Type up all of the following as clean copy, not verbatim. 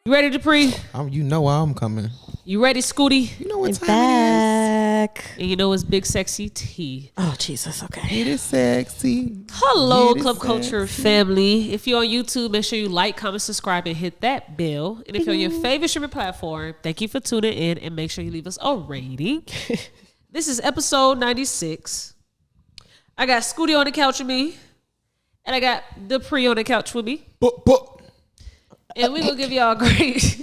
You ready, Dupree? You know I'm coming. You ready, Scootie? You know what time back. And you know it's Big Sexy T. Oh, Jesus. Okay. it is sick. Hello, Get it Club Culture sexy. family. If you're on YouTube, make sure you like, comment, subscribe, and hit that bell. And if you're on your favorite streaming platform, thank you for tuning in and make sure you leave us a rating. This is episode 96. I got Scootie on the couch with me, and I got Dupree on the couch with me. And we're going to give y'all a great...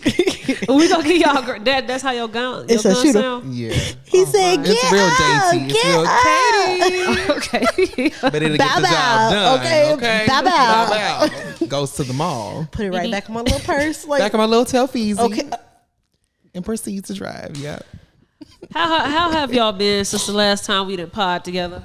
We're going to give y'all a great... That's how your gun sound? Yeah. He said, it's get real up, dainty. get It's real Katie. Okay. Better to get Bow the job done. okay? Bow bow. Goes to the mall. Put it right back in my little purse. Like, Back in my little Telfeezy. okay. And proceed to drive. Yeah. How have y'all been since the last time we did pod together?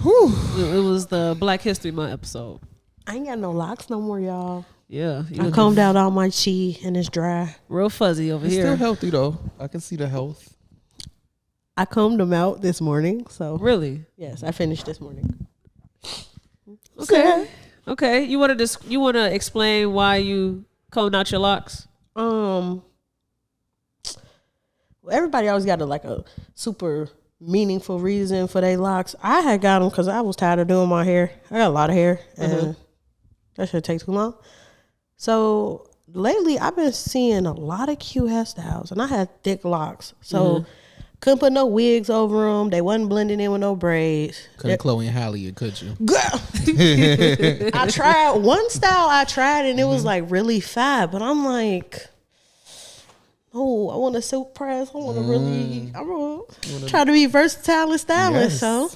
Whew. It was the Black History Month episode. I ain't got no locks no more, y'all. Yeah. I combed out all my chi and it's dry. Real fuzzy over It's here. still healthy though. I can see the health. I combed them out this morning. So, Really? yes, I finished this morning. Okay. Okay. You want to explain why you combed out your locks? Everybody always got a super meaningful reason for their locks. I had got them because I was tired of doing my hair. I got a lot of hair, and that should take too long. So lately, I've been seeing a lot of cute hairstyles, and I had thick locks, so couldn't put no wigs over them. They wasn't blending in with no braids. Couldn't Chloe and Halle it, could you? Girl, I tried one style. And it was like really fat, but I'm like, oh, I want a silk press. I want to really, I want to try to be versatile and stylish. Yes. So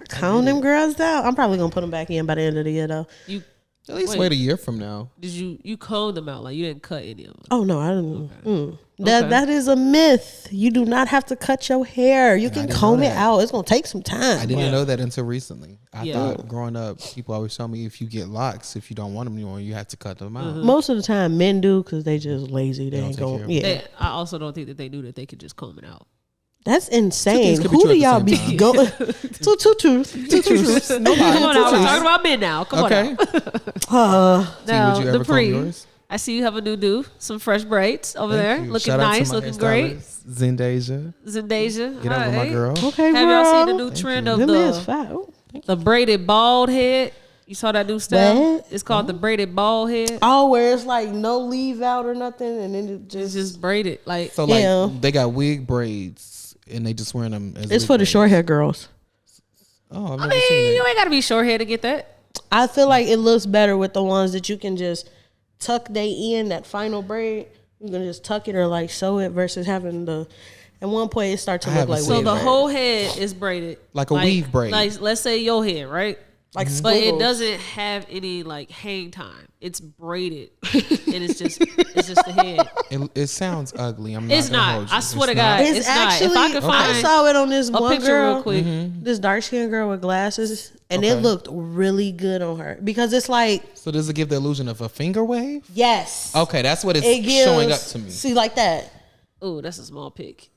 I calm them girls down. I'm probably gonna put them back in by the end of the year though. You At least wait a year from now. did you combed them out? Like you didn't cut any of them? Oh no, I didn't. Okay. That is a myth. You do not have to cut your hair. You can didn't comb know it that. out. It's gonna take some time. I didn't know that until recently. I Yeah. thought growing up, people always tell me if you get locks, if you don't want them anymore, you have to cut them out. Most of the time, men do because they just lazy. They don't ain't take care going. of Yeah, I also don't think that they knew that they could just comb it out. that's insane. things could be Who true do at y'all the be same going? Two truths. No lie. Come on now, we're talking about men now. Come Okay. on Uh, now. Would you ever comb Dupree, yours? I see you have a new do, some fresh braids over Thank there, you. looking Shout out to nice, my looking great. hairstylist, Zendasia. Zendasia, Get over my alright. girl. okay, Have y'all seen the bro. new trend of Them is the fat. Oh. braided bald head? You saw that new style? What? It's called the braided bald head. Oh, where it's like no leave out or nothing, and then it It's just just braided, like So like Yeah. they got wig braids and they just wearing them as it's wig for the braids. short hair girls. Oh, I've I never seen mean, it. you ain't gotta be short hair to get that. I feel like it looks better with the ones that you can just tuck they in that final braid. You can just tuck it or like sew it versus having the. At one point, it starts to I look haven't like seen So wig the braid. whole head is braided, Like a weave braid. Like let's say your head, right? like But it squiggles. doesn't have any like hang time. It's braided, and it's just the head. It sounds ugly. I'm It's not. Gonna not. hold you. I swear to not? God, It's it's not. actually. If I could I find saw it on this a one picture girl, real quick, this dark skinned girl with glasses, and it Okay. looked really good on her because it's like So does it give the illusion of a finger wave? yes, Okay, that's what it's it gives showing up to me. See, like that. oh, that's a small pic.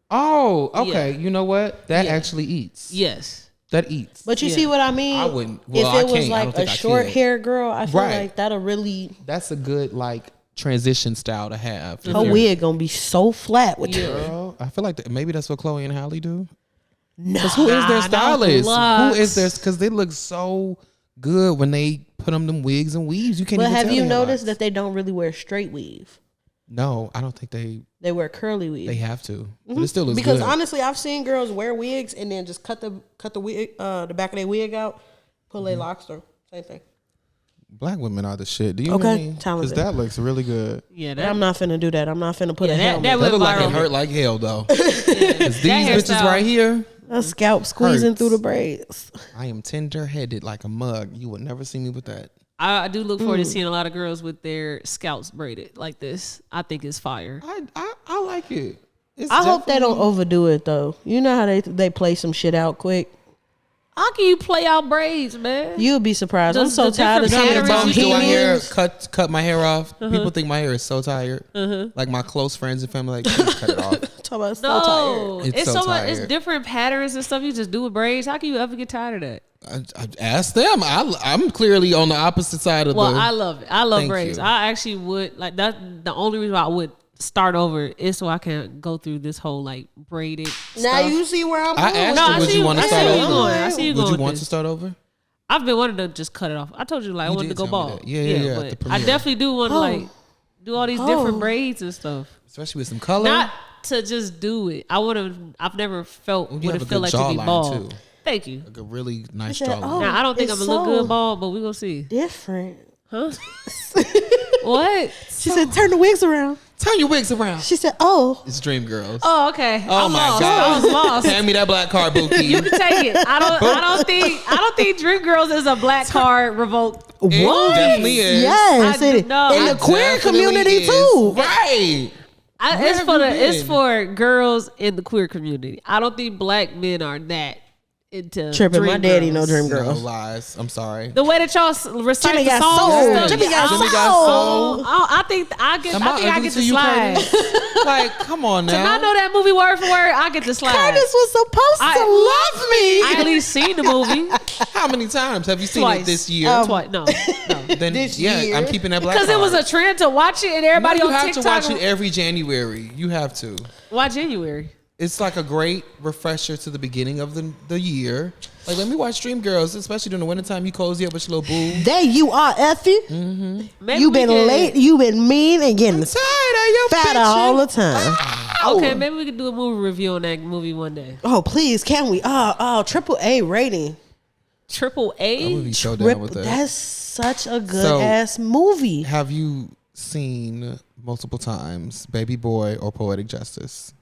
Oh, okay. Yeah. You know what? That Yeah. actually eats. Yes. That eats. But you Yeah. see what I mean? I wouldn't- well, if I it was can't. I like don't a think I short could. hair girl, I feel Right. like that'll really. That's a good like transition style to have. If Her you're- wig gonna be so flat with Yeah. you. Girl, I feel like maybe that's what Chloe and Halle do. No, Who is their no stylist? Who locks. is their? Because they look so good when they put them wigs and weaves. You can't. but even have tell you they have noticed locks. that they don't really wear straight weave? No, I don't think they They wear curly weave. have to. But it still looks Because good. honestly, I've seen girls wear wigs and then just cut the wig, the back of their wig out, pull Mm-hmm. their locks through. Same thing. Black women are the shit. Do you Okay, know me? talented. Because that looks really good. Yeah, But I'm not finna do that. I'm not finna put Yeah, a that helmet. That went look like it viral. hurt like hell though. 'Cause these bitches hairstyle- right here, a scalp squeezing hurts. through the braids. I am tender headed like a mug. You would never see me with that. I do look forward to seeing a lot of girls with their scalps braided like this. I think it's fire. I like it. It's I hope they don't definitely- overdo it though. You know how they play some shit out quick. How can you play out braids, man? You'll be surprised. I'm The so tired of different seeing patterns do my hair, bohemians. cut my hair off. People think my hair is so tired. Like my close friends and family, like, please cut it off. Talk about so No, tired. It's so much. It's tired. different patterns and stuff you just do with braids. How can you ever get tired of that? I asked them. I'm clearly on the opposite side of Well, the. I love it. I love Thank braids. you. I actually would like that. The only reason why I would start over is so I can go through this whole like braided Now stuff. you see where I'm I going. asked No, you, I would see- you want to I start see you over? going. I see you Would going you with want this. to start over? I've been wanting to just cut it off. I told you like I You wanted to did go tell me bald. that. Yeah, at the But I premiere. definitely do want to like do all these different braids and stuff. Especially with some color. Not to just do it. I've never felt you what have it a feel good like to be jawline, bald. too. Thank you. Like a really nice said, jawline. oh. Now I don't think I'm It's gonna look so good bald, but we gonna see. Different. Huh? What? She said, turn the wigs around. Turn your wigs around. She said, oh. It's Dream Girls. Oh, okay. Oh I'm my lost. God. I was lost. Hand me that black card, You Bookie. can take it. I don't think Dream Girls is a black card revolt. It What? definitely is. Yes, I it do is. know. In the It queer Definitely community is. too. Right. Where It's have for you it's been? for girls in the queer community. I don't think black men are that into Tripping. Dream My daddy Girls. know Dream No Girls. lies. I'm sorry. The way that y'all recite Jimmy the got songs soul. and stuff. Jimmy got Jimmy soul. got soul. I think I get ugly to to you, slide. Curtis? Like, come on And I now. know that movie word for word. I get to slide. Curtis was supposed to love me. I at least seen the movie How many times have you seen twice. it this year? Twice. No. Then This yeah, year. I'm keeping that black Because it was a trend to watch it and everybody you on have TikTok. to watch it every January. You have to. Why January? It's like a great refresher to the beginning of the year. Like, let me watch Dream Girls, especially during the wintertime. You cozy up with your little boo. There you are, Effie. Maybe You we been can- late. You been mean and getting Tired of your fatter bitching. all the time. Okay, maybe we could do a movie review on that movie one day. Oh, please, can we? Triple A rating. Triple I would A. be so down with that. That's such a good So- ass movie. Have you seen multiple times Baby Boy or Poetic Justice?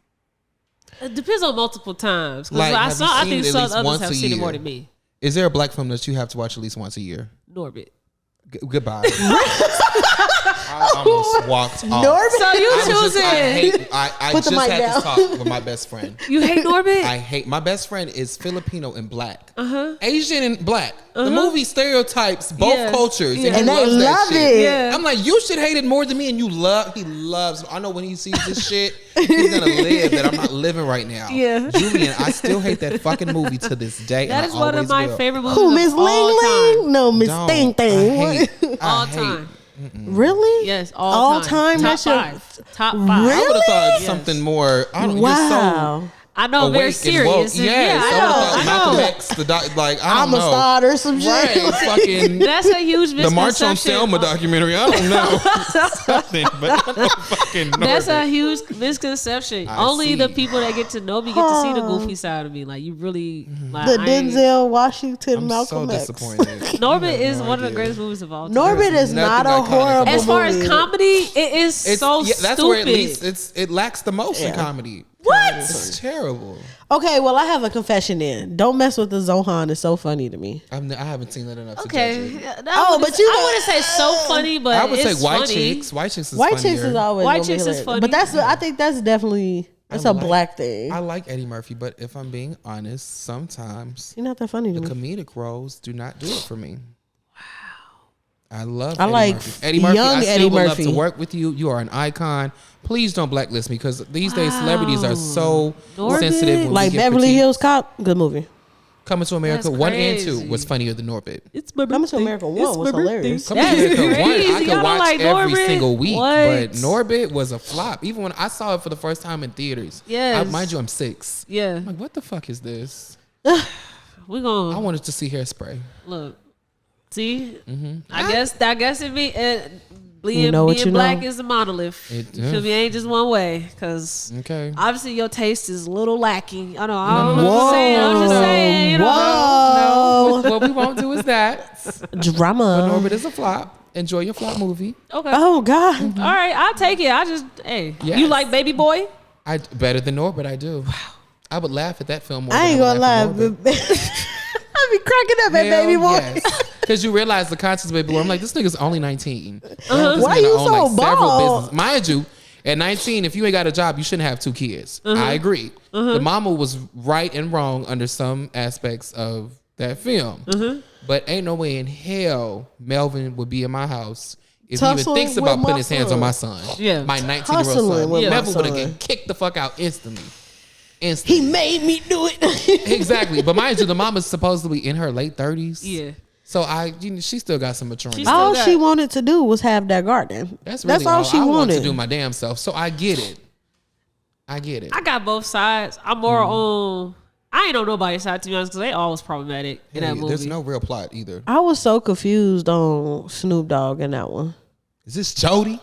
It depends on multiple times. 'Cause Like, I have you I seen think it at some least others once have a seen it year? more than me. Is there a black film that you have to watch at least once a year? Norbit. Goodbye. I almost walked off. Norbit? So you I was just- choosing? I Put the just mic had down. this talk with my best friend. You hate Norbit? I hate my best friend is Filipino and black, Asian and black. The movie stereotypes both Yeah. cultures, Yeah. and, he And they loves that love shit. it. Yeah. I'm like, you should hate it more than me, and he loves. I know when he sees this shit, he's gonna live that I'm not living right now. Yeah. Julian, I still hate that fucking movie to this day. That and is I one of always my will. favorite movies Who, Miss of all Ling time. Ling? No, Miss Don't. Thing Thing. All time. Really? Yes, All all time? Top That's your- five. Top five. I would have Really? thought Yes. something more. I don't. Wow. You're so I know, very awake and woke. serious. And Yes, yeah, I I know. would've I thought know. Malcolm X, the like I don't I'm a know. star or some shit. Right, fucking That's a huge the misconception. March on Selma documentary. I don't know something, but I don't fucking know. That's a huge misconception. I Only see. the people that get to know me get to see the goofy side of me. Like you really, like, The I ain't- Denzel Washington I'm Malcolm so X. disappointed. Norbit You have is no one of the idea. greatest movies of all time. Norbit There's is not a nothing iconic horrible about As far as movie. comedy, it is It's so that's stupid. where at least it lacks the most in Yeah. comedy. What? It's terrible. Okay, well, I have a confession in. Don't mess with the Zohan. It's so funny to me. I haven't seen that enough to Okay. judge it. But you- I wouldn't say so funny, but I would say it's White funny. Chicks. White Chicks is White funnier. Chicks is always White gonna be Chicks is hilarious. funny. But I think that's definitely a like- black thing. I like Eddie Murphy, but if I'm being honest, sometimes You're not that funny to the me. comedic roles do not do it for me. I love I Eddie like Murphy. Eddie Murphy, young I still Eddie would love Murphy. to work with you. You are an icon. Please don't blacklist me because these days celebrities are so Norbit? sensitive. When Like we get Beverly critiqued. Hills Cop, good movie. Coming to America That's 1 and crazy. 2 was funnier than Norbit. It's my Coming to birthday. America 1 It's was my birthday. hilarious. Coming to That's America 1, crazy. I Y'all could don't watch like every Norbit? single week, What? but Norbit was a flop. Even when I saw it for the first time in theaters. Yes. Mind you, I'm 6. Yeah, I'm like, what the fuck is this? we're I gonna wanted to see Hairspray. look. See, Mm-hmm. I guess it be being, know what being you black know. is a monolith. It- You feel me? Ain't just one way, cause Okay. obviously your taste is a little lacking. I know. I'm just saying. I'm just saying. You know. Whoa. What we won't do is that. Drama. Norbit is a flop. Enjoy your flop movie. Okay. Oh, God. All right. I'll take it. Yes. You like Baby Boy? I better than Norbit. I do. Wow. I would laugh at that film more. I ain't than gonna lie. I would laugh at Norbit. I be cracking up at Baby Boy. Because you realize the context of Baby Boy. I'm like, this nigga's only 19. Why you so bald? Mind you, at 19, if you ain't got a job, you shouldn't have 2 kids. I agree. The mama was right and wrong under some aspects of that film. But ain't no way in hell Melvin would be in my house if he even Tussling thinks about with putting my his hands son. on my son. Yeah. My 19-year-old Tussling son. with my Melvin would have son. get kicked the fuck out instantly. He made me do it. Exactly. But mind you, the mama's supposedly in her late 30s. Yeah. So she still got some maturity. All got- she wanted to do was have that garden. That's really all she I want wanted. to do my damn self. So I get it. I got both sides. I'm more on. I ain't on nobody's side, to be honest, because they always problematic in that movie. There's no real plot either. I was so confused on Snoop Dogg in that one. Is this Jody?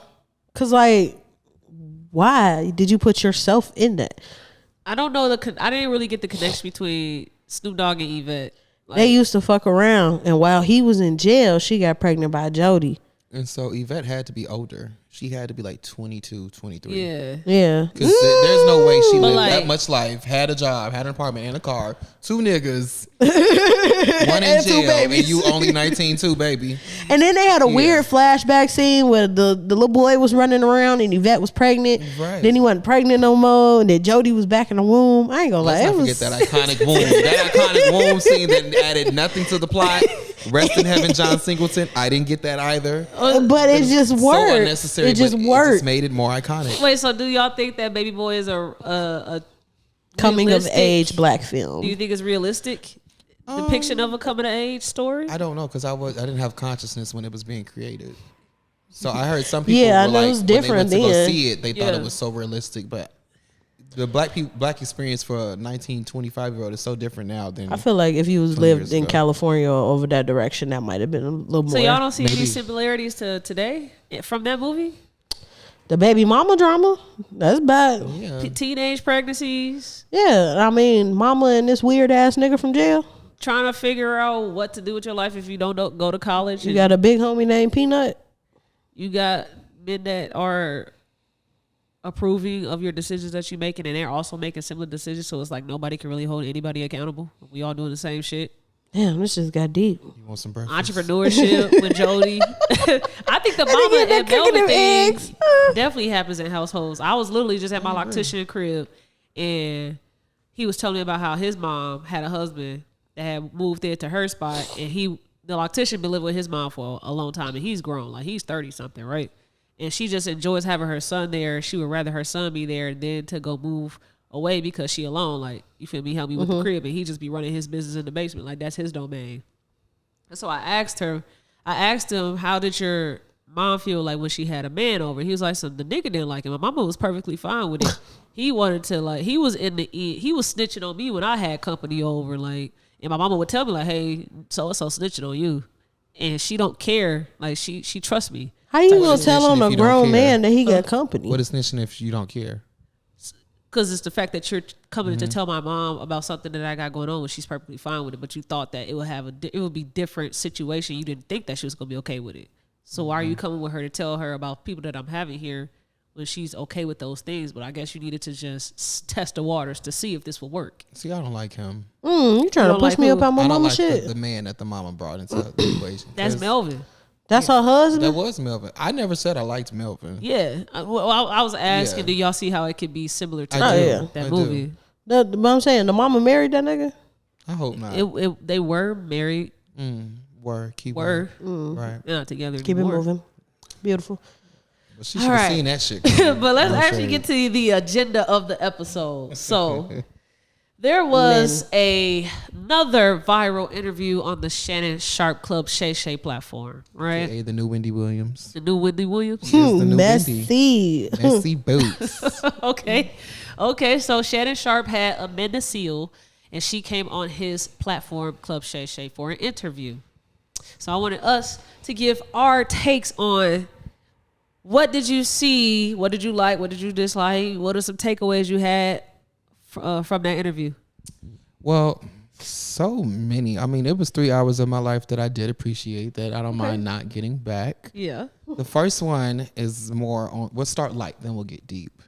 Cause like, why did you put yourself in that? I don't know I didn't really get the connection between Snoop Dogg and Yvette. Like, They used to fuck around, and while he was in jail, she got pregnant by Jody. And so Yvette had to be older. She had to be like 22, 23. yeah. Yeah, Because there's no way she lived like- that much life, had a job, had an apartment and a car, 2 niggas, one in And 2 jail, and babies. you only 19 too, baby. and then they had a weird flashback scene where the little boy was running around and Yvette was pregnant. Right. Then he wasn't pregnant no more, and then Jody was back in the womb. I ain't gonna lie, Let's not it was forget that iconic womb. That iconic womb scene that added nothing to the plot. Rest in heaven, John Singleton. I didn't get that either. but it just So worked. unnecessary. It just but It worked. just made it more iconic. Wait, so do y'all think that Baby Boy is a Coming of realistic- age black Do film. you think it's realistic depiction of a coming of age story? I don't know because I didn't have consciousness when it was being created. So I heard some people Yeah, I were know like, it was when they went different to go then. see it, they thought Yeah. it was so realistic. But the black experience for a 19, 25-year-old is so different now than I feel like if you was 20 lived years in ago. California or over that direction, that might have been a little more. So y'all don't see any Maybe. similarities to today from that movie? The baby mama drama, that's bad. yeah. Teenage pregnancies, Yeah, I mean, mama and this weird ass nigga from jail. trying to figure out what to do with your life if you don't go to college. You and got a big homie named Peanut. you got men that are approving of your decisions that you're making, and they're also making similar decisions. So it's like nobody can really hold anybody accountable. We all doing the same shit. Damn, this just got deep. You want some breakfast? Entrepreneurship with Jody. I think the mama get that and cooking Melvin them thing eggs. definitely happens in households. I was literally just at my loctician crib, and he was telling me about how his mom had a husband that had moved there to her spot, and the loctician been living with his mom for a long time, and he's grown, like he's 30 something, right? And she just enjoys having her son there. She would rather her son be there than to go move away because she alone. Like, you feel me? Help me with the crib, and he just be running his business in the basement. Like, that's his domain. And so I asked him, how did your mom feel like when she had a man over? He was like, so the nigga didn't like it. My mama was perfectly fine with it. He wanted to, like, he was snitching on me when I had company over, like, and my mama would tell me, like, hey, so-and-so snitching on you. And she don't care. Like, she trusts me. How you What gonna is tell snitching on if a you don't grown care? man that he got company? What is snitching if you don't care? Because it's the fact that you're coming to tell my mom about something that I got going on when she's perfectly fine with it, but you thought that it would be different situation. You didn't think that she was gonna be okay with it. So why are you coming with her to tell her about people that I'm having here when she's okay with those things? But I guess you needed to just test the waters to see if this would work. See, I don't like him. You trying to don't push like me who? up on my I don't mama like shit? the man that the mama brought into the equation. That's 'Cause Melvin. That's her husband. That was Melvin. I never said I liked Melvin. Yeah. I was asking, Yeah. do y'all see how it could be similar to I do. yeah. that I movie? But I'm saying the mama married that nigga. I hope not. They were married, Word. Keep were Right. they're not together Keep anymore. it moving. Beautiful. But she should have right. seen that shit. But let's actually get to the agenda of the episode. So there was another viral interview on the Shannon Sharpe Club Shay Shay platform, right? Hey, the new Wendy Williams. The new Wendy Williams. Is the new Wendy. Messy. Messy boots. Okay. So Shannon Sharpe had amended Seale, and she came on his platform, Club Shay Shay, for an interview. So I wanted us to give our takes on what did you see, what did you like, what did you dislike, what are some takeaways you had from that interview? Well, so many. I mean, it was 3 hours of my life that I did appreciate that I don't mind not getting back. Yeah. The first one is more on, we'll start light, then we'll get deep.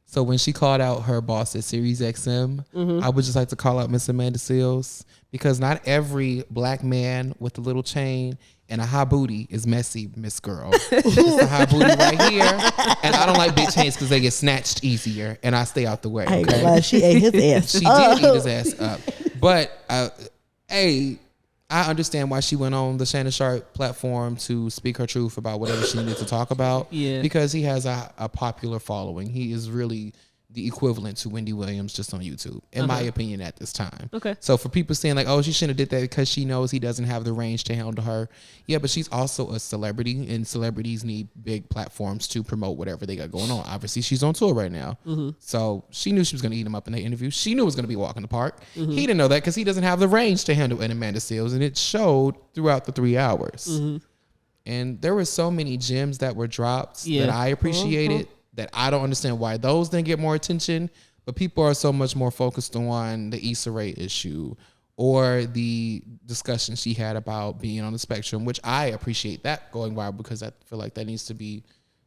So when she called out her boss at Series XM, I would just like to call out Miss Amanda Seales, because not every black man with a little chain and a high booty is messy, Miss Girl. It's a high booty right here. And I don't like big chains because they get snatched easier and I stay out the way. I ain't Okay? gonna lie, she ate his ass. She did eat his ass up. But, hey, I understand why she went on the Shannon Sharpe platform to speak her truth about whatever she needed to talk about. Yeah. Because he has a popular following. He is really the equivalent to Wendy Williams just on YouTube, in my opinion, at this time. Okay. So for people saying like, oh, she shouldn't have did that because she knows he doesn't have the range to handle her. Yeah, but she's also a celebrity, and celebrities need big platforms to promote whatever they got going on. Obviously, she's on tour right now. So she knew she was going to eat him up in the interview. She knew it was going to be a walk in the park. He didn't know that because he doesn't have the range to handle an Amanda Seales, and it showed throughout the 3 hours. And there were so many gems that were dropped that I appreciated. That I don't understand why those didn't get more attention, but people are so much more focused on the Issa Rae issue or the discussion she had about being on the spectrum, which I appreciate that going viral because I feel like that needs to be,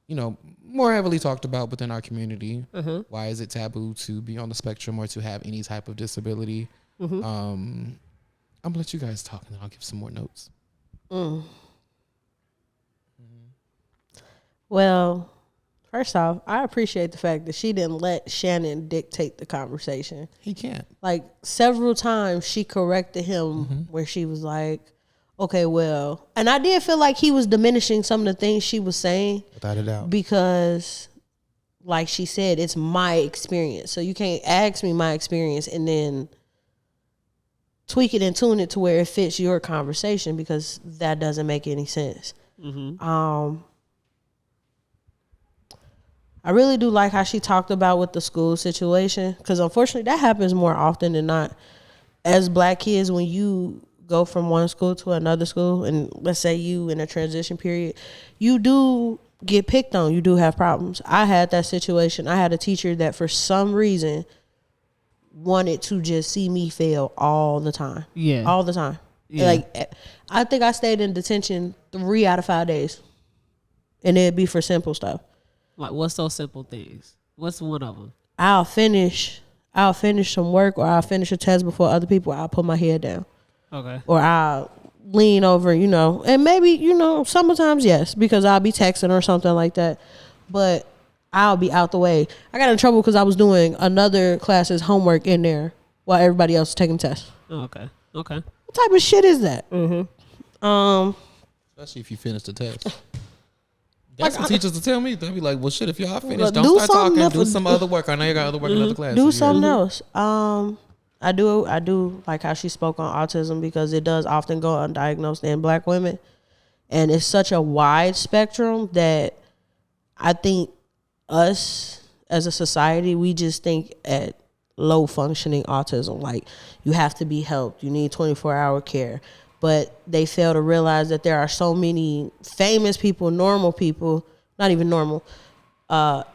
you know, more heavily talked about within our community. Why is it taboo to be on the spectrum or to have any type of disability? I'm gonna let you guys talk and then I'll give some more notes. Well, first off, I appreciate the fact that she didn't let Shannon dictate the conversation. He can't. Like, several times she corrected him where she was like, okay, well, and I did feel like he was diminishing some of the things she was saying. Without a doubt. Because, like she said, it's my experience. So you can't ask me my experience and then tweak it and tune it to where it fits your conversation, because that doesn't make any sense. I really do like how she talked about with the school situation, because unfortunately that happens more often than not. As black kids, when you go from one school to another school, and let's say you in a transition period, you do get picked on. You do have problems. I had that situation. I had a teacher that for some reason wanted to just see me fail all the time. Yeah. All the time. Yeah. Like, I think I stayed in detention 3 out of 5 days. And it'd be for simple stuff. Like, what's those simple things? What's one of them? I'll finish some work, or I'll finish a test before other people. I'll put my head down. Okay. Or I'll lean over, you know, and maybe, you know, sometimes yes, because I'll be texting or something like that. But I'll be out the way. I got in trouble because I was doing another class's homework in there while everybody else was taking tests. Okay. What type of shit is that? Especially if you finish the test. That's what teachers will tell me. They'll be like, well, shit, if y'all finish, don't start talking. Do some other work. I know you got other work in other classes. Do something else. I do like how she spoke on autism, because it does often go undiagnosed in black women. And it's such a wide spectrum that I think us as a society, we just think at low functioning autism. Like, you have to be helped. You need 24-hour care. But they fail to realize that there are so many famous people, normal people, not even normal,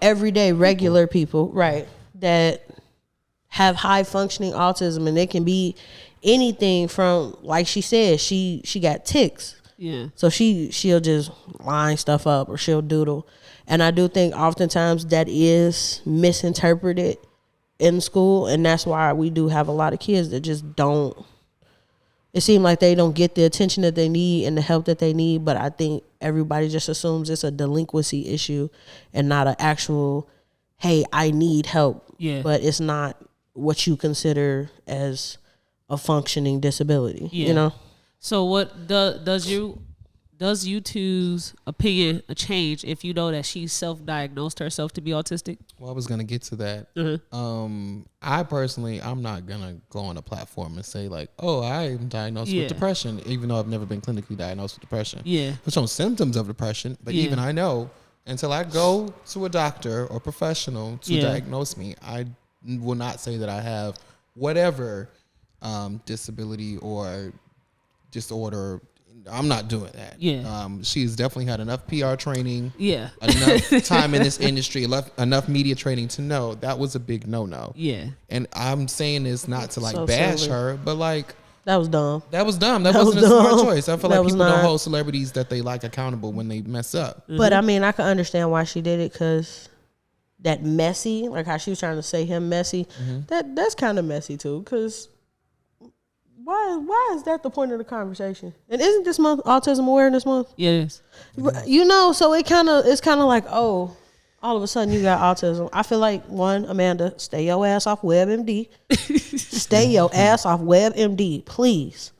everyday regular people, right, that have high functioning autism, and it can be anything from, like she said, she got tics. Yeah. So she'll just line stuff up, or she'll doodle. And I do think oftentimes that is misinterpreted in school, and that's why we do have a lot of kids that just don't. It seems like they don't get the attention that they need and the help that they need, but I think everybody just assumes it's a delinquency issue and not an actual, hey, I need help. Yeah. But it's not what you consider as a functioning disability, you know? So what does you two's opinion change if you know that she self-diagnosed herself to be autistic? Well, I was going to get to that. I personally, I'm not going to go on a platform and say like, oh, I'm diagnosed with depression, even though I've never been clinically diagnosed with depression. Yeah. There's some symptoms of depression, but even I know until I go to a doctor or professional to diagnose me, I will not say that I have whatever disability or disorder. I'm not doing that. Yeah. She's definitely had enough PR training. Yeah. Enough time in this industry, enough media training to know that was a big no-no. Yeah. And I'm saying this not to like bash her, but like, that was dumb. That wasn't a smart choice. I feel like people don't hold celebrities that they like accountable when they mess up. But I mean, I can understand why she did it, because that messy, like how she was trying to say him messy, that's kind of messy too, because why is that the point of the conversation? And isn't this month Autism Awareness Month? Yes. You know, so it's kind of like, oh, all of a sudden you got autism. I feel like, one, Amanda, stay your ass off WebMD. Stay your ass off WebMD, please.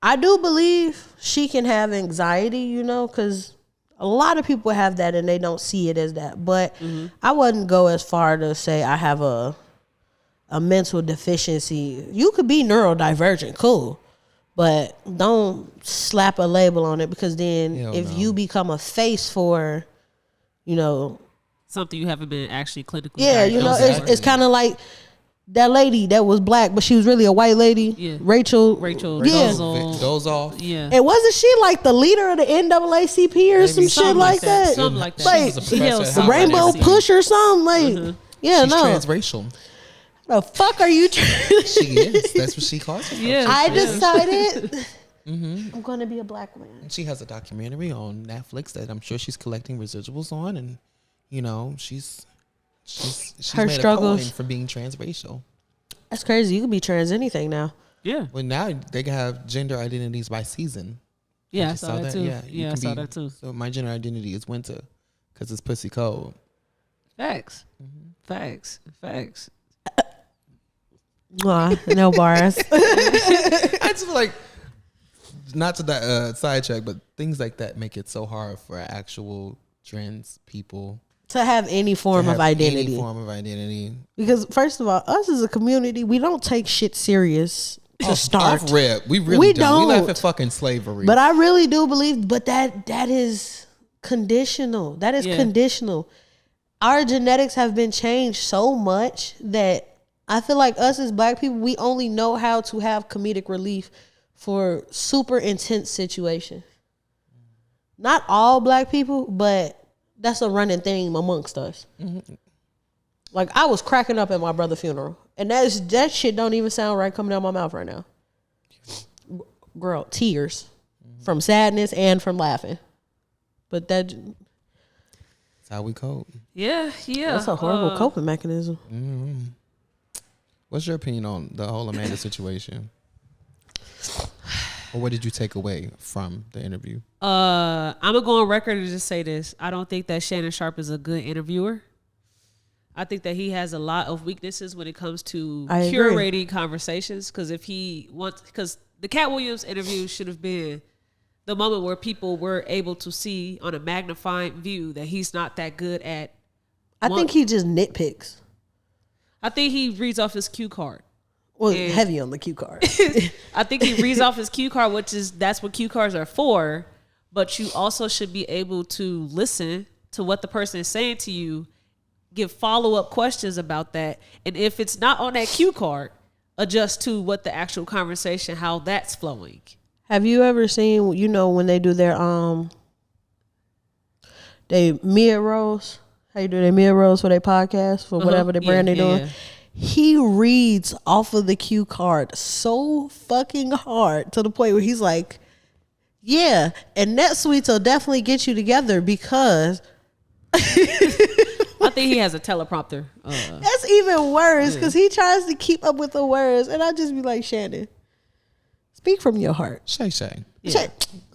I do believe she can have anxiety, you know, because a lot of people have that and they don't see it as that. But I wouldn't go as far to say I have a mental deficiency. You could be neurodivergent, cool. But don't slap a label on it, because then you become a face for, you know, something you haven't been actually clinically. Yeah, you know, it's kind of like that lady that was black, but she was really a white lady. Yeah. Rachel. Yeah. Dolezal. Yeah. And wasn't she like the leader of the NAACP or some shit like that? Something like that. Like the Rainbow Push or something. Like, yeah, She's transracial. The fuck are you? She is. That's what she calls herself. Yeah. I decided I'm going to be a black woman. She has a documentary on Netflix that I'm sure she's collecting residuals on, and you know she's her made struggles a coin for being transracial. That's crazy. You can be trans anything now. Yeah. Well, now they can have gender identities by season. Yeah, I saw that too. Yeah, I saw that too. So my gender identity is winter because it's pussy cold. Facts. Facts. No bars. I just feel like, not to that sidetrack, but things like that make it so hard for actual trans people To have any form of identity. Because first of all, us as a community, we don't take shit serious to start. Off rip, we really don't. We laugh at fucking slavery. But I really do believe, but that is conditional. That is conditional. Our genetics have been changed so much that I feel like us as black people, we only know how to have comedic relief for super intense situations. Not all black people, but that's a running thing amongst us. Like, I was cracking up at my brother's funeral, and that shit don't even sound right coming out of my mouth right now. Girl, tears from sadness and from laughing. But that's how we cope. Yeah. That's a horrible coping mechanism. What's your opinion on the whole Amanda situation? Or what did you take away from the interview? I'm gonna go on record and just say this. I don't think that Shannon Sharpe is a good interviewer. I think that he has a lot of weaknesses when it comes to curating conversations. Because because the Cat Williams interview should have been the moment where people were able to see on a magnifying view that he's not that good at. I think he just nitpicks. I think he reads off his cue card. Well, heavy on the cue card. I think he reads off his cue card, that's what cue cards are for. But you also should be able to listen to what the person is saying to you, give follow-up questions about that. And if it's not on that cue card, adjust to what the actual conversation, how that's flowing. Have you ever seen, you know, when they do their mid rolls? How you do their mid rolls for their podcast, for whatever the brand they're doing? Yeah. He reads off of the cue card so fucking hard to the point where he's like, yeah, and NetSuite will definitely get you together because I think he has a teleprompter. That's even worse because he tries to keep up with the words, and I just be like, Shannon, speak from your heart. Shay Shay. Yeah.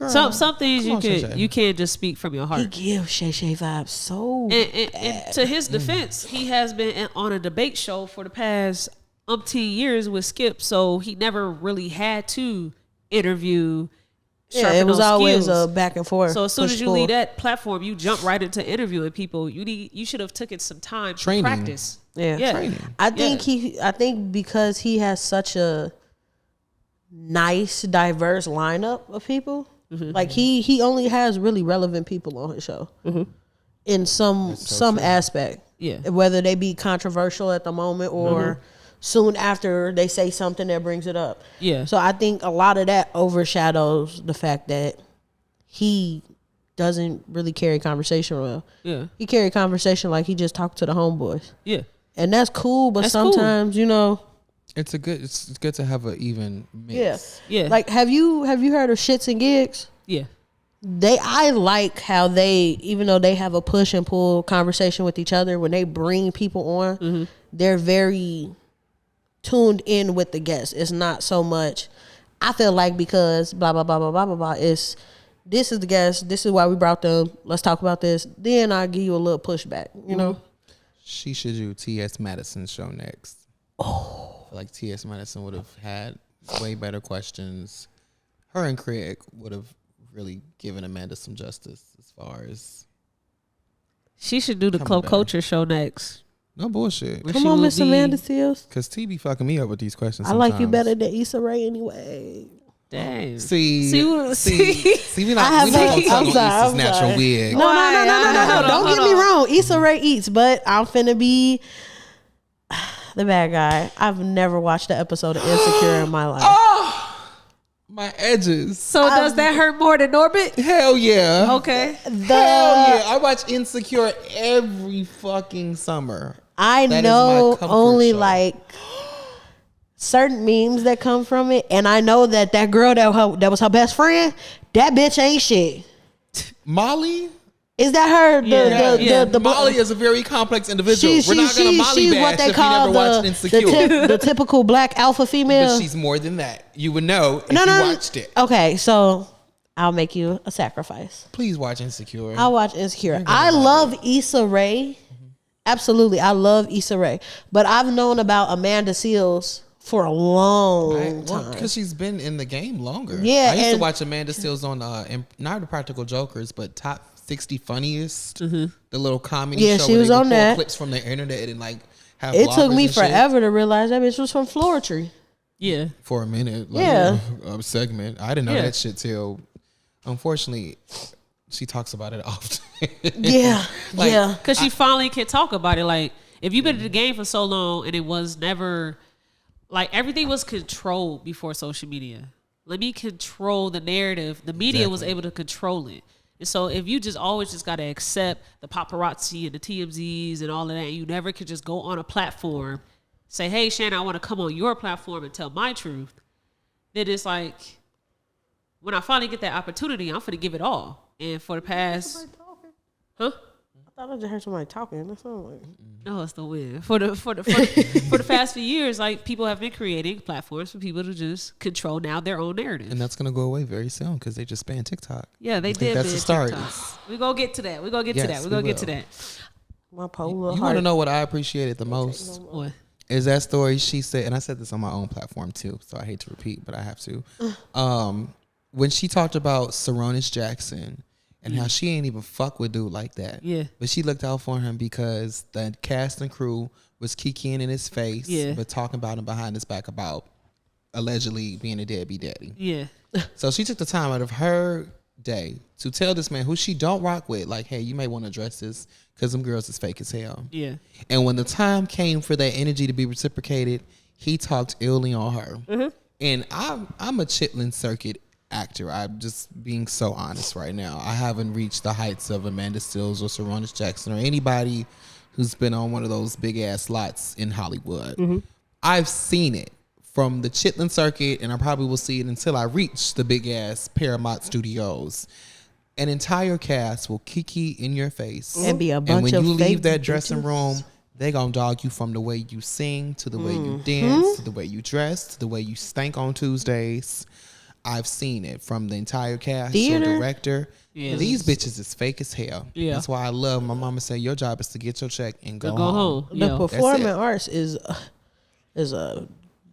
Some things you can't just speak from your heart. He gives Shay Shay vibes so and to his defense, he has been on a debate show for the past umpteen years with Skip, so he never really had to interview. Yeah, it was always a back and forth. So as soon as you leave that platform, you jump right into interviewing people. You should have taken some time to practice. Yeah. Training. I think because he has such a nice, diverse lineup of people. Like he only has really relevant people on his show in some aspect. Yeah, whether they be controversial at the moment or soon after they say something that brings it up. Yeah. So I think a lot of that overshadows the fact that he doesn't really carry conversation well. Yeah. He carry conversation like he just talked to the homeboys. Yeah. And that's cool, but sometimes, you know, it's good to have an even mix. Yeah. Yeah. Like have you heard of Shits and Gigs? Yeah. I like how they, even though they have a push and pull conversation with each other, when they bring people on, they're very tuned in with the guests. It's not so much, I feel like because blah, blah, blah, blah, blah, blah, blah. It's, this is the guest. This is why we brought them. Let's talk about this. Then I'll give you a little pushback, you know? She should do T.S. Madison's show next. Oh. I feel like T.S. Madison would have had way better questions. her and Craig would have really given Amanda some justice as far as. She should do the Club Culture show next. No bullshit. Come on, Miss Amanda Seales. Because T be fucking me up with these questions. I like you better than Issa Rae anyway. Damn. See, we not gonna talk on Issa's natural wig. No. Don't get me wrong. Issa Rae eats, but I'm finna be the bad guy. I've never watched an episode of Insecure in my life. Oh, my edges. So does that hurt more than Norbit? Hell yeah. Okay. Hell yeah. I watch Insecure every fucking summer. I know only like certain memes that come from it, and I know that girl that was her best friend, that bitch ain't shit. Molly? Is that her? The Molly is a very complex individual. We're not gonna Molly bash what they if call you never watched Insecure. the typical black alpha female. But she's more than that. You would know if you watched it. Okay, so I'll make you a sacrifice. Please watch Insecure. I'll watch Insecure. I love Issa Rae. Absolutely, I love Issa Rae. But I've known about Amanda Seales for a long time. Because she's been in the game longer. Yeah, I used to watch Amanda Seales on not the Practical Jokers, but Top 60 Funniest, the little comedy show. Yeah, she was on that. Clips from the internet and like have. It took me forever to realize that bitch was from Floetry. Yeah, for a minute. Like, a segment. I didn't know that shit till, unfortunately, she talks about it often. Because she finally can talk about it. Like, if you've been in the game for so long and it was never, like, everything was controlled before social media. Let me control the narrative. The media was able to control it. And so if you just always just got to accept the paparazzi and the TMZs and all of that, and you never could just go on a platform, say, hey, Shannon, I want to come on your platform and tell my truth, then it's like, when I finally get that opportunity, I'm going to give it all. And for the past... Huh? I thought I just heard somebody talking. That's not like... No, it's the wind. For the past few years, like, people have been creating platforms for people to just control now their own narrative. And that's gonna go away very soon because they just banned TikTok. Yeah, they did. That's the start. We're gonna get to that. We're gonna get to that. My polar You want to know what I appreciated the most? What? Is that story she said, and I said this on my own platform too, so I hate to repeat, but I have to. When she talked about Saronis Jackson and how she ain't even fuck with dude like that. Yeah. But she looked out for him because the cast and crew was kikiing in his face, but talking about him behind his back about allegedly being a deadbeat daddy. Yeah. So she took the time out of her day to tell this man who she don't rock with, like, hey, you may want to address this because them girls is fake as hell. Yeah. And when the time came for that energy to be reciprocated, he talked illly on her. Mm-hmm. And I'm a Chitlin circuit actor. I'm just being so honest right now. I haven't reached the heights of Amanda Seales or Saronis Jackson or anybody who's been on one of those big ass lots in Hollywood. Mm-hmm. I've seen it from the Chitlin circuit, and I probably will see it until I reach the big ass Paramount Studios. An entire cast will kiki in your face and be a bunch of and when you leave that bitches. dressing room, they gonna dog you from the way you sing to the way you dance to the way you dress to the way you stank on Tuesdays. I've seen it from the entire cast, your director. Yeah. These bitches is fake as hell. Yeah. That's why I love my mama say your job is to get your check and go home. The performing arts is a...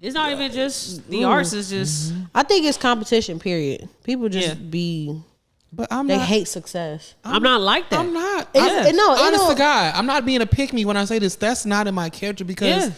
It's not even just the arts. It's just... I think it's competition, period. People just be... But they hate success. I'm not like that. I'm not. Honest to God, I'm not being a pick me when I say this. That's not in my character because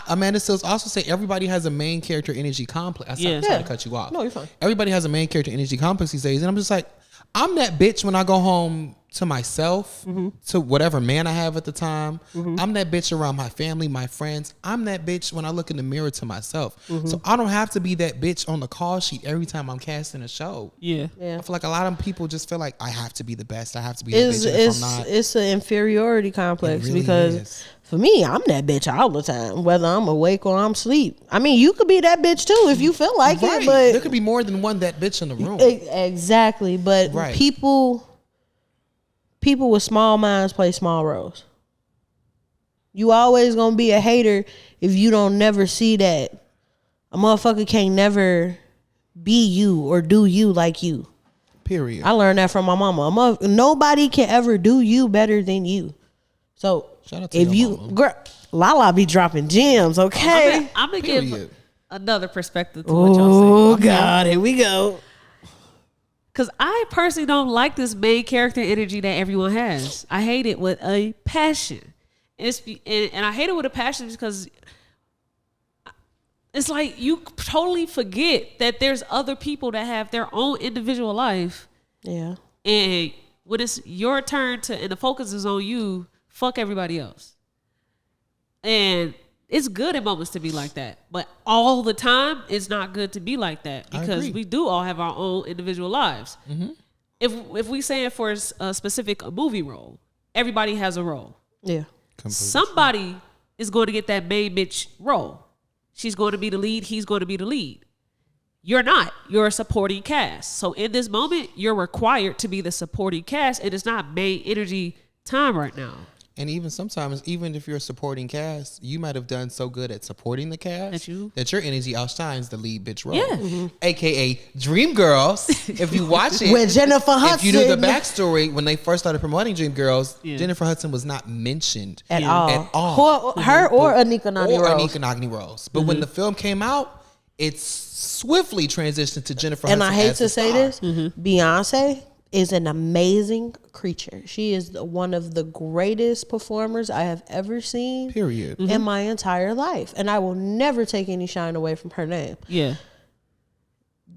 Amanda Seales also say everybody has a main character energy complex. I'm sorry to cut you off. No, you're fine. Everybody has a main character energy complex these days, and I'm just like, I'm that bitch when I go home to myself, to whatever man I have at the time. I'm that bitch around my family, my friends. I'm that bitch when I look in the mirror to myself. So I don't have to be that bitch on the call sheet every time I'm casting a show. Yeah. I feel like a lot of people just feel like I have to be the best. I have to be the bitch. If I'm not, it's an inferiority complex because for me, I'm that bitch all the time, whether I'm awake or I'm asleep. I mean, you could be that bitch too if you feel like it, but there could be more than one that bitch in the room. Exactly, but people with small minds play small roles. You always gonna be a hater if you don't never see that a motherfucker can't never be you or do you like you. Period. I learned that from my mama. Nobody can ever do you better than you. So shout out to if you, girl, Lala be dropping gems, okay? I'm gonna give another perspective to what y'all saying. Oh God, here we go. Because I personally don't like this main character energy that everyone has. I hate it with a passion. And I hate it with a passion because it's like you totally forget that there's other people that have their own individual life. Yeah. And when it's your turn and the focus is on you, fuck everybody else. And it's good in moments to be like that. But all the time, it's not good to be like that because we do all have our own individual lives. Mm-hmm. If we say it for a specific movie role, everybody has a role. Yeah. Completely. Somebody is going to get that main bitch role. She's going to be the lead. He's going to be the lead. You're not. You're a supporting cast. So in this moment, you're required to be the supporting cast, and it's not main energy time right now. And even sometimes, even if you're a supporting cast, you might have done so good at supporting the cast that your energy outshines the lead bitch role. Yeah. Mm-hmm. AKA Dreamgirls. If you watch it. With Jennifer Hudson. If you knew the backstory, when they first started promoting Dreamgirls, Jennifer Hudson was not mentioned at all. Her or Anika Noni Rose. Anika Noni Rose. But when the film came out, it swiftly transitioned to Jennifer Hudson. And I hate to say this, Beyonce is an amazing creature. She is one of the greatest performers I have ever seen. Period. In my entire life. And I will never take any shine away from her name. Yeah.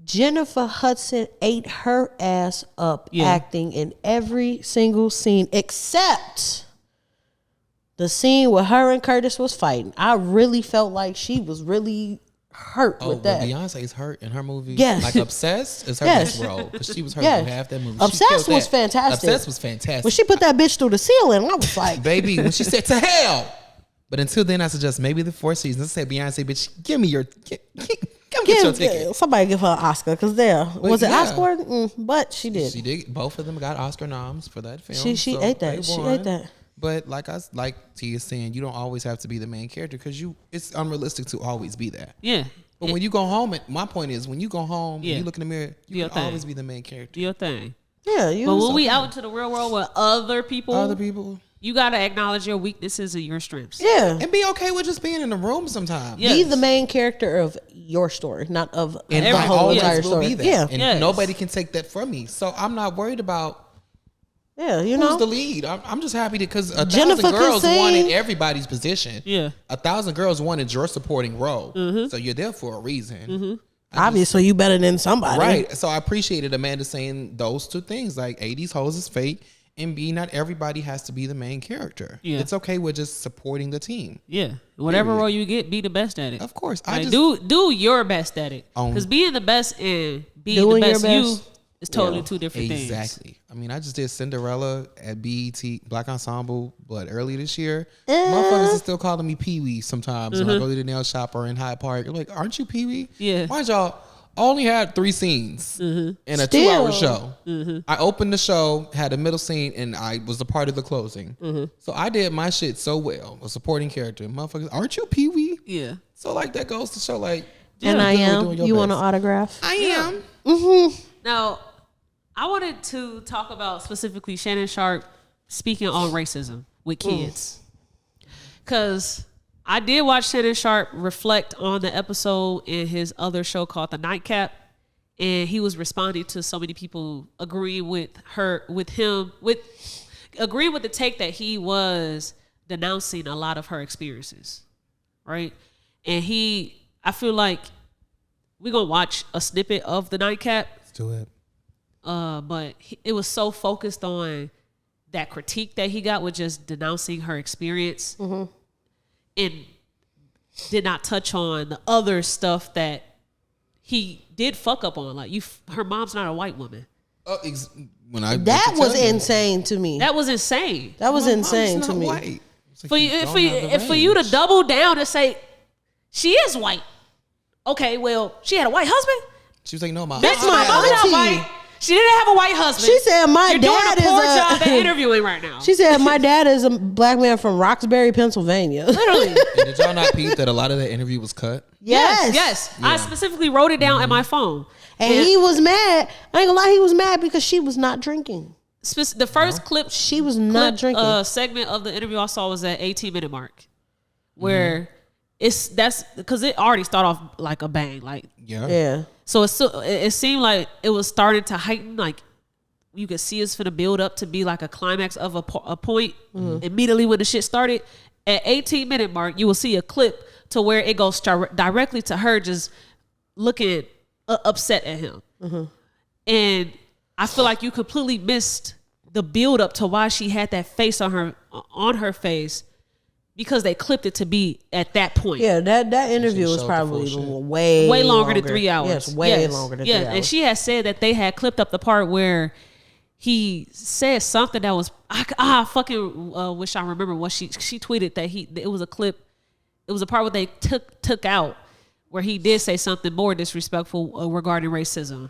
Jennifer Hudson ate her ass up acting in every single scene except the scene where her and Curtis was fighting. I really felt like she was really hurt with that. Beyonce's hurt in her movie. Yes. Like Obsessed is her best role because she was hurt in half that movie. Obsessed was fantastic. Obsessed was fantastic. When she put that bitch through the ceiling, I was like, baby, when she said to hell. But until then, I suggest maybe the 4 seasons. Let's say Beyonce, bitch, give me your get your ticket. Somebody give her an Oscar because was it Oscar? But she did. She did. Both of them got Oscar noms for that film. She ate that. She ate that. But like T is saying, you don't always have to be the main character because it's unrealistic to always be that. Yeah. But when you go home, my point is when you go home and you look in the mirror, you can always be the main character. Your thing. Yeah. But when we out into the real world with other people, you gotta acknowledge your weaknesses and your strengths. Yeah. And be okay with just being in the room sometimes. Be the main character of your story, not of and the whole entire story. Yeah. And nobody can take that from me. So I'm not worried about who's the lead. I'm just happy because 1,000 girls wanted everybody's position. Yeah. 1,000 girls wanted your supporting role. Mm-hmm. So you're there for a reason. Mm-hmm. Obviously, you better than somebody. Right. So I appreciated Amanda saying those two things. Like, A, these hoes is fake. And B, not everybody has to be the main character. Yeah. It's okay with just supporting the team. Yeah. Whatever role you get, be the best at it. Of course. Do your best at it. Because being the best and being the best you is totally two different things. Exactly. I mean, I just did Cinderella at BET Black Ensemble, but early this year, motherfuckers are still calling me Pee Wee sometimes when I go to the nail shop or in Hyde Park. They're like, aren't you Pee Wee? Yeah. Why'd y'all only had 3 scenes in a 2-hour show? I opened the show, had a middle scene, and I was a part of the closing. So I did my shit so well, a supporting character. Motherfuckers, aren't you Pee Wee? Yeah. So like that goes to show like, and I am. You want an autograph? I am. Now, I wanted to talk about specifically Shannon Sharpe speaking on racism with kids. Because I did watch Shannon Sharpe reflect on the episode in his other show called The NightCap. And he was responding to so many people agreeing with him, agreeing with the take that he was denouncing a lot of her experiences. Right? And I feel like we're going to watch a snippet of The NightCap. Let's do it. But it was so focused on that critique that he got with just denouncing her experience and did not touch on the other stuff that he did fuck up on. Like her mom's not a white woman. That was insane to me. That was insane. That was insane to me. White. Like for you to double down and say she is white. Okay, well, she had a white husband. She was like, no, my bitch, my mom not white. She didn't have a white husband. She said You're doing a poor job at interviewing right now. She said my dad is a black man from Roxbury, Pennsylvania. Literally. And did y'all not peep that a lot of that interview was cut? Yes. Yeah. I specifically wrote it down in my phone. And he was mad. I ain't gonna lie, he was mad because she was not drinking. The first clip, she was not drinking. Segment of the interview I saw was at 18-minute mark, where that's because it already started off like a bang, like So it seemed like it was starting to heighten. Like you could see it's finna build up to be like a climax of a point. Immediately when the shit started, at 18-minute mark, you will see a clip to where it goes directly to her just looking upset at him. And I feel like you completely missed the build up to why she had that face on her face, because they clipped it to be at that point. Yeah, that interview was probably way longer than 3 hours. Yes, way longer than 3 hours. And she had said that they had clipped up the part where he said something that was I fucking wish I remember what she tweeted that it was a clip. It was a part where they took out where he did say something more disrespectful regarding racism.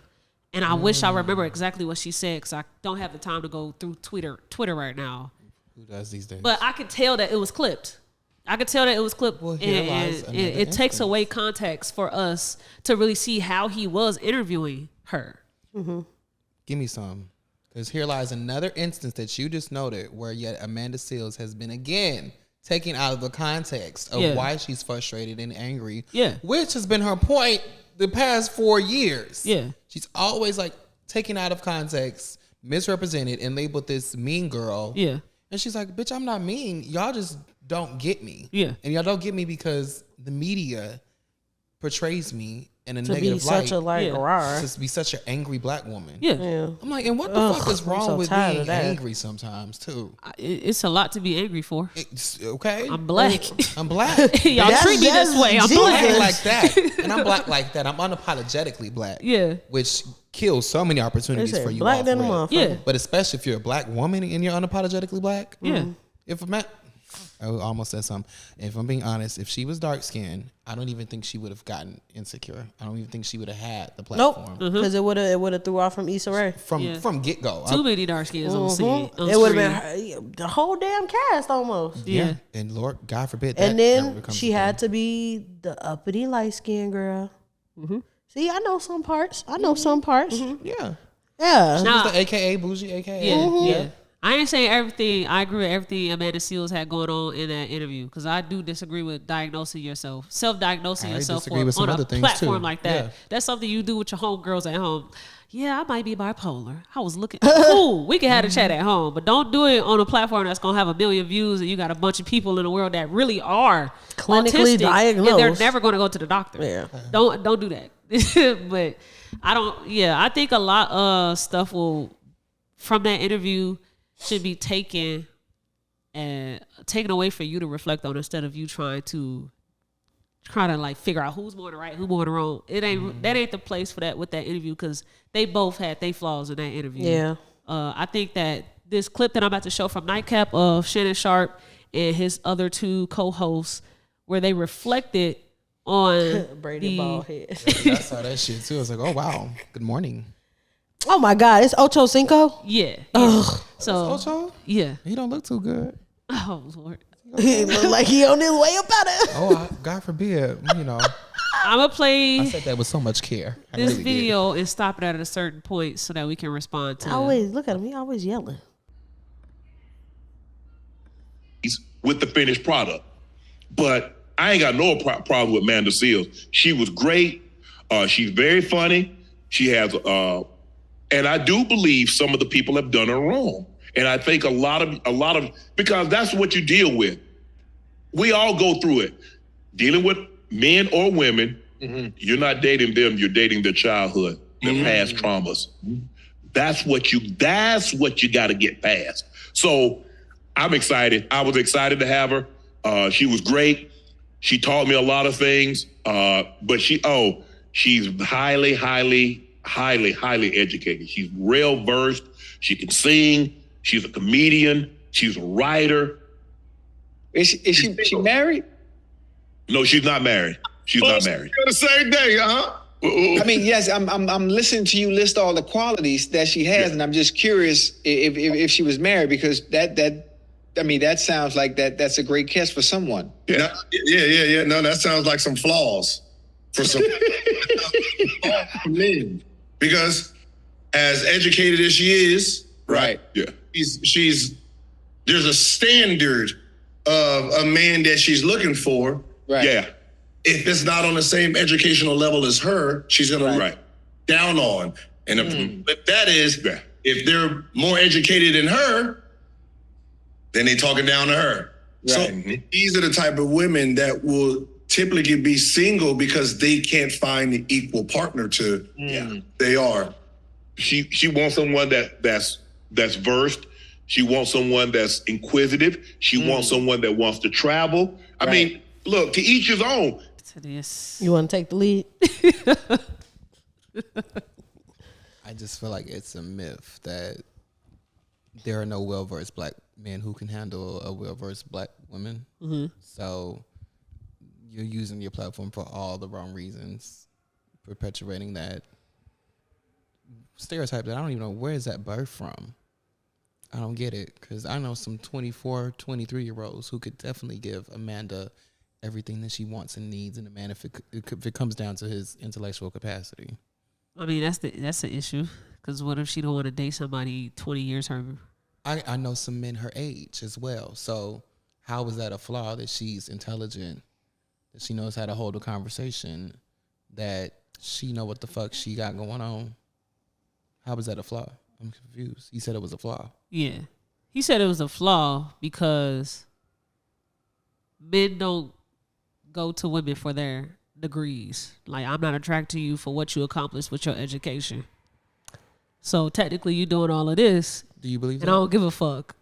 And I wish I remember exactly what she said, because I don't have the time to go through Twitter right now. Who does these days? But I could tell that it was clipped. Well, and it takes away context for us to really see how he was interviewing her. Give me some. Because here lies another instance that you just noted where yet Amanda Seales has been again taken out of the context of why she's frustrated and angry. Yeah. Which has been her point the past 4 years. Yeah. She's always like taken out of context, misrepresented, and labeled this mean girl. Yeah. And she's like, bitch, I'm not mean. Y'all just don't get me. Yeah. And y'all don't get me because the media portrays me in a to negative be light. such a rawr. To be such an angry black woman. Yeah. I'm like, and what the fuck is wrong so with tired being of that. angry sometimes too? It's a lot to be angry for. It's, okay. I'm black. I'm black. Y'all treat me this way. I'm Jesus. black. I ain't like that. And I'm black like that. I'm unapologetically black. Yeah. Which kills so many opportunities for you. Black off than a rip. motherfucker. Yeah. But especially if you're a black woman and you're unapologetically black. Yeah. If a man, I almost said something. If I'm being honest, if she was dark skinned, I don't even think she would have gotten Insecure. I don't even think she would have had the platform. Nope, because it would have threw off from Issa Rae. From get go. Too many dark skins on scene. It would have been the whole damn cast almost. Yeah. And Lord, God forbid. That And then ever she had to be the uppity light skinned girl. See, I know some parts. Yeah. Yeah. She was the AKA bougie AKA. Yeah. I ain't saying everything. I agree with everything Amanda Seales had going on in that interview, because I do disagree with diagnosing yourself, self-diagnosing yourself on a platform like that. Yeah. That's something you do with your homegirls at home. Yeah, I might be bipolar. I was looking. Cool, we can have a chat at home, but don't do it on a platform that's gonna have 1 million views and you got a bunch of people in the world that really are Clinically autistic diagnosed. and they're never gonna go to the doctor. Yeah. Don't do that. But I don't. Yeah, I think a lot of stuff from that interview should be taken away for you to reflect on, instead of you trying to like figure out who's more the right, who's more the wrong. That ain't the place for that with that interview, because they both had their flaws in that interview. Yeah. I think that this clip that I'm about to show from NightCap of Shannon Sharpe and his other two co-hosts, where they reflected on Braided bald head. I saw that shit too. I was like, oh wow, good morning. Oh my God, it's Ocho Cinco. Yeah. Ugh. So Ocho? yeah. He don't look too good. Oh Lord. He look like he on his way up out of. Oh, God forbid. You know, I'm gonna play I said that with so much care. I this really did. video and stop it at a certain point so that we can respond to it. Always look at him. He always yelling. With the finished product. But I ain't got no problem with Amanda Seales. She was great. She's very funny. She has, and I do believe some of the people have done her wrong. And I think a lot of, because that's what you deal with. We all go through it. Dealing with men or women, you're not dating them, you're dating their childhood, their past traumas. That's what you got to get past. So I'm excited. I was excited to have her. She was great. She taught me a lot of things, but she's highly educated. She's real versed. She can sing. She's a comedian. She's a writer. Is she married? No, she's not married. She's not married. The same day, huh? I mean, yes, I'm listening to you list all the qualities that she has, and I'm just curious if she was married, because that sounds like that's a great catch for someone. Yeah. No, that sounds like some flaws for some men. Because as educated as she is, Right. Yeah. she's there's a standard of a man that she's looking for. Right. Yeah. If it's not on the same educational level as her, she's gonna Right. down on. And but that is, if they're more educated than her, then they talking down to her. Right. So these are the type of women that will typically be single because they can't find an equal partner to. They are. She wants someone that's versed. She wants someone that's inquisitive. She wants someone that wants to travel. I mean, look, to each his own. You want to take the lead? I just feel like it's a myth that there are no well-versed black men who can handle a well-versed black woman. So you're using your platform for all the wrong reasons, perpetuating that stereotype that I don't even know where is that birth from. I don't get it, because I know some 24, 23-year-olds who could definitely give Amanda everything that she wants and needs in a man if it comes down to his intellectual capacity. I mean, that's the issue, because what if she don't want to date somebody 20 years her? I know some men her age as well. So how is that a flaw that she's intelligent, that she knows how to hold a conversation, that she know what the fuck she got going on? How is that a flaw? I'm confused. He said it was a flaw. Yeah. He said it was a flaw because men don't go to women for their degrees. Like, I'm not attracted to you for what you accomplished with your education. So technically you doing all of this. Do you believe that? And I don't give a fuck.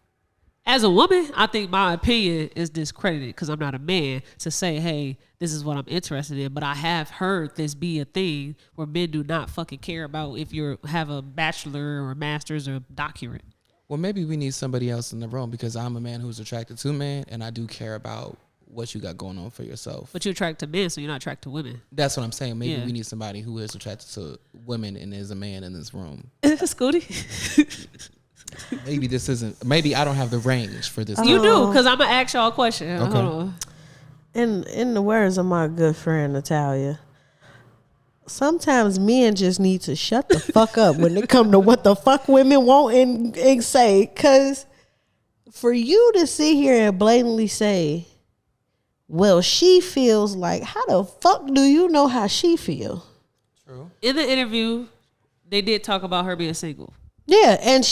As a woman, I think my opinion is discredited because I'm not a man to say, hey, this is what I'm interested in. But I have heard this be a thing where men do not fucking care about if you have a bachelor or a master's or a doctorate. Well, maybe we need somebody else in the room, because I'm a man who's attracted to men, and I do care about what you got going on for yourself. But you're attracted to men, so you're not attracted to women. That's what I'm saying. Maybe we need somebody who is attracted to women and is a man in this room. Scootie? Maybe this isn't. Maybe I don't have the range for this. You do, because I'm gonna ask y'all a question. Okay. Hold on. In the words of my good friend Natalia, sometimes men just need to shut the fuck up when it come to what the fuck women want and say. Because for you to sit here and blatantly say, well, she feels like, how the fuck do you know how she feel? True. In the interview, they did talk about her being single. Yeah, and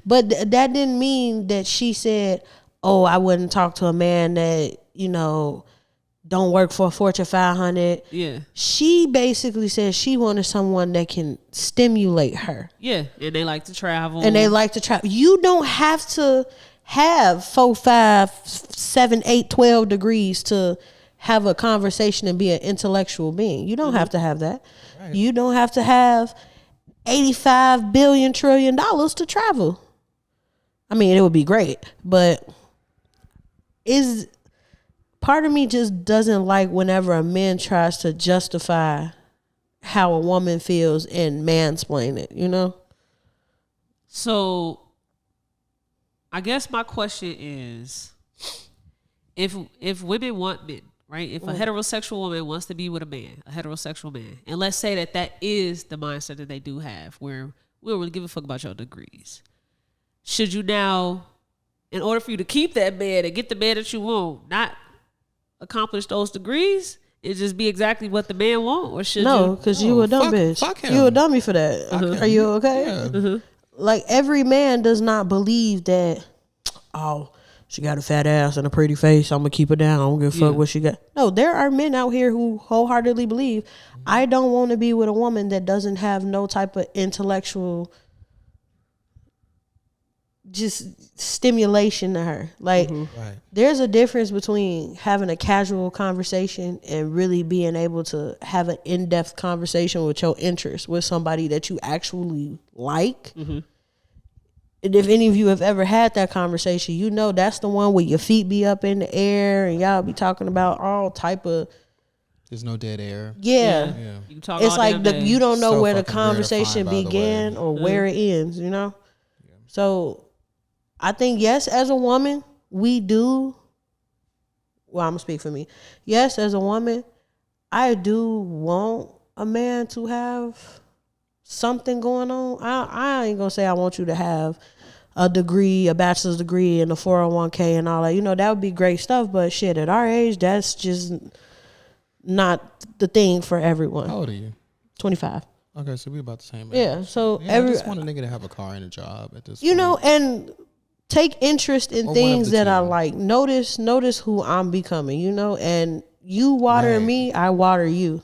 but that didn't mean that she said, oh, I wouldn't talk to a man that, don't work for a Fortune 500. Yeah. She basically said she wanted someone that can stimulate her. Yeah, and they like to travel. You don't have to have 4, 5, 7, 8, 12 degrees to have a conversation and be an intellectual being. You don't have to have that. Right. You don't have to have $85 billion trillion to travel. I mean, it would be great, but part of me just doesn't like whenever a man tries to justify how a woman feels and mansplain it, So I guess my question is, if women want men, right? If a heterosexual woman wants to be with a heterosexual man, and let's say that is the mindset that they do have, where we don't really give a fuck about your degrees, should you now, in order for you to keep that man and get the man that you want, not accomplish those degrees? It just be exactly what the man want, or should no? Because you a dumb bitch. Fuck him. You a dummy for that. Are you okay? Yeah. Like, every man does not believe that. Oh, she got a fat ass and a pretty face, I'm gonna keep her down. I don't give a fuck what she got. No, there are men out here who wholeheartedly believe, I don't want to be with a woman that doesn't have no type of intellectual just stimulation to her. Like, there's a difference between having a casual conversation and really being able to have an in-depth conversation with your interests with somebody that you actually like. And if any of you have ever had that conversation, that's the one where your feet be up in the air and y'all be talking about all type of. There's no dead air. Yeah. You can talk it's all like damn day. You don't know So where the fucking conversation rarefied, by the began way. or where it ends, So I think, yes, as a woman, we do. Well, I'm going to speak for me. Yes, as a woman, I do want a man to have something going on. I ain't going to say I want you to have a degree, a bachelor's degree and a 401k and all that. That would be great stuff. But shit, at our age, that's just not the thing for everyone. How old are you? 25. Okay, so we about the same age. Yeah, so I just want a nigga to have a car and a job at this point. You know, and take interest in things that I like. Notice who I'm becoming, you know, and you water me, I water you.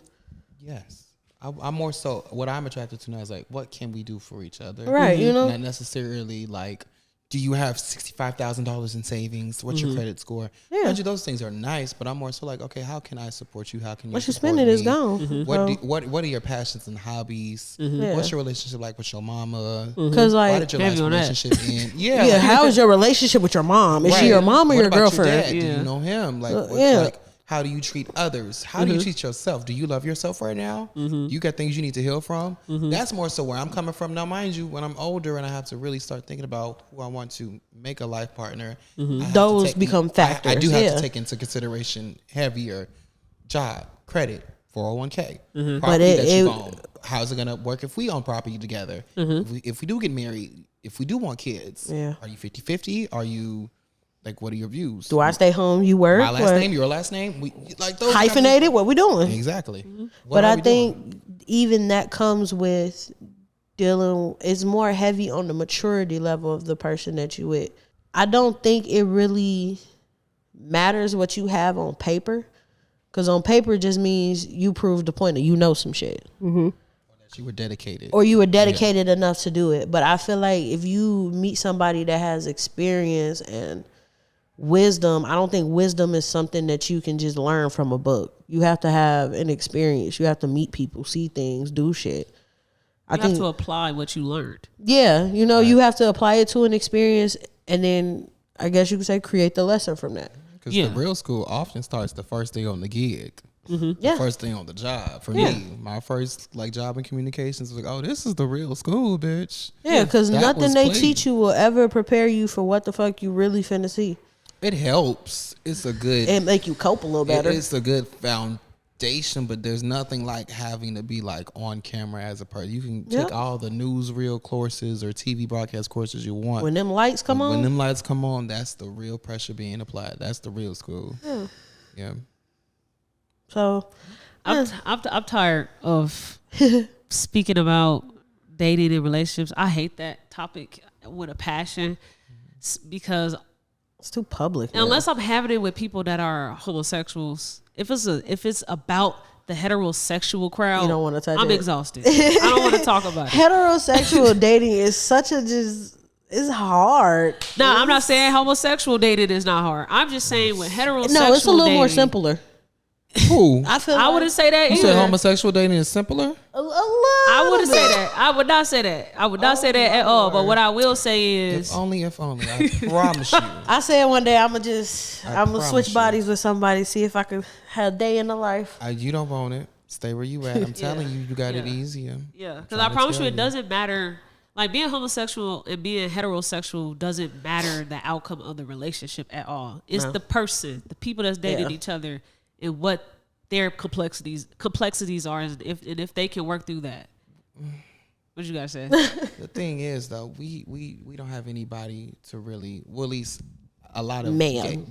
Yes. I'm more so, what I'm attracted to now is like, what can we do for each other? Right, you know? Not necessarily like, do you have $65,000 in savings? What's your credit score? Yeah. Those things are nice, but I'm more so like, okay, how can I support you? How can you what you support spending me? is gone. What are your passions and hobbies? What's your relationship like with your mama? Because why did your last relationship end? Yeah, how is your relationship with your mom? Is she your mom or what your about girlfriend? Your dad? Do you know him? Like, like, how do you treat others? How do you treat yourself? Do you love yourself right now? You got things you need to heal from? That's more so where I'm coming from. Now, mind you, when I'm older and I have to really start thinking about who I want to make a life partner, those become factors. I do have to take into consideration heavier job, credit, 401k, property that you own. How's it going to work if we own property together? If we do get married, if we do want kids, are you 50-50? Are you... Like, what are your views? Do I stay home? You work? My last name, your last name? We, like those hyphenated? What we doing? Exactly. But I think even that comes with dealing, it's more heavy on the maturity level of the person that you with. I don't think it really matters what you have on paper. Because on paper just means you proved the point that you know some shit. Or that you were dedicated. Or you were dedicated enough to do it. But I feel like if you meet somebody that has experience and wisdom, I don't think wisdom is something that you can just learn from a book. You have to have an experience. You have to meet people, see things, do shit. You have to apply what you learned. Yeah, you know, you have to apply it to an experience, and then I guess you could say create the lesson from that. Because the real school often starts the first day on the gig. The first thing on the job. For me, my first like job in communications was like, oh, this is the real school, bitch. Yeah, because nothing they teach you will ever prepare you for what the fuck you really finna see. It helps. It's a good... And make you cope a little better. It's a good foundation, but there's nothing like having to be like on camera as a person. You can take all the newsreel courses or TV broadcast courses you want. When them lights come on? When them lights come on, that's the real pressure being applied. That's the real school. Yeah. So... I'm tired of speaking about dating and relationships. I hate that topic with a passion because... It's too public. Unless I'm having it with people that are homosexuals, if it's about the heterosexual crowd, you don't want to touch I'm exhausted. I don't want to talk about it. Heterosexual dating is such a it's hard. No, I'm not saying homosexual dating is not hard. I'm just saying with heterosexual no, it's a little dating, more simpler. Who? I wouldn't say that You either. said homosexual dating is simpler? I wouldn't say that. I would not say that. I would not say that at all. But what I will say is... If only. I promise you. I said one day I'm going to switch bodies with somebody, see if I could have a day in the life. You don't want it. Stay where you at. I'm telling you, you got it easier. Yeah, because I promise you it doesn't matter. Like being homosexual and being heterosexual doesn't matter the outcome of the relationship at all. It's the person, the people that's dating each other, and what their complexities are, and if they can work through that. What you guys say? The thing is, though, we don't have anybody to really, well, at least a lot of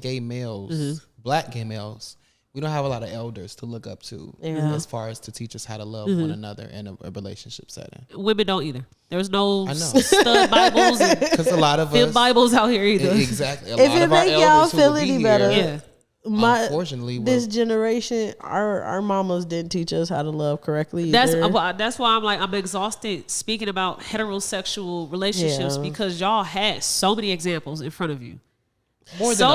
gay males, black gay males. We don't have a lot of elders to look up to as far as to teach us how to love one another in a relationship setting. Women don't either. There's no stud Bibles because a lot of us Bibles out here either. Exactly. If it make y'all feel any better, unfortunately, this generation, our mamas didn't teach us how to love correctly. That's why I'm exhausted speaking about heterosexual relationships because y'all had so many examples in front of you. More than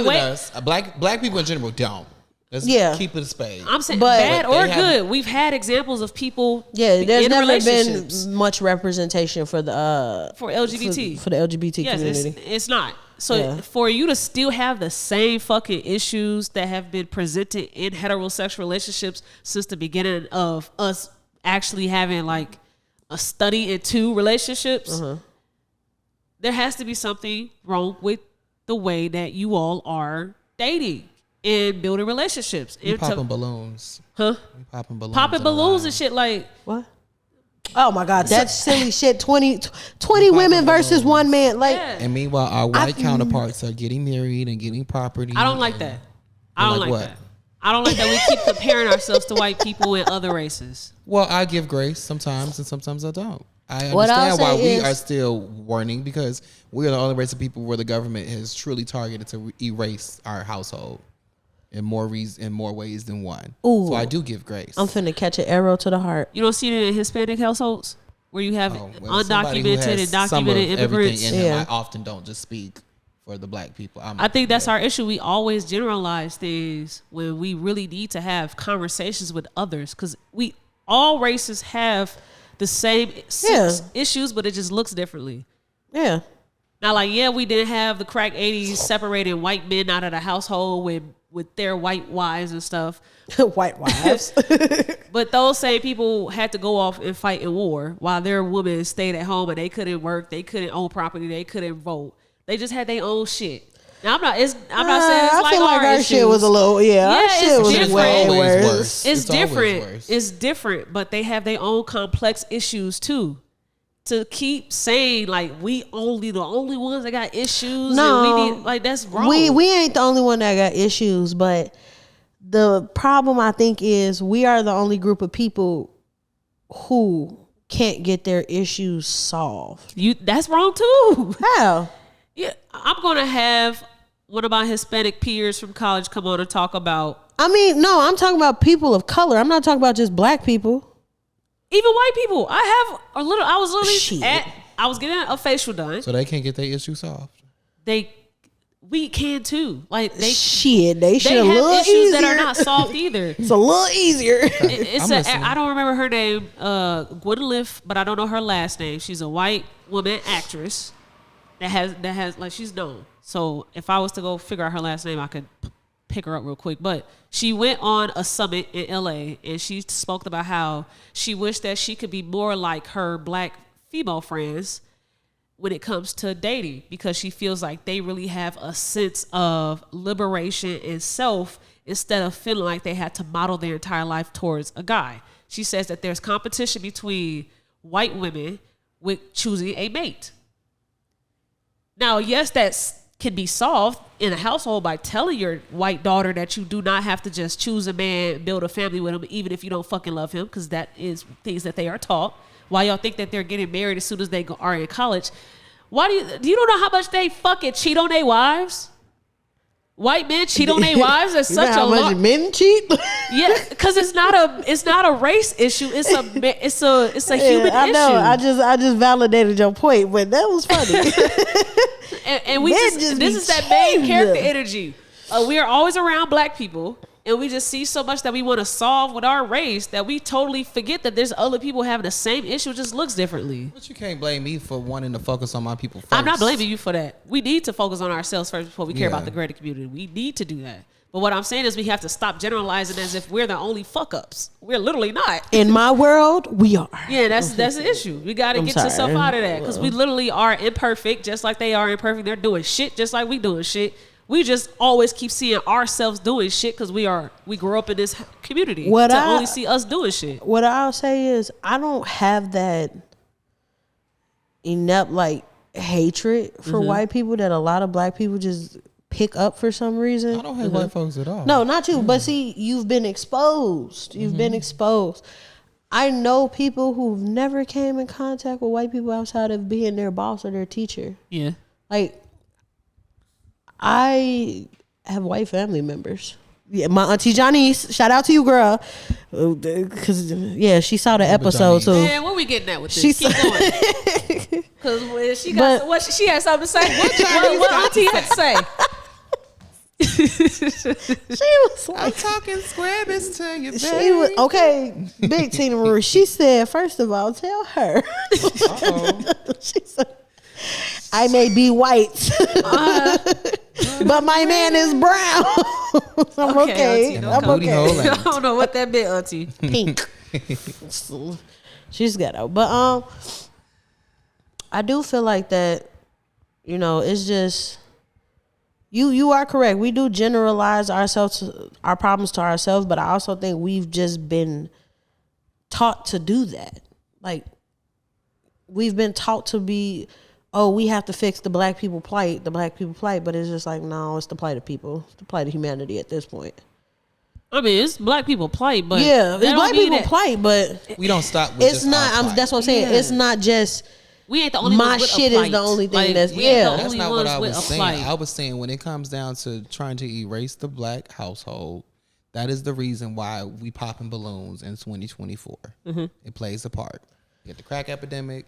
us. Black people in general don't. Let's keep it a spade. I'm saying bad or good. We've had examples of people. Yeah, there's never been much representation for the for LGBT for the LGBT community. It's not. So for you to still have the same fucking issues that have been presented in heterosexual relationships since the beginning of us actually having like a study into relationships, there has to be something wrong with the way that you all are dating and building relationships. You popping balloons. Huh? You popping balloons. Popping balloons and shit like... What? Oh my God, that's silly shit. 20 women versus one man. Like, and meanwhile, our white counterparts are getting married and getting property. I don't like that. I don't like that. I don't like that we keep comparing ourselves to white people and other races. Well, I give grace sometimes, and sometimes I don't. I What I'll understand why say we is- are still warning, because we are the only race of people where the government has truly targeted to erase our household in more ways than one. Ooh. So I do give grace. I'm finna catch an arrow to the heart. You don't see it in Hispanic households where you have Somebody who undocumented has and some of documented immigrants. everything in him, Yeah. I often don't just speak for the black people. I think that's our issue. We always generalize things when we really need to have conversations with others, because all races have the same issues, but it just looks differently. Yeah. Now, like, we didn't have the crack 80s separating white men out of the household with their white wives and stuff. White wives. But those same people had to go off and fight in war while their women stayed at home and they couldn't work, they couldn't own property, they couldn't vote. They just had their own shit. Now I'm not saying it's I like feel like our issues. shit was a little, our it's shit was different. way always worse. worse. It's always different. worse. It's different, but they have their own complex issues too. To keep saying like we the only ones that got issues, No. and we need, like, that's wrong. We ain't the only one that got issues, but the problem I think is we are the only group of people who can't get their issues solved. That's wrong too. How? Yeah, I'm gonna have one of my Hispanic peers from college come on and talk about I mean, no, I'm talking about people of color. I'm not talking about just black people. even white people. I was Shit. literally I was getting a facial done. So they can't get their issue solved. We can too. Like They they should have a little issues easier. that are not solved either. It's a little easier. It's I'm listening. I don't remember her name, Gwyneth, but I don't know her last name. She's a white woman actress that has like, she's known. So if I was to go figure out her last name, I could pick her up real quick. But she went on a summit in LA and she spoke about how she wished that she could be more like her black female friends when it comes to dating, because she feels like they really have a sense of liberation and self instead of feeling like they had to model their entire life towards a guy. She says that there's competition between white women with choosing a mate. Now, yes, that can be solved in a household by telling your white daughter that you do not have to just choose a man, build a family with him, even if you don't fucking love him, because that is things that they are taught. Why y'all think that they're getting married as soon as they are in college? Why do you don't know how much they fucking cheat on their wives? White men cheat on their wives. That's You know such how a much lot. men cheat? Yeah, because it's not a race issue. It's a human I know. issue. I just validated your point, but that was funny. And we Men just just this be is that main cheating. character energy. We are always around black people, and we just see so much that we want to solve with our race that we totally forget that there's other people having the same issue, it just looks differently. But you can't blame me for wanting to focus on my people first. I'm not blaming you for that. We need to focus on ourselves first before we care Yeah. about the greater community. We need to do that. But what I'm saying is we have to stop generalizing as if we're the only fuck ups. We're literally not. In my world, we are. Yeah, that's the issue. We got to get yourself sorry. out of that, because we literally are imperfect, just like they are imperfect. They're doing shit just like we doing shit. We just always keep seeing ourselves doing shit because we grew up in this community only see us doing shit. What I'll say is I don't have that enough like hatred for white people that a lot of black people just pick up for some reason. I don't hate white folks at all. No, not you. But see, you've been exposed. You've been exposed. I know people who've never came in contact with white people outside of being their boss or their teacher. Yeah. Like, I have white family members. Yeah, my auntie Janice, shout out to you, girl. Because, she saw the episode, too. Man, what we getting at with this? She Keep going. Because she had something to say. What auntie had to say? She was like, I'm talking squabbers to you, baby. she was, okay, big Tina Marie. She said, first of all, tell her. Uh-oh. She said, I may be white, but my man is brown. I'm okay. Auntie, I'm booty hole okay. I don't know what that meant, auntie. Pink. She's got out. But I do feel like that, it's just you are correct. We do generalize our problems to ourselves, but I also think we've just been taught to do that. Like, we've been taught to be, we have to fix the black people plight, but it's just like, no, it's the plight of people. It's the plight of humanity at this point. I mean, it's black people plight, but yeah, it's black people plight, but we don't stop with it's just not. our plight. That's what I'm saying. It's not just. We ain't the only my ones with shit a plight. is the only thing that's That's not what I was saying. I was saying when it comes down to trying to erase the black household, that is the reason why we popping balloons in 2024. It plays a part. You get the crack epidemic,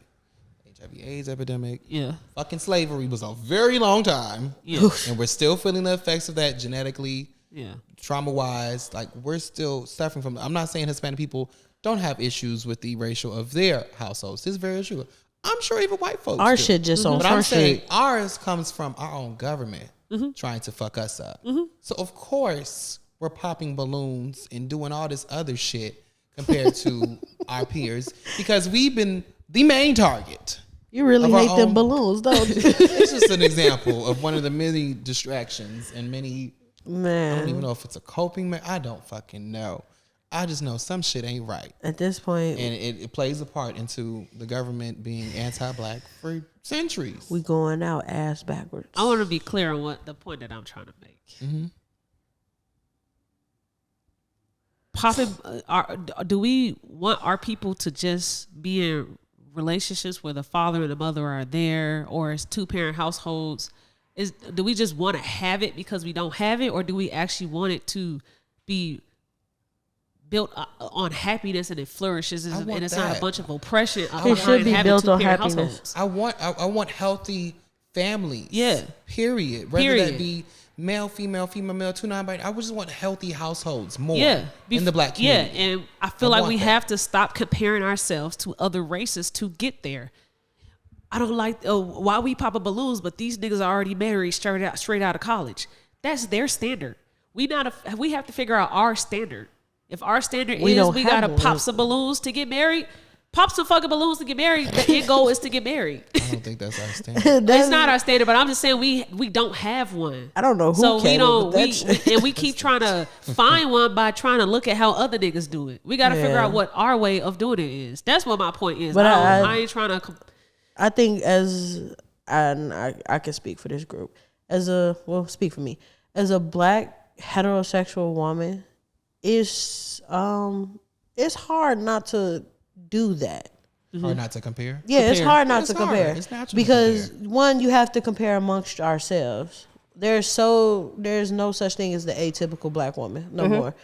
HIV/AIDS epidemic. Yeah. Fucking slavery was a very long time. Yeah. And we're still feeling the effects of that genetically. Yeah. Trauma-wise. Like, we're still suffering from. I'm not saying Hispanic people don't have issues with the erasure of their households. This is very true. I'm sure even white folks our do. shit just on But I'm front saying street. ours comes from our own government trying to fuck us up. So of course we're popping balloons and doing all this other shit compared to our peers because we've been the main target. You really hate them balloons, don't you? It's just an example of one of the many distractions and many. Man, I don't even know if it's a coping. I don't fucking know. I just know some shit ain't right. At this point, And it plays a part into the government being anti-black for centuries. we going out ass backwards. I want to be clear on what the point that I'm trying to make. Do we want our people to just be in relationships where the father and the mother are there, or it's 2-parent households? Do we just want to have it because we don't have it, or do we actually want it to be built on happiness and it flourishes and it's not a bunch of oppression? It should be built on happiness. Households. I want healthy families. Yeah. Period. Whether that be male, female, male, 2 non-binary. I just want healthy households more. Yeah. In the black community. Yeah, and I feel like we have to stop comparing ourselves to other races to get there. I don't like why we popping balloons, but these niggas are already married straight out of college. That's their standard. We have to figure out our standard. If our standard we gotta pop some balloons to get married, pop some fucking balloons to get married. The end goal is to get married. I don't think that's our standard. It's not our standard, but I'm just saying we don't have one. I don't know who. So came up with that and we keep trying to find one by trying to look at how other niggas do it. We got to figure out what our way of doing it is. That's what my point is. But I ain't trying to. I think I can speak for this group speak for me as a black heterosexual woman. It's hard not to do that. Hard not to compare. Yeah, it's hard not to compare. It's natural because to compare. one, you have to compare amongst ourselves. There's no such thing as the atypical black woman no more.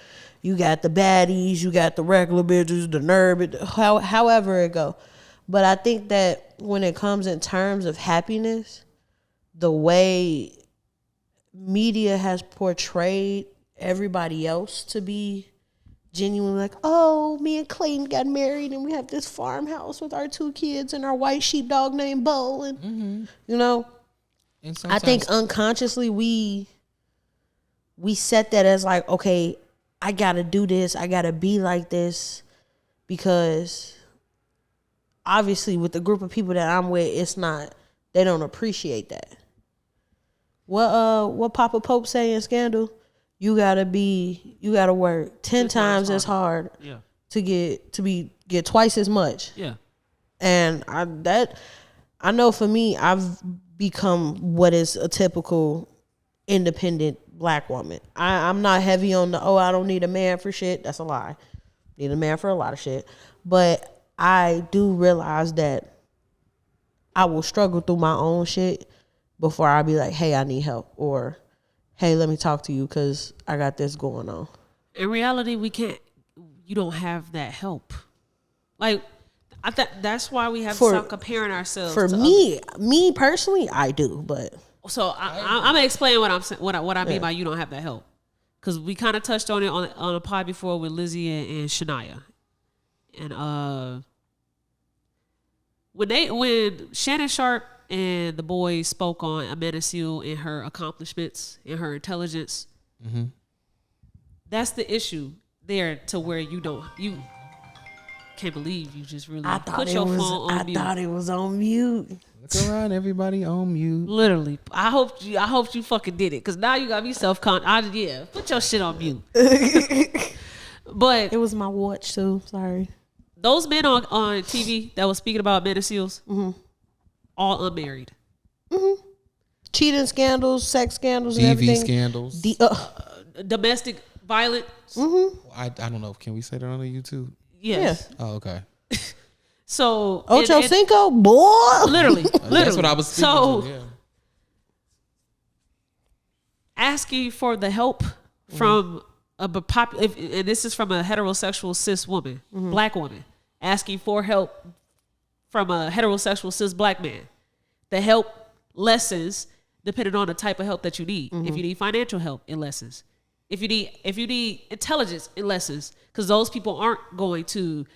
You got the baddies, you got the regular bitches, the nerd, however it go. But I think that when it comes in terms of happiness, the way media has portrayed everybody else to be genuinely like, oh, me and Clayton got married and we have this farmhouse with our 2 kids and our white sheepdog named Bo. And, you know, And I think unconsciously we set that as like, okay, I got to do this. I got to be like this because obviously with the group of people that I'm with, they don't appreciate that. What Papa Pope say in Scandal? You gotta work 10 times as hard to get twice as much. Yeah. And I know for me, I've become what is a typical independent black woman. I'm not heavy on I don't need a man for shit. That's a lie. Need a man for a lot of shit. But I do realize that I will struggle through my own shit before I be like, hey, I need help, or hey, let me talk to you because I got this going on. In reality, you don't have that help. Like, that's why we have to stop comparing ourselves. For me personally, I do, but. So I'm gonna explain what I'm saying. What I mean by you don't have that help, because we kind of touched on it on a pod before with Lizzie and Shania, and when Shannon Sharpe and the boys spoke on Amanda Seale and her accomplishments and her intelligence. That's the issue there, to where you can't believe you just really put your phone on mute. I thought it was on mute. Look around, everybody on mute. Literally, I hope you fucking did it, because now you got me self-conscious. Put your shit on mute. But it was my watch too. Sorry. Those men on TV that was speaking about Amanda Seals, all unmarried. Cheating scandals, sex scandals, and DV everything. scandals. Domestic violence. I don't know. Can we say that on the YouTube? Yes. Oh, okay. So Ocho Cinco, boy. Literally. That's what I was speaking so, to. Yeah. Asking for the help from and this is from a heterosexual cis woman, black woman, asking for help from a heterosexual cis black man. The help lessens depending on the type of help that you need. If you need financial help, it lessens. If you need intelligence, it lessens, because those people aren't going to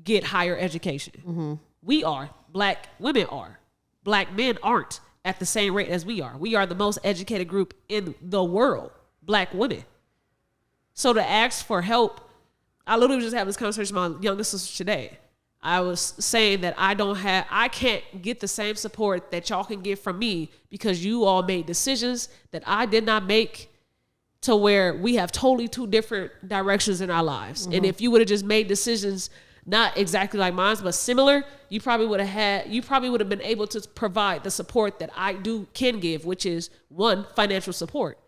get higher education. We are. Black women are. Black men aren't at the same rate as we are. We are the most educated group in the world, black women. So to ask for help, I literally was just having this conversation with my youngest sister today. I was saying that I can't get the same support that y'all can get from me because you all made decisions that I did not make, to where we have totally two different directions in our lives. And if you would have just made decisions not exactly like mine, but similar, you probably would have been able to provide the support that I can give, which is, one, financial support.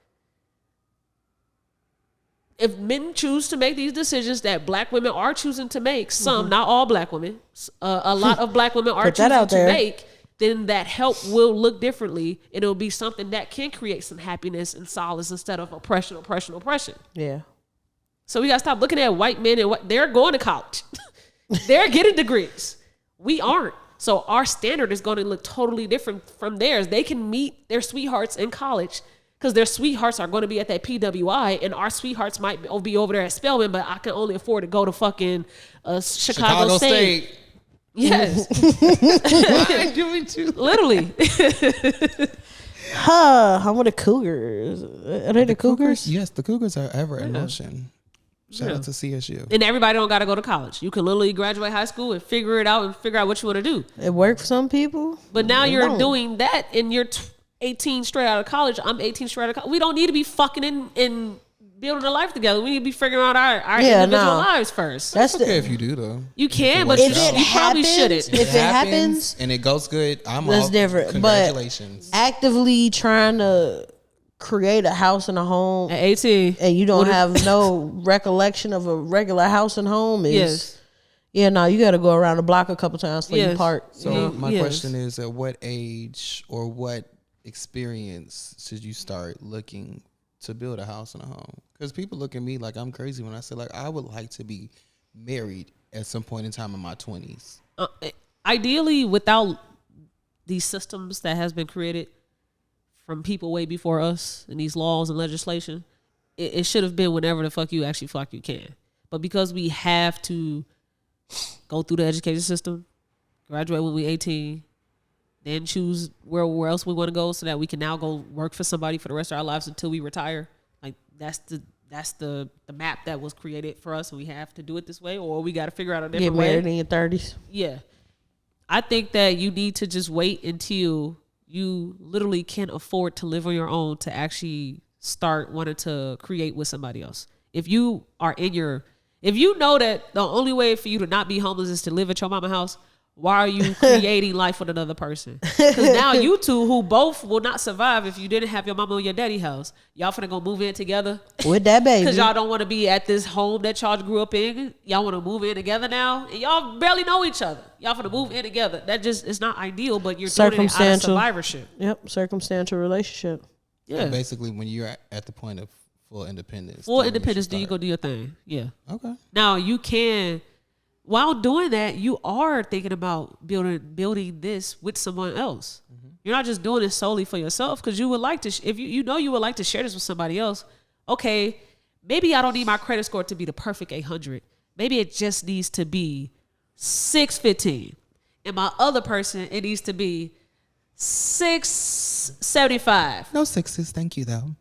If men choose to make these decisions that black women are choosing to make, some, not all black women, a lot of black women are choosing to make, then that help will look differently, and it'll be something that can create some happiness and solace instead of oppression. Yeah. So we gotta stop looking at white men and what they're going to college. They're getting degrees. We aren't. So our standard is going to look totally different from theirs. They can meet their sweethearts in college because their sweethearts are going to be at that PWI, and our sweethearts might be over there at Spelman, but I can only afford to go to fucking Chicago State. Yes. I'm doing too. Literally. How about the Cougars? Are they the Cougars? Yes, the Cougars are ever in motion. Shout out to CSU. And everybody don't got to go to college. You can literally graduate high school and figure it out and figure out what you want to do. It worked for some people. But now you're doing that, and you're 18 straight out of college. I'm 18 straight out of college. We don't need to be fucking in building a life together. We need to be figuring out our individual lives first. That's okay if you do, though. You can, but you probably shouldn't. If it happens and it goes good, that's different. Congratulations. But actively trying to create a house and a home at 18, and you don't have no recollection of a regular house and home is you got to go around the block a couple times before you part. So my question is, at what age or what experience should you start looking to build a house and a home? Because people look at me like I'm crazy when I say, like, I would like to be married at some point in time in my 20s. Ideally, without these systems that has been created from people way before us and these laws and legislation, it should have been whenever the fuck you actually feel like you can. But because we have to go through the education system, graduate when we're 18, then choose where else we want to go so that we can now go work for somebody for the rest of our lives until we retire. Like that's the map that was created for us, and we have to do it this way, or we got to figure out a different way. Get married in your 30s. Yeah. I think that you need to just wait until you literally can't afford to live on your own to actually start wanting to create with somebody else. If you know that the only way for you to not be homeless is to live at your mama's house, why are you creating life with another person? Because now you two, who both will not survive if you didn't have your mama or your daddy house, y'all finna go move in together with that baby. Because y'all don't want to be at this home that y'all grew up in. Y'all want to move in together now, and y'all barely know each other. Y'all finna move in together. That just is not ideal, but you're doing it out of survivorship. Yep, circumstantial relationship. Yeah, so basically, when you're at the point of full independence. Do you go do your thing? Yeah. Okay. Now you can. While doing that, you are thinking about building this with someone else. Mm-hmm. You're not just doing it solely for yourself, because you would like to. If you know you would like to share this with somebody else. Okay, maybe I don't need my credit score to be the perfect 800. Maybe it just needs to be 615, and my other person, it needs to be 675. No sixes, thank you though.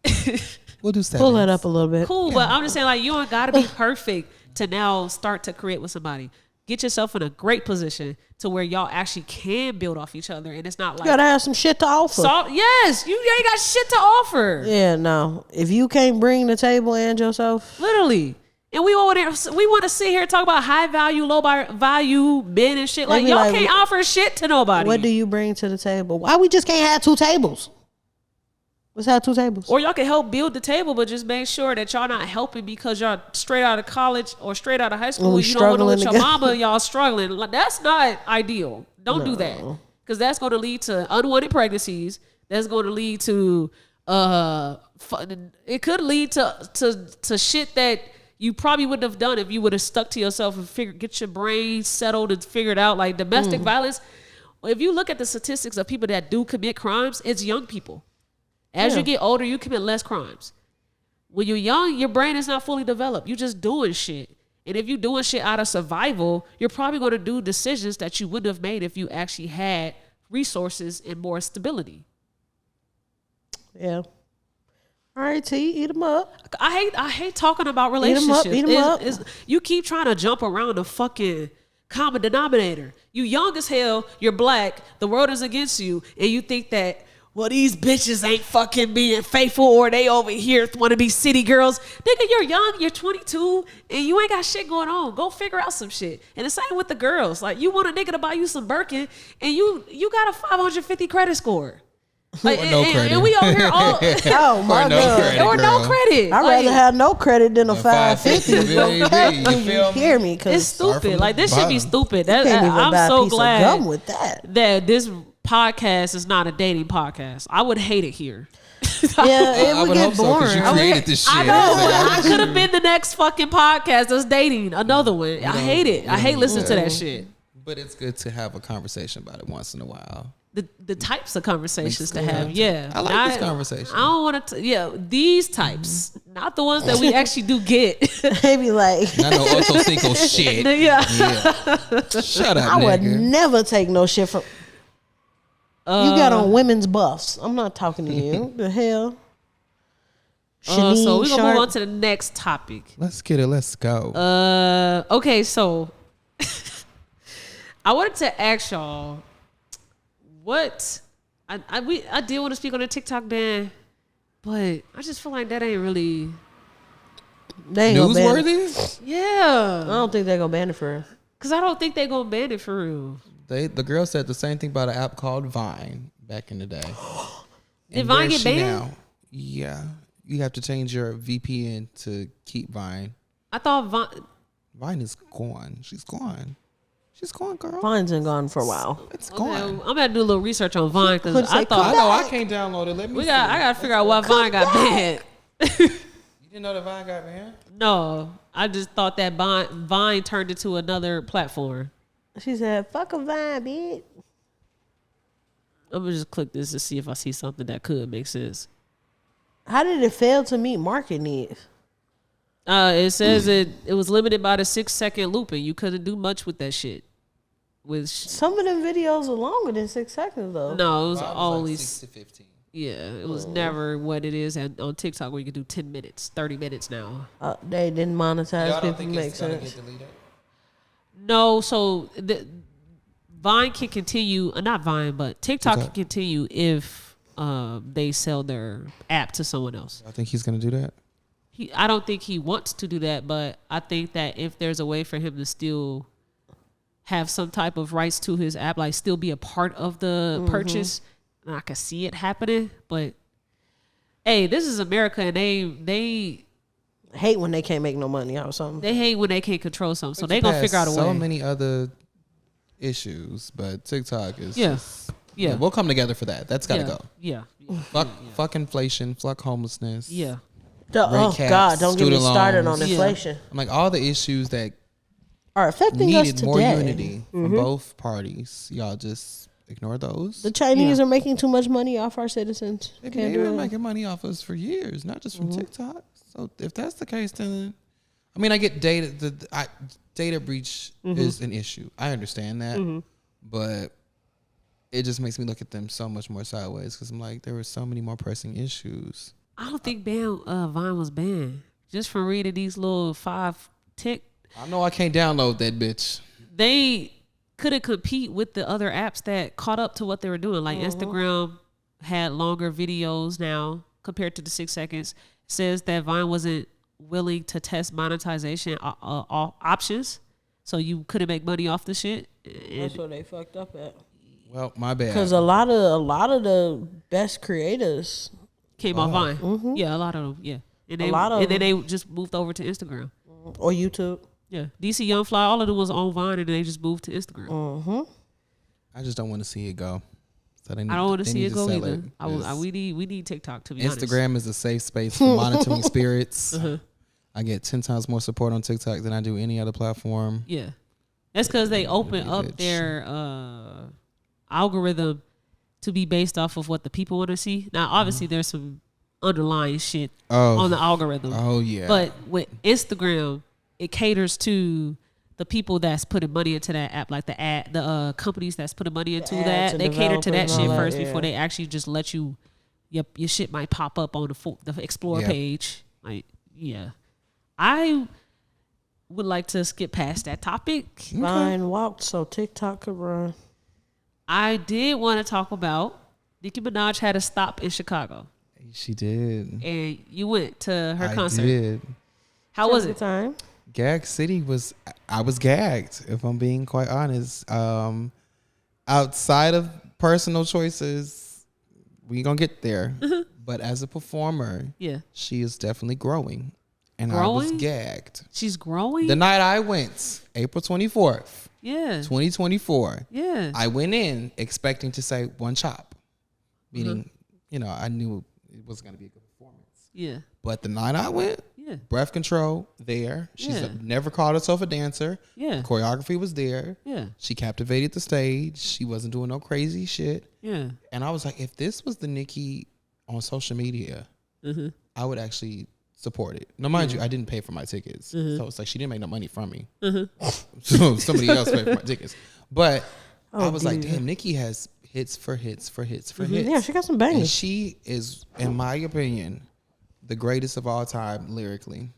We'll do 7. Pull that up a little bit. Cool, but I'm just saying, like, you don't gotta be perfect to now start to create with somebody. Get yourself in a great position to where y'all actually can build off each other, and it's not like you gotta have some shit to offer. Yes, you ain't got shit to offer. Yeah, no. If you can't bring the table and yourself, literally. And we want to sit here and talk about high value, low value men and shit. Like, y'all can't offer shit to nobody. What do you bring to the table? Why we just can't have 2 tables? Let's have 2 tables. Or y'all can help build the table, but just make sure that y'all not helping because y'all straight out of college or straight out of high school. You don't want to let your mama and y'all struggling. Like, that's not ideal. Don't do that. Because that's going to lead to unwanted pregnancies. That's going to lead to, it could lead to shit that you probably wouldn't have done if you would have stuck to yourself and get your brain settled and figured out. Like domestic violence. If you look at the statistics of people that do commit crimes, it's young people. As you get older, you commit less crimes. When you're young, your brain is not fully developed. You're just doing shit. And if you're doing shit out of survival, you're probably going to do decisions that you wouldn't have made if you actually had resources and more stability. Yeah. All right, T, eat them up. I hate talking about relationships. Eat them up. You keep trying to jump around the fucking common denominator. You young as hell, you're black, the world is against you, and you think that, well, these bitches ain't fucking being faithful or they over here want to be city girls. Nigga, you're young, you're 22, and you ain't got shit going on. Go figure out some shit. And the same with the girls. Like, you want a nigga to buy you some Birkin, and you got a 550 credit score. Like, and we over here all... Oh, my God. Or no credit. I'd rather have no credit than a 550. You hear me? It's stupid. Like, this should be stupid. I'm so glad gum with that this podcast is not a dating podcast. I would hate it here. Yeah, it would get boring. So, you created this shit. I know, but I could have been the next fucking podcast that's dating another one. I hate it. I hate listening to that shit. But it's good to have a conversation about it once in a while. The types of conversations to have, yeah. I like this conversation. I don't want to, these types, not the ones that we actually do get. They be like, not no Otto Cinco shit. Yeah. Shut up, I would never take no shit from. You got on women's buffs. I'm not talking to you. The hell. So we're gonna move on to the next topic. Let's get it. Let's go. Okay, so I wanted to ask y'all what I did want to speak on the TikTok ban, but I just feel like that ain't really newsworthy. Yeah, I don't think they're gonna ban it for real. Cause I don't think they're gonna ban it for real. The girl said the same thing about an app called Vine back in the day. Did Vine get banned? Now? Yeah, you have to change your VPN to keep Vine. I thought Vine is gone. She's gone. She's gone, girl. Vine's been gone for a while. It's gone. I'm gonna do a little research on Vine because I thought I can't download it. I gotta figure out why Vine got banned. You didn't know that Vine got banned? No, I just thought that Vine turned into another platform. She said, "Fuck a Vine, bitch." I'm gonna just click this to see if I see something that could make sense. How did it fail to meet market needs? It says it was limited by the 6-second looping. You couldn't do much with that shit. Some of them videos are longer than 6 seconds though. No, it was always 6 to 15. Yeah, it was never what it is on TikTok where you can do 10 minutes, 30 minutes now. They didn't monetize. Y'all don't people think make it's gonna sense. get deleted? No, so Vine can continue, not Vine, but TikTok can continue if they sell their app to someone else. I think he's gonna do that. I don't think he wants to do that, but I think that if there's a way for him to still have some type of rights to his app, like still be a part of the purchase, I can see it happening. But hey, this is America, and they hate when they can't make no money out of something. They hate when they can't control something, so they gonna figure out a way. So many other issues, but TikTok is yeah. We'll come together for that. That's gotta go. Yeah. Fuck inflation, fuck homelessness. Yeah. Oh God, don't get me started on inflation. I'm like all the issues that are affecting us today. More unity from both parties. Y'all just ignore those. The Chinese are making too much money off our citizens. They've been making money off us for years, not just from TikTok. So if that's the case, then I mean, I get data breach is an issue. I understand that, but it just makes me look at them so much more sideways because I'm like, there were so many more pressing issues. I don't think Vine was banned just from reading these little 5 tick. I know I can't download that bitch. They couldn't compete with the other apps that caught up to what they were doing. Like Instagram had longer videos now compared to the 6 seconds. It says that Vine wasn't willing to test monetization options, so you couldn't make money off the shit. That's where they fucked up at. Well, my bad. Because a lot of the best creators came off Vine. Yeah, a lot of them. Yeah, and then they just moved over to Instagram or YouTube. Yeah, DC Young Fly, all of them was on Vine, and they just moved to Instagram. I just don't want to see it go. So I don't want to see it go either. We need TikTok to be honest. Instagram is a safe space for monitoring spirits. I get 10 times more support on TikTok than I do any other platform. Yeah, that's because they open up their algorithm to be based off of what the people want to see. Now, obviously, there's some underlying shit on the algorithm. Oh yeah, but with Instagram, it caters to the people that's putting money into that app, like the companies that's putting money into that. They cater to that shit first before they actually just let you. Your shit might pop up on the Explore page. Like, yeah, I would like to skip past that topic. Vine walked so TikTok could run. I did want to talk about Nicki Minaj had a stop in Chicago. She did, and you went to her concert. I did. How was it? Time. Gag City I was gagged, if I'm being quite honest. Outside of personal choices, we gonna get there. But as a performer, she is definitely growing. And I was gagged. She's growing? The night I went, April 24th, 2024. Yeah. I went in expecting to say one chop. Meaning, I knew it was gonna be a good performance. Yeah. But the night I went, breath control there. She's never called herself a dancer. Yeah. Choreography was there. Yeah. She captivated the stage. She wasn't doing no crazy shit. Yeah. And I was like, if this was the Nicki on social media, I would actually support it. Now, mind you, I didn't pay for my tickets. So it's like she didn't make no money from me. So somebody else paid for my tickets. But I was like, damn, Nicki has hits for hits for hits for hits. Yeah, she got some bangers. And she is, in my opinion, the greatest of all time lyrically.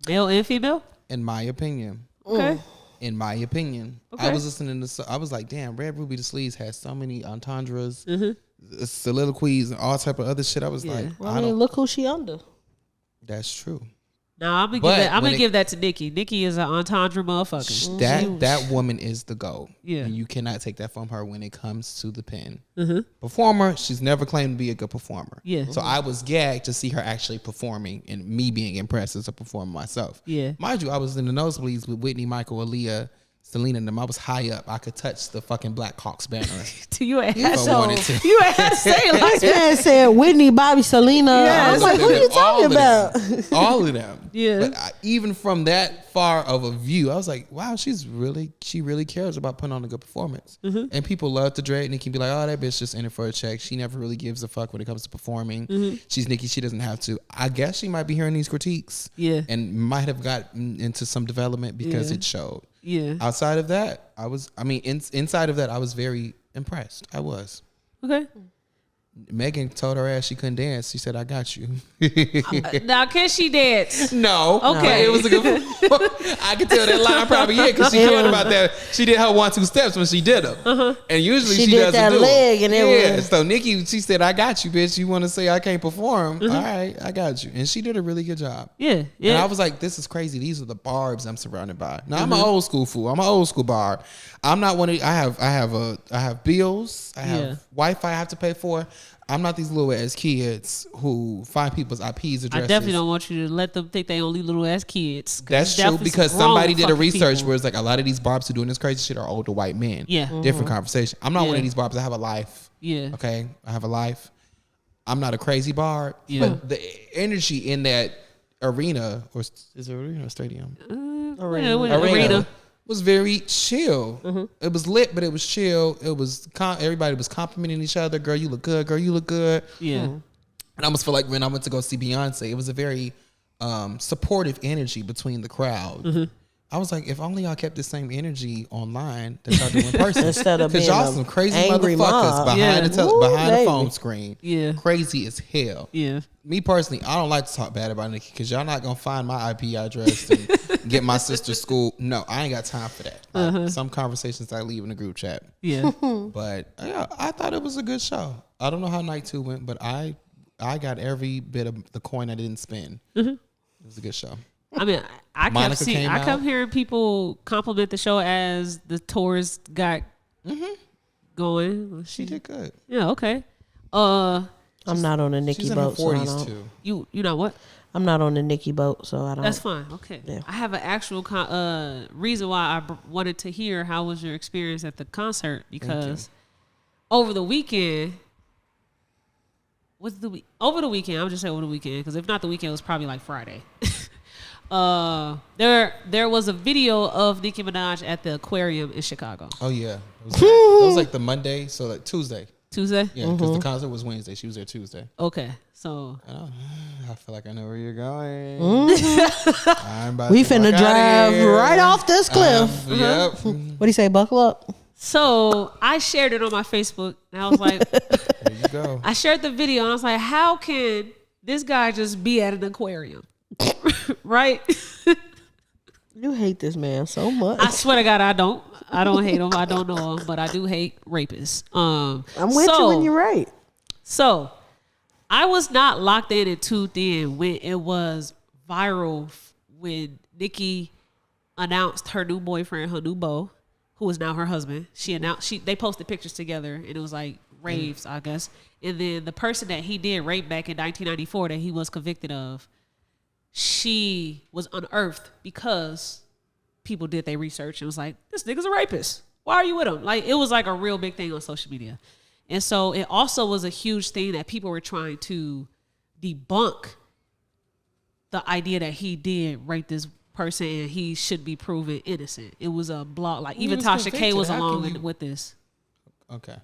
Male and female? In my opinion. Okay. In my opinion. Okay. I was listening to, I was like, damn, Red Ruby the Sleeves has so many entendres, soliloquies, and all type of other shit. I was like, I mean, look who she under. That's true. No, I'm gonna give that to Nicki. Nicki is an entendre motherfucker. That woman is the GOAT. Yeah. And you cannot take that from her when it comes to the pen. Performer, she's never claimed to be a good performer. Yeah. So I was gagged to see her actually performing and me being impressed as a performer myself. Yeah. Mind you, I was in the nosebleeds with Whitney, Michael, Aaliyah, Selena and them. I was high up. I could touch the fucking Black Hawks banner. You if I wanted to. You had to say like this man said Whitney, Bobby, Selena. Yeah, I was like, who are you talking about? All of them. Yeah. But even from that far of a view, I was like, wow, she really cares about putting on a good performance. And people love to drag Nicki and be like, oh, that bitch just in it for a check. She never really gives a fuck when it comes to performing. She's Nicki. She doesn't have to. I guess she might be hearing these critiques. Yeah. And might have gotten into some development because it showed. Yeah. Outside of that, inside of that, I was very impressed. I was. Okay. Megan told her ass she couldn't dance. She said, I got you. Now, can she dance? No. Okay. It was a good I could tell that line probably because she cared about that. She did her 1-2 steps when she did them. And usually she did doesn't that do leg them. and it was. So Nicki, she said, I got you, bitch. You want to say I can't perform? All right, I got you. And she did a really good job. Yeah. And I was like, this is crazy. These are the barbs I'm surrounded by. Now I'm an old school fool. I'm an old school barb. I'm not one of I have bills. I have Wi-Fi I have to pay for. I'm not these little ass kids who find people's IPs addresses. I definitely don't want you to let them think they only little ass kids. That's true because somebody did a research where it's like a lot of these barbs who doing this crazy shit are older white men. Yeah. Different conversation. I'm not one of these barbs. I have a life. Yeah. Okay. I have a life. I'm not a crazy barb. Yeah. But the energy in that arena, or is it arena or stadium? Arena. Was very chill. It was lit, but it was chill. It was everybody was complimenting each other. Girl, you look good. Girl, you look good. Yeah. And I almost feel like when I went to go see Beyonce, it was a very supportive energy between the crowd. I was like, if only y'all kept the same energy online that y'all do in person. Instead of being y'all some crazy angry motherfuckers mob. behind the phone screen. Yeah. Crazy as hell. Yeah. Me personally, I don't like to talk bad about Nicki because y'all not gonna find my IP address and get my sister's school. No, I ain't got time for that. Like, some conversations I leave in the group chat. Yeah. But yeah, I thought it was a good show. I don't know how night 2 went, but I got every bit of the coin I didn't spend. It was a good show. I mean, I kept hearing people compliment the show as the tours got going. She did good. Yeah, okay. I I'm not on the Nicki She's in her boat, so I 40s don't. too. You know what? I'm not on the Nicki boat, so I don't. That's fine. Okay. Yeah. I have an actual reason why I wanted to hear how was your experience at the concert, because over the weekend, over the weekend, I'll just say over the weekend, because if not the weekend, it was probably like Friday. There was a video of Nicki Minaj at the Aquarium in Chicago. Oh yeah, it was like the Monday, so like Tuesday. Tuesday? Yeah, because the concert was Wednesday. She was there Tuesday. Okay, so I feel like I know where you're going. We finna drive right off this cliff. Yep. What do you say? Buckle up. So I shared it on my Facebook, and I was like, There you go. I shared the video, and I was like, how can this guy just be at an aquarium? Right? You hate this man so much. I swear to God, I don't hate him. I don't know him, but I do hate rapists. I'm with you when you're right. So I was not locked in and tuned in when it was viral when Nicki announced her new boyfriend, her new beau, who is now her husband. They posted pictures together, and it was like raves, I guess. And then the person that he did rape back in 1994 that he was convicted of, she was unearthed because people did their research and was like, this nigga's a rapist. Why are you with him? Like, it was like a real big thing on social media. And so it also was a huge thing that people were trying to debunk the idea that he did rape this person and he should be proven innocent. It was a blog. Like, even Tasha K was along with this. Okay.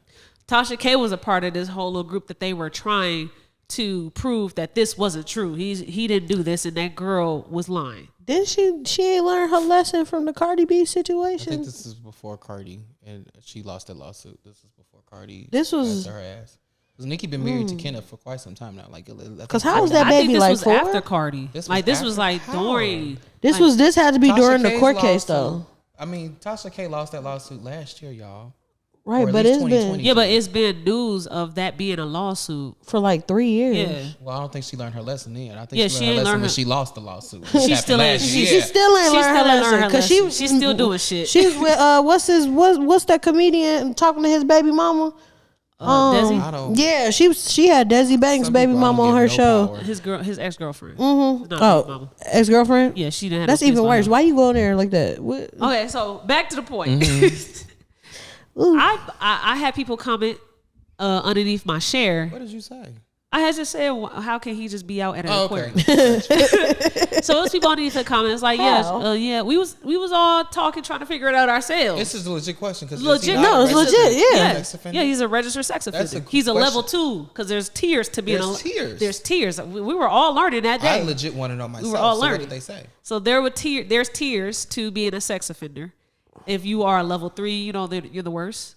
Tasha K was a part of this whole little group that they were trying to prove that this wasn't true. He didn't do this, and that girl was lying. Didn't she ain't learned her lesson from the Cardi B I situation? think this is before Cardi, and she lost that lawsuit. This is before Cardi. This was her ass. Because Nicki been married to Kenneth for quite some time now. Like, because how was that I baby think this like was 4? after Cardi. This was like during. This had to be Tasha during the K's court case lawsuit- though. I mean, Tasha K lost that lawsuit last year, y'all. Right, Or at but least it's been 2020. Yeah, but it's been news of that being a lawsuit. for like 3 years. Yeah. Well, I don't think she learned her lesson then. I think Yeah, she she learned ain't her lesson learned when her- she lost the lawsuit. She still ain't. She still ain't She learned her still ain't learned lesson her because lesson. She's still doing shit. She's with what's that comedian talking to his baby mama? Desi? I don't. Yeah, she had Desi Banks' Some baby people I mama don't on her give no show. power. His ex-girlfriend. Mm-hmm. Not mama. Ex girlfriend. Yeah, she didn't have That's no kids even by worse. him. Why you going there like that? What? Okay, so back to the point. Ooh. I had people comment underneath my share. What did you say? I had just said, how can he just be out at an aquarium? Okay. So those people underneath the comments like, yeah, we was all talking, trying to figure it out ourselves. This is a legit question. Legit. No, it's legit. Yeah. Yeah, he's a registered sex offender. That's a He's a question. level 2 because there's tiers to being There's tiers. There's tiers. We were all learning that day. I legit want to know myself. were all so learning. what did they say? So there's tiers to being a sex offender. If you are a level 3, you know you're the worst.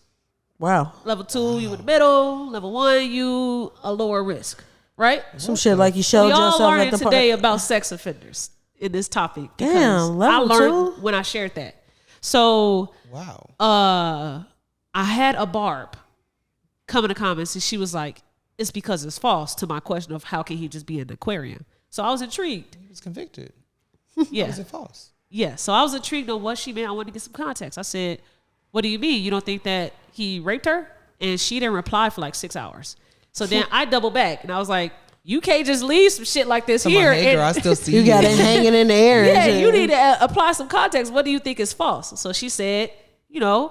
Wow. Level 2, you in the middle. Level 1, you a lower risk. Right? Some shit like you showed We all yourself at learning the today park. about sex offenders in this topic. Because Damn, I level learned 2? when I shared that. So Wow. I had a Barb come in the comments and she was like, it's because it's false to my question of how can he just be in the aquarium. So I was intrigued. He was convicted. Yeah. Is it false? Yeah. So I was intrigued on what she meant. I wanted to get some context. I said, what do you mean? You don't think that he raped her? And she didn't reply for like 6 hours. So then I doubled back and I was like, you can't just leave some shit like this here. Hey, girl, I and still see You got it hanging in the air. and yeah, shit. you need to apply some context. What do you think is false? So she said, the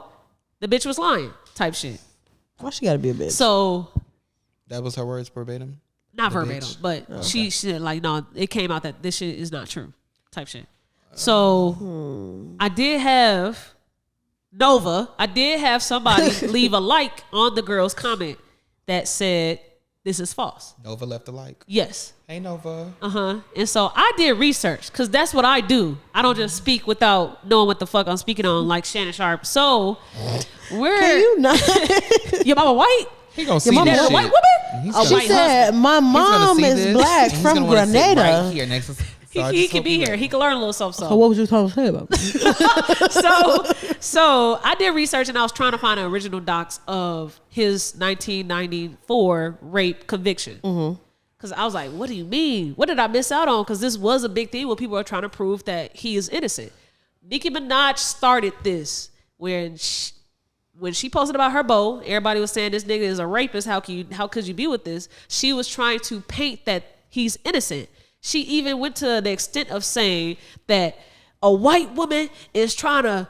bitch was lying type shit. Why she gotta be a bitch? So That was her words verbatim? not The verbatim, bitch? but she said like, no, it came out that this shit is not true type shit. So I did have somebody leave a like on the girl's comment that said this is false. Nova left a like. Yes. Hey, Nova. And so I did research because that's what I do. I don't just speak without knowing what the fuck I'm speaking on, like Shannon Sharpe. So Can you not? your mama white? He gonna see mama this a shit. white woman? He's A gonna- She white said, my he's gonna mom see is this, black and he's from gonna wanna sit Grenada. Right here next to, so I He just can hope be you here. know. He can learn a little something. So what was you talking to say about me? So I did research and I was trying to find the original docs of his 1994 rape conviction. Because I was like, what do you mean? What did I miss out on? Because this was a big thing where people are trying to prove that he is innocent. Nicki Minaj started this when when she posted about her beau, everybody was saying this nigga is a rapist. How could you be with this? She was trying to paint that he's innocent. She even went to the extent of saying that a white woman is trying to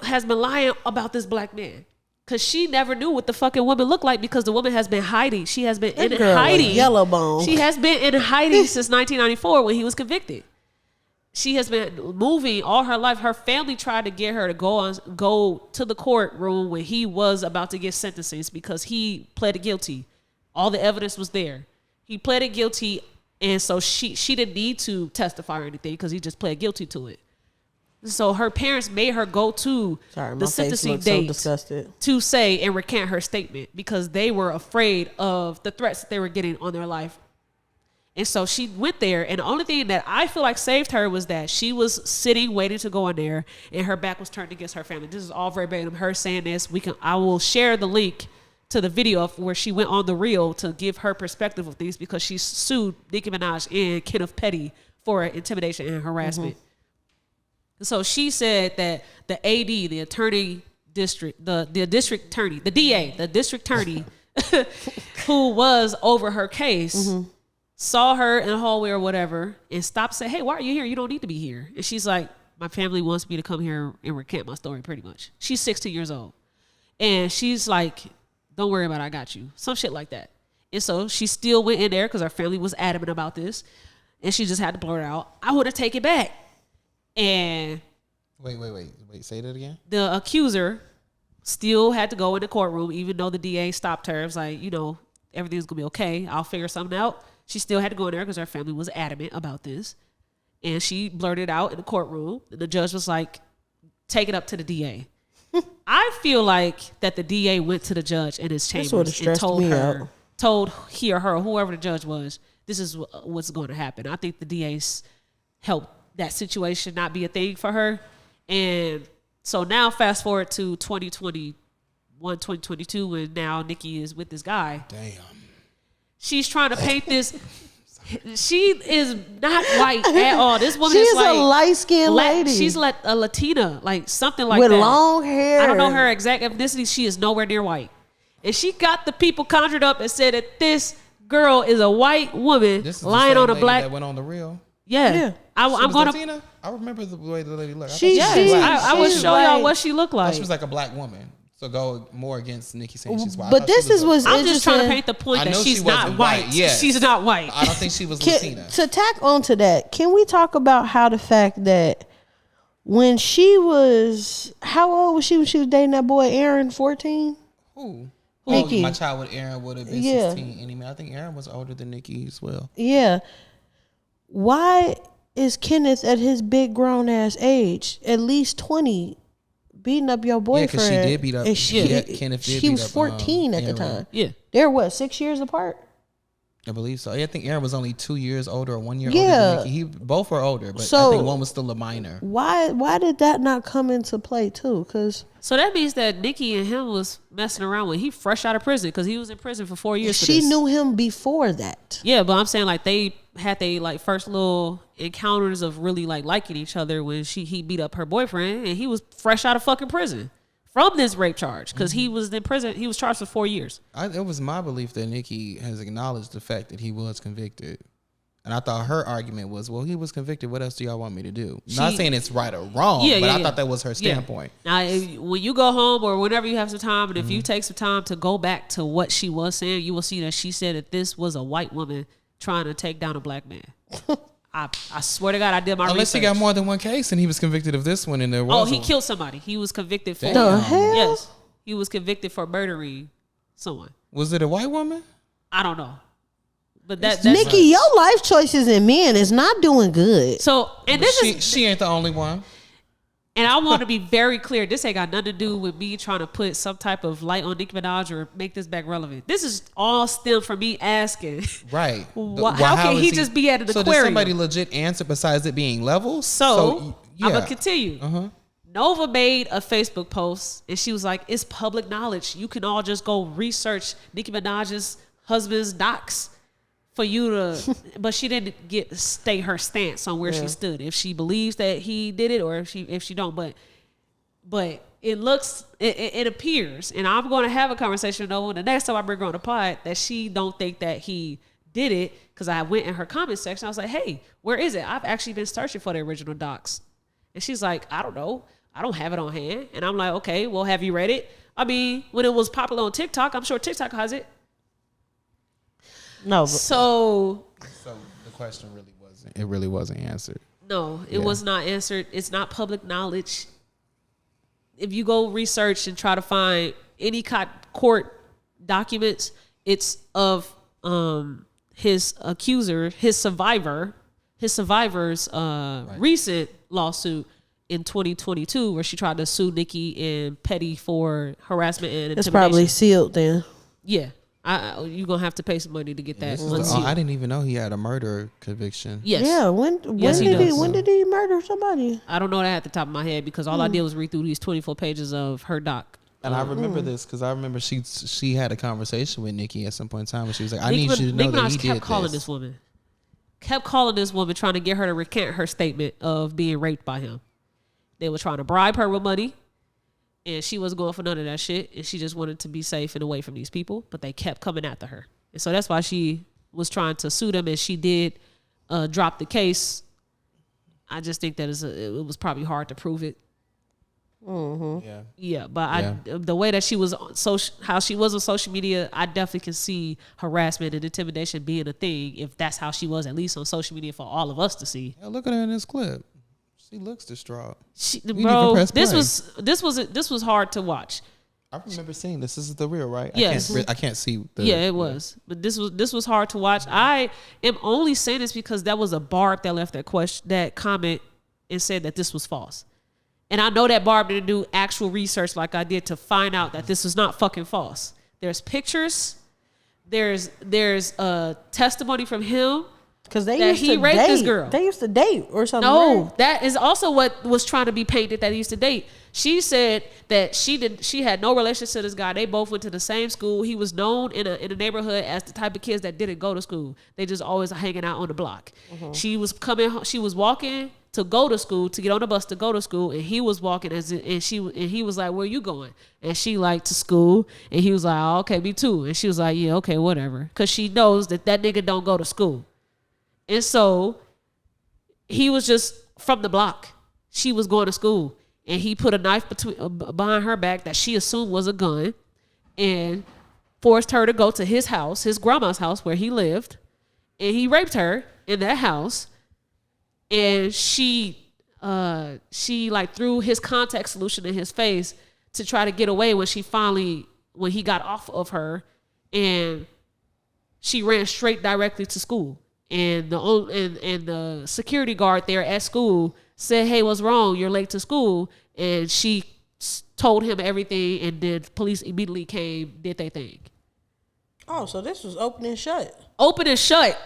has been lying about this black man. Cause she never knew what the fucking woman looked like because the woman has been hiding. She has been in hiding. Yellow bone. She has been in hiding since 1994 when he was convicted. She has been moving all her life. Her family tried to get her to go to the courtroom when he was about to get sentences because he pleaded guilty. All the evidence was there. He pleaded guilty, and so she didn't need to testify or anything because he just pled guilty to it. So her parents made her go to the sentencing date to say and recant her statement because they were afraid of the threats that they were getting on their life. And so she went there, and the only thing that I feel like saved her was that she was sitting waiting to go in there, and her back was turned against her family. This is all verbatim her saying this. I will share the link to the video of where she went on the reel to give her perspective of these because she sued Nicki Minaj and Kenneth Petty for intimidation and harassment. Mm-hmm. So she said that the AD, the attorney district, the district attorney, the DA, the district attorney who was over her case, saw her in the hallway or whatever and stopped and said, hey, why are you here? You don't need to be here. And she's like, my family wants me to come here and recant my story pretty much. She's 16 years old. And she's like, don't worry about it, I got you. Some shit like that. And so she still went in there because her family was adamant about this. And she just had to blurt out, I want to take it back. And wait, say that again. The accuser still had to go in the courtroom, even though the DA stopped her. It was like, everything's gonna be okay. I'll figure something out. She still had to go in there because her family was adamant about this. And she blurted out in the courtroom. And the judge was like, take it up to the DA. I feel like that the DA went to the judge in his chambers and told he or her, whoever the judge was, this is what's going to happen. I think the DA's helped that situation not be a thing for her. And so now fast forward to 2021, 2022, when now Nicki is with this guy. Damn. She's trying to paint this. She is not white at all. This woman is like a light-skinned lady. She's like a Latina, like something like with that. With long hair. I don't know her exact ethnicity. She is nowhere near white. And she got the people conjured up and said that this girl is a white woman lying on a black. That went on the reel. Yeah. I'm gonna. Latina? I remember the way the lady looked. I will show y'all what she looked like. She was like a black woman. So go more against Nicki saying she's white. But this is what's interesting. I'm just trying to paint the point that she's not white. Yes. She's not white. I don't think she was Latina. To tack onto that, can we talk about how the fact that when she was, how old was she when she was dating that boy Arent, 14? Who? Nicki. Oh, my child with Arent would have been 16. Anyway, I think Arent was older than Nicki as well. Yeah. Why is Kenneth at his big grown ass age, at least 20, beating up your boyfriend? Yeah, because she did beat up. Kenneth did. She was 14 at the time. Yeah, they're what, 6 years apart? I believe so. I think Arent was only 2 years older or 1 year older than Nicki. Both were older, but I think one was still a minor. Why did that not come into play too? So that means that Nicki and him was messing around when he fresh out of prison because he was in prison for 4 years. She knew him before that. Yeah, but I'm saying like they had like first little encounters of really like liking each other when he beat up her boyfriend and he was fresh out of fucking prison from this rape charge because he was in prison. He was charged for 4 years. It was my belief that Nicki has acknowledged the fact that he was convicted. And I thought her argument was, well, he was convicted. What else do y'all want me to do? Not saying it's right or wrong, but I thought that was her standpoint. Now, when you go home or whenever you have some time, and if you take some time to go back to what she was saying, you will see that she said that this was a white woman trying to take down a black man. I swear to God, I did my research. Unless he got more than one case and he was convicted of this one and there was. Oh, he killed somebody. He was convicted for. The hell? Yes. He was convicted for murdering someone. Was it a white woman? I don't know. But that's Nicki, your life choices in men is not doing good. So, and she ain't the only one. And I want to be very clear. This ain't got nothing to do with me trying to put some type of light on Nicki Minaj or make this back relevant. This is all still from me asking. Right. How can he just be at an aquarium? So did somebody legit answer besides it being levels? So I'm going to continue. Nova made a Facebook post and she was like, it's public knowledge. You can all just go research Nicki Minaj's husband's docs for you to, but she didn't state her stance on where she stood. If she believes that he did it or if she don't. But But it appears, and I'm going to have a conversation with Nova the next time I bring her on the pod, that she don't think that he did it, because I went in her comment section. I was like, hey, where is it? I've actually been searching for the original docs. And she's like, I don't know. I don't have it on hand. And I'm like, okay, well, have you read it? I mean, when it was popular on TikTok, I'm sure TikTok has it. No. So the question really wasn't answered. No, it was not answered. It's not public knowledge. If you go research and try to find any court documents, it's of his accuser, his survivor's recent lawsuit in 2022, where she tried to sue Nicki in petty for harassment and intimidation. It's probably sealed then. Yeah. You're going to have to pay some money to get that. I didn't even know he had a murder conviction. Yes. Yeah. When did he murder somebody? I don't know that at the top of my head, because all I did was read through these 24 pages of her doc. And I remember this because I remember she had a conversation with Nicki at some point in time, and she was like, I need you to know that he did kept calling this woman. Kept calling this woman, trying to get her to recant her statement of being raped by him. They were trying to bribe her with money, and she wasn't going for none of that shit, and she just wanted to be safe and away from these people, but they kept coming after her. And so that's why she was trying to sue them, and she did drop the case. I just think that it was probably hard to prove it. Mm-hmm. Yeah, but the way that she was how she was on social media, I definitely can see harassment and intimidation being a thing, if that's how she was, at least on social media, for all of us to see. Yeah, look at her in this clip. She looks distraught. Bro, this was hard to watch. I remember seeing this. This is the real, right? Yes. I can't see. It was. But this was hard to watch. I am only saying this because that was a Barb that left that comment and said that this was false. And I know that Barb didn't do actual research like I did to find out that this was not fucking false. There's pictures. There's a testimony from him. Because he raped date. this girl. They used to date or something. No, right? that is also what was trying to be painted, that he used to date. She said that she had no relationship to this guy. They both went to the same school. He was known in a neighborhood as the type of kids that didn't go to school. They just always hanging out on the block. Mm-hmm. She was walking to go to school, to get on the bus to go to school, and he was walking and he was like, where you going? And she like, to school. And he was like, oh, okay, me too. And she was like, yeah, okay, whatever. Because she knows that nigga don't go to school. And so he was just from the block. She was going to school, and he put a knife behind her back that she assumed was a gun, and forced her to go to his house, his grandma's house where he lived, and he raped her in that house. And she like threw his contact solution in his face to try to get away when he got off of her, and she ran straight directly to school. And the security guard there at school said, hey, what's wrong? You're late to school. And she told him everything, and then police immediately came, did their thing. Oh, so this was open and shut. Open and shut.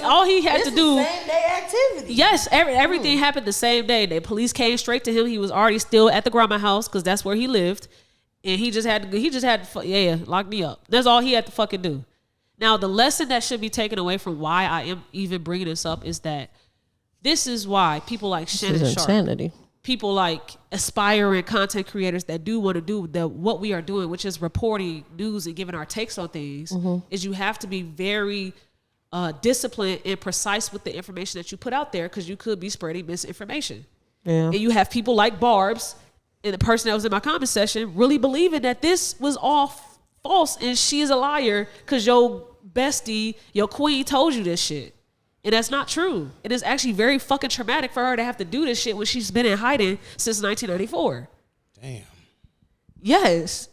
All he had to do. Same day activity. Yes, everything happened the same day. The police came straight to him. He was already still at the grandma house because that's where he lived, and he just had to lock me up. That's all he had to fucking do. Now, the lesson that should be taken away from why I am even bringing this up is that this is why people like Shannon Sharpe, insanity. People like aspiring content creators that do want to do what we are doing, which is reporting news and giving our takes on things, is you have to be very disciplined and precise with the information that you put out there, because you could be spreading misinformation. Yeah. And you have people like Barb's and the person that was in my comment section really believing that this was all false and she is a liar because your bestie, your queen told you this shit. And that's not true. It is actually very fucking traumatic for her to have to do this shit when she's been in hiding since 1994. Damn. Yes.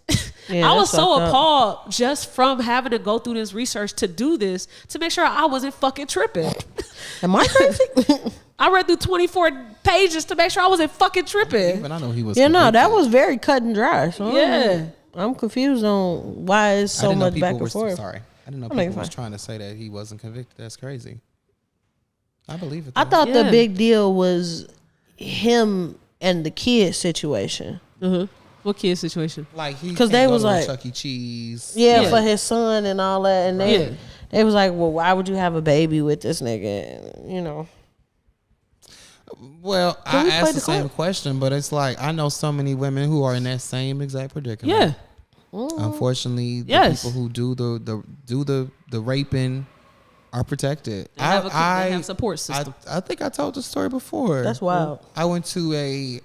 Yeah, I was so appalled just from having to go through this research to do this, to make sure I wasn't fucking tripping. Am I crazy? I read through 24 pages to make sure I wasn't fucking tripping. But I know he was. Yeah, no, that was very cut and dry. So yeah. I'm confused on why it's so much back and forth. Sorry. I didn't know people was trying to say that he wasn't convicted. That's crazy. I believe it though. I thought the big deal was him and the kid situation. Mm-hmm. What kid situation? Like because they was like Chuck E. Cheese. Yeah, for his son and all that, and they was like, well, why would you have a baby with this nigga? You know. Well, I asked the same question, but it's like I know so many women who are in that same exact predicament. Yeah. Unfortunately, the people who do the raping are protected. They have support system. I think I told the story before. That's wild. I went to I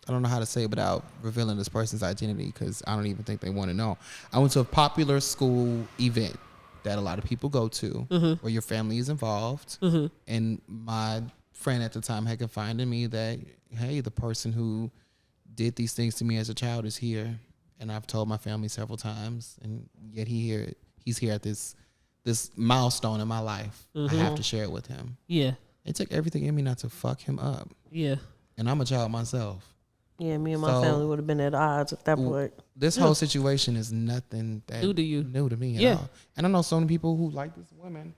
don't know how to say it without revealing this person's identity because I don't even think they want to know. I went to a popular school event that a lot of people go to where your family is involved. And my friend at the time had confided in me that, hey, the person who did these things to me as a child is here. And I've told my family several times, and yet he's here at this milestone in my life. I have to share it with him. Yeah. It took everything in me not to fuck him up. Yeah. And I'm a child myself. Yeah, me and my family would have been at odds at that point. This whole situation is nothing that new to me at all. And I know so many people who, like this woman,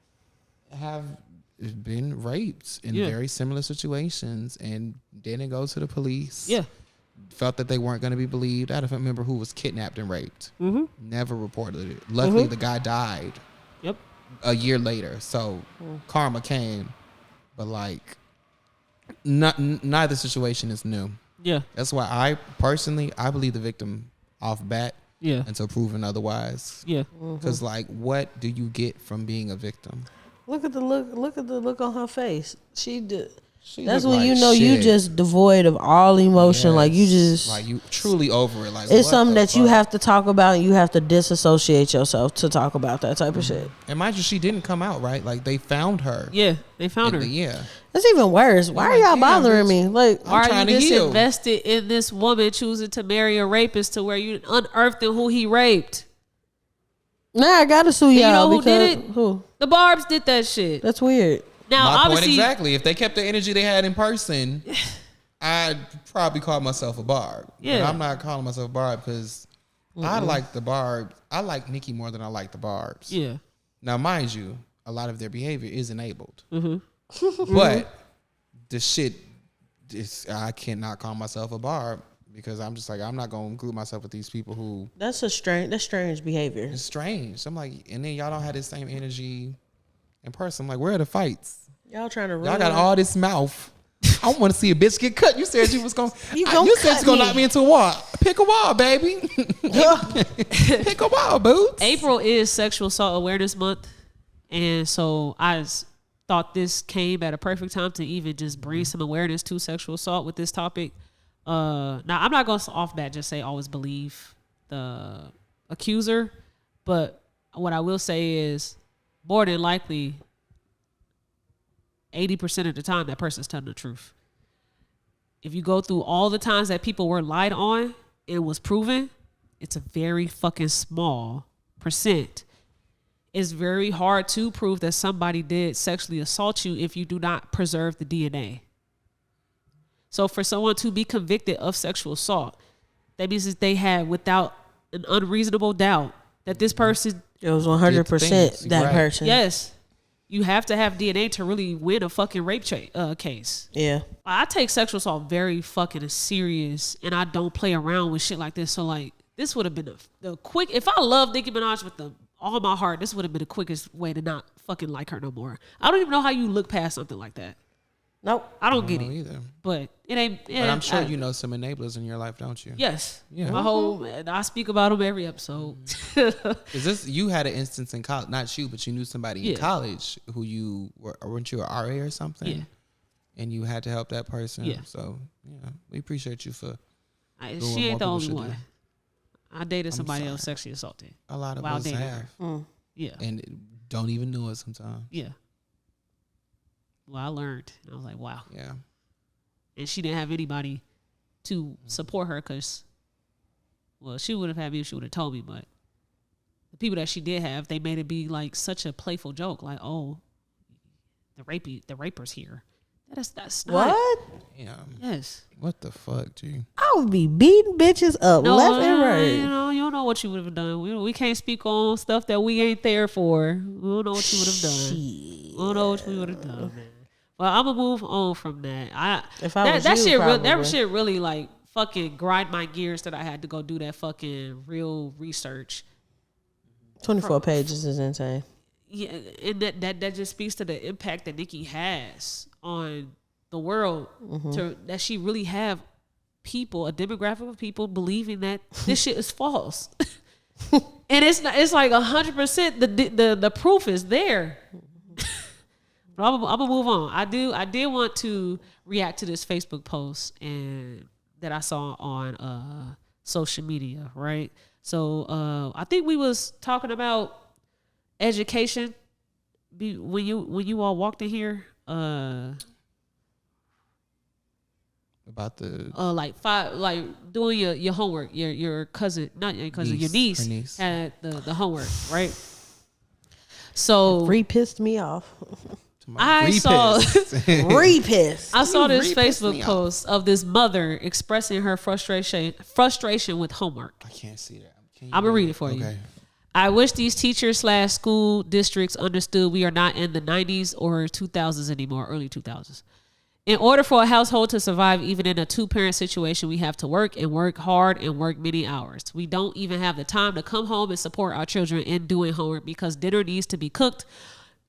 have been raped in very similar situations and didn't go to the police. Yeah. Felt that they weren't going to be believed. I don't remember who was kidnapped and raped. Never reported it. Luckily, the guy died. Yep. A year later, so karma came. But like, neither situation is new. Yeah. That's why I believe the victim off bat. Yeah. Until proven otherwise. Yeah. Because like, what do you get from being a victim? Look at the look on her face. She did. That's when like you know shit. You just devoid of all emotion. Yes. Like you just like you truly over it. Like it's something that you have to talk about, and you have to disassociate yourself to talk about that type of shit. And mind you, she didn't come out right. Like they found her. Yeah, they found her. Yeah, that's even worse. Why are y'all bothering me? Like, why are you just invested in this woman choosing to marry a rapist to where you unearthed who he raped? Nah, I gotta sue y'all. You know who did it? Who? The Barbs did that shit. That's weird. Now, my obviously, point exactly. If they kept the energy they had in person, I'd probably call myself a Barb. Yeah, but I'm not calling myself a Barb because I like the Barbs. I like Nicki more than I like the Barbs. Yeah. Now, mind you, a lot of their behavior is enabled, but the shit is I cannot call myself a Barb because I'm just like I'm not gonna group myself with these people who. That's strange behavior. It's strange. I'm like, and then y'all don't have the same energy in person. I'm like, where are the fights? Y'all trying to Y'all got all this mouth. I want to see a bitch get cut. You said you was gonna. You said you gonna knock me into a wall. Pick a wall, baby. Pick a wall, boots. April is Sexual Assault Awareness Month, and so I thought this came at a perfect time to even just bring some awareness to sexual assault with this topic. Now I'm not gonna off bat just say always believe the accuser, but what I will say is more than likely 80% of the time that person's telling the truth. If you go through all the times that people were lied on, it was proven, it's a very fucking small percent. It's very hard to prove that somebody did sexually assault you if you do not preserve the DNA. So for someone to be convicted of sexual assault, that means that they had without an unreasonable doubt that this person, it was 100% that person. Yes. You have to have DNA to really win a fucking rape case. Yeah. I take sexual assault very fucking serious, and I don't play around with shit like this. So like, this would have been the quick. If I love Nicki Minaj with all my heart, this would have been the quickest way to not fucking like her no more. I don't even know how you look past something like that. Nope. I don't get it either. But it ain't. But I'm sure you know some enablers in your life, don't you? Yes. Yeah. My whole. I speak about them every episode. Is this you had an instance in college? Not you, but you knew somebody in college who you weren't you an RA or something? Yeah. And you had to help that person. Yeah. So yeah, we appreciate you for. She ain't the only one. I dated somebody else sexually assaulted. A lot of us have. Yeah. And don't even know it sometimes. Yeah. Well, I learned. I was like, wow. Yeah. And she didn't have anybody to support her because, well, she would have had me if she would have told me, but the people that she did have, they made it be like such a playful joke. Like, oh, the raper's here. That's not. What? Yeah. Yes. What the fuck, G? I would be beating bitches up left and right. You don't know what you would have done. We can't speak on stuff that we ain't there for. We don't know what you would have done. We don't know what we would have done, man. Well, I'm gonna move on from that. That shit really like fucking grind my gears that I had to go do that fucking real research. 24 pages is insane. Yeah, and that just speaks to the impact that Nicki has on the world that she really have people, a demographic of people believing that this shit is false. And it's not, it's like 100%. The proof is there. But I'm gonna move on. I did want to react to this Facebook post and that I saw on social media, right? So I think we was talking about education when you all walked in here. About the like doing your homework. Your cousin, not your cousin, your niece had the homework, right? So Rapist me off. I saw Rapist. I saw this Facebook post of this mother expressing her frustration with homework. I can't see that. I'm gonna read it for you. I wish these teachers / school districts understood we are not in the 90s or 2000s anymore, early 2000s. In order for a household to survive, even in a 2-parent situation, we have to work and work hard and work many hours. We don't even have the time to come home and support our children in doing homework because dinner needs to be cooked,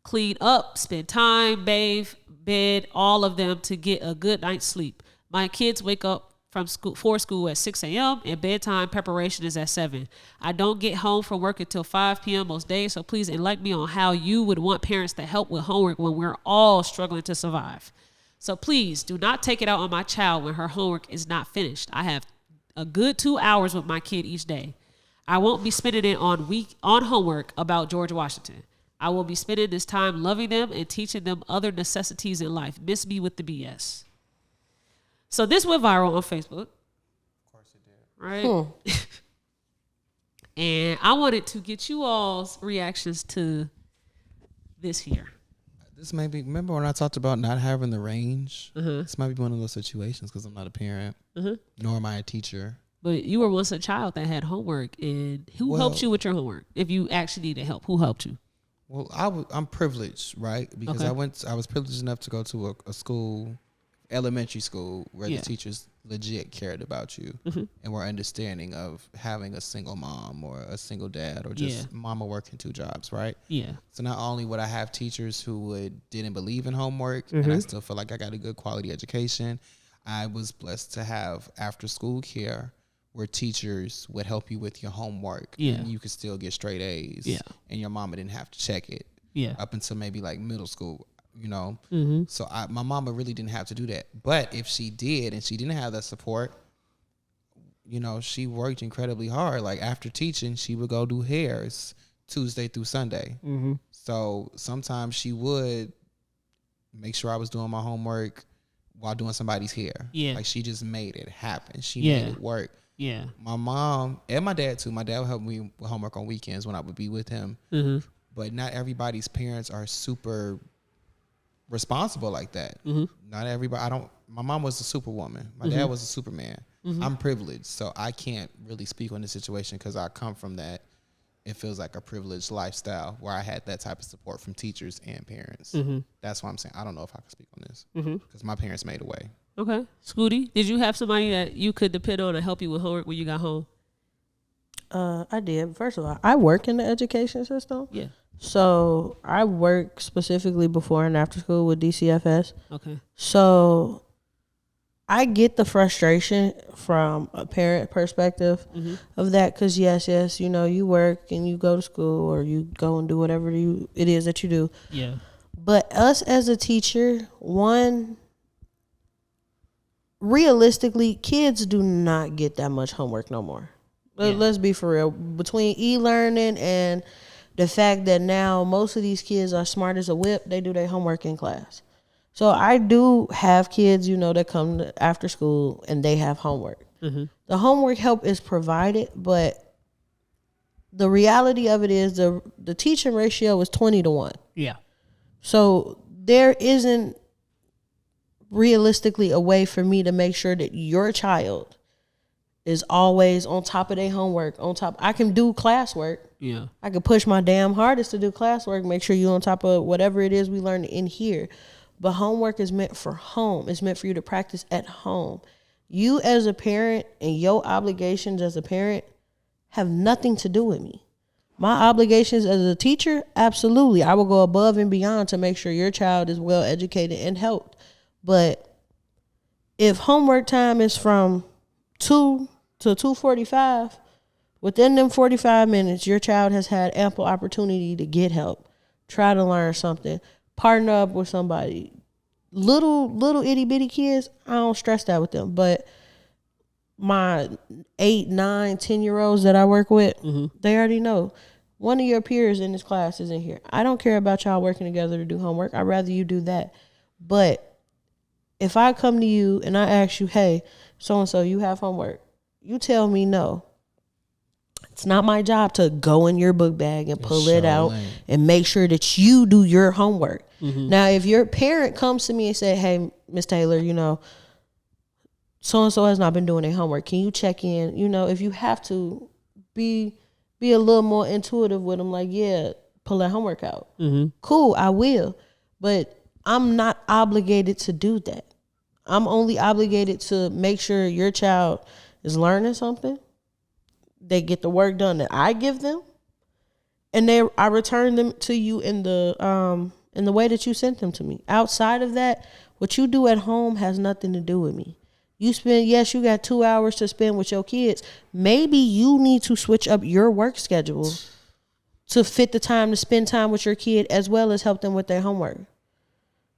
cleaned up, spend time, bathe, bed, all of them to get a good night's sleep. My kids wake up for school at 6 a.m. and bedtime preparation is at 7. I don't get home from work until 5 p.m. most days, so please enlighten me on how you would want parents to help with homework when we're all struggling to survive. So please do not take it out on my child when her homework is not finished. I have a good 2 hours with my kid each day. I won't be spending it on homework about George Washington. I will be spending this time loving them and teaching them other necessities in life. Miss me with the BS. So this went viral on Facebook. Of course it did. Right? And I wanted to get you all's reactions to this here. This may be, remember when I talked about not having the range? This might be one of those situations because I'm not a parent, nor am I a teacher. But you were once a child that had homework, and who helped you with your homework? If you actually needed help, who helped you? Well, I'm privileged, right? Because I was privileged enough to go to a school, elementary school, where the teachers legit cared about you and were understanding of having a single mom or a single dad or just mama working 2 jobs, right? Yeah. So not only would I have teachers who didn't believe in homework and I still feel like I got a good quality education, I was blessed to have after school care where teachers would help you with your homework and you could still get straight A's and your mama didn't have to check it up until maybe like middle school. You know, so my mama really didn't have to do that. But if she did and she didn't have that support, you know, she worked incredibly hard. Like after teaching, she would go do hairs Tuesday through Sunday. So sometimes she would make sure I was doing my homework while doing somebody's hair. Yeah. Like she just made it happen. She made it work. Yeah. My mom and my dad too. My dad would help me with homework on weekends when I would be with him. But not everybody's parents are super responsible like that. Not everybody. My mom was a superwoman. My dad was a superman. I'm privileged, so I can't really speak on the situation because I come from that. It feels like a privileged lifestyle where I had that type of support from teachers and parents. That's why I'm saying I don't know if I can speak on this because my parents made a way. Okay. Scootie, did you have somebody that you could depend on to help you with homework when you got home? I did. First of all, I work in the education system. Yeah. So I work specifically before and after school with DCFS. Okay. So I get the frustration from a parent perspective of that because yes, you know, you work and you go to school or you go and do whatever it is that you do. Yeah. But us as a teacher, realistically, kids do not get that much homework no more. Let's be for real. Between e-learning and the fact that now most of these kids are smart as a whip, they do their homework in class. So I do have kids, you know, that come after school and they have homework. The homework help is provided, but the reality of it is the teaching ratio is 20-1. Yeah. So there isn't realistically a way for me to make sure that your child is always on top of their homework, I can do classwork. Yeah. I can push my damn hardest to do classwork, make sure you're on top of whatever it is we learn in here. But homework is meant for home. It's meant for you to practice at home. You as a parent and your obligations as a parent have nothing to do with me. My obligations as a teacher, absolutely. I will go above and beyond to make sure your child is well educated and helped. But if homework time is from 2 to 2:45, within them 45 minutes, your child has had ample opportunity to get help, try to learn something, partner up with somebody. Little itty bitty kids, I don't stress that with them. But my 8, 9, 10-year-olds that I work with, they already know. One of your peers in this class is in here. I don't care about y'all working together to do homework. I'd rather you do that. But if I come to you and I ask you, hey, so-and-so, you have homework. You tell me no. It's not my job to go in your book bag and pull it out and make sure that you do your homework. Now, if your parent comes to me and say, hey, Miss Taylor, you know, so-and-so has not been doing their homework. Can you check in? You know, if you have to be a little more intuitive with them, like, yeah, pull that homework out. Cool, I will. But I'm not obligated to do that. I'm only obligated to make sure your child is learning something. They get the work done that I give them, and I return them to you in the way that you sent them to me. Outside of that, what you do at home has nothing to do with me. You got 2 hours to spend with your kids. Maybe you need to switch up your work schedule to fit the time to spend time with your kid as well as help them with their homework.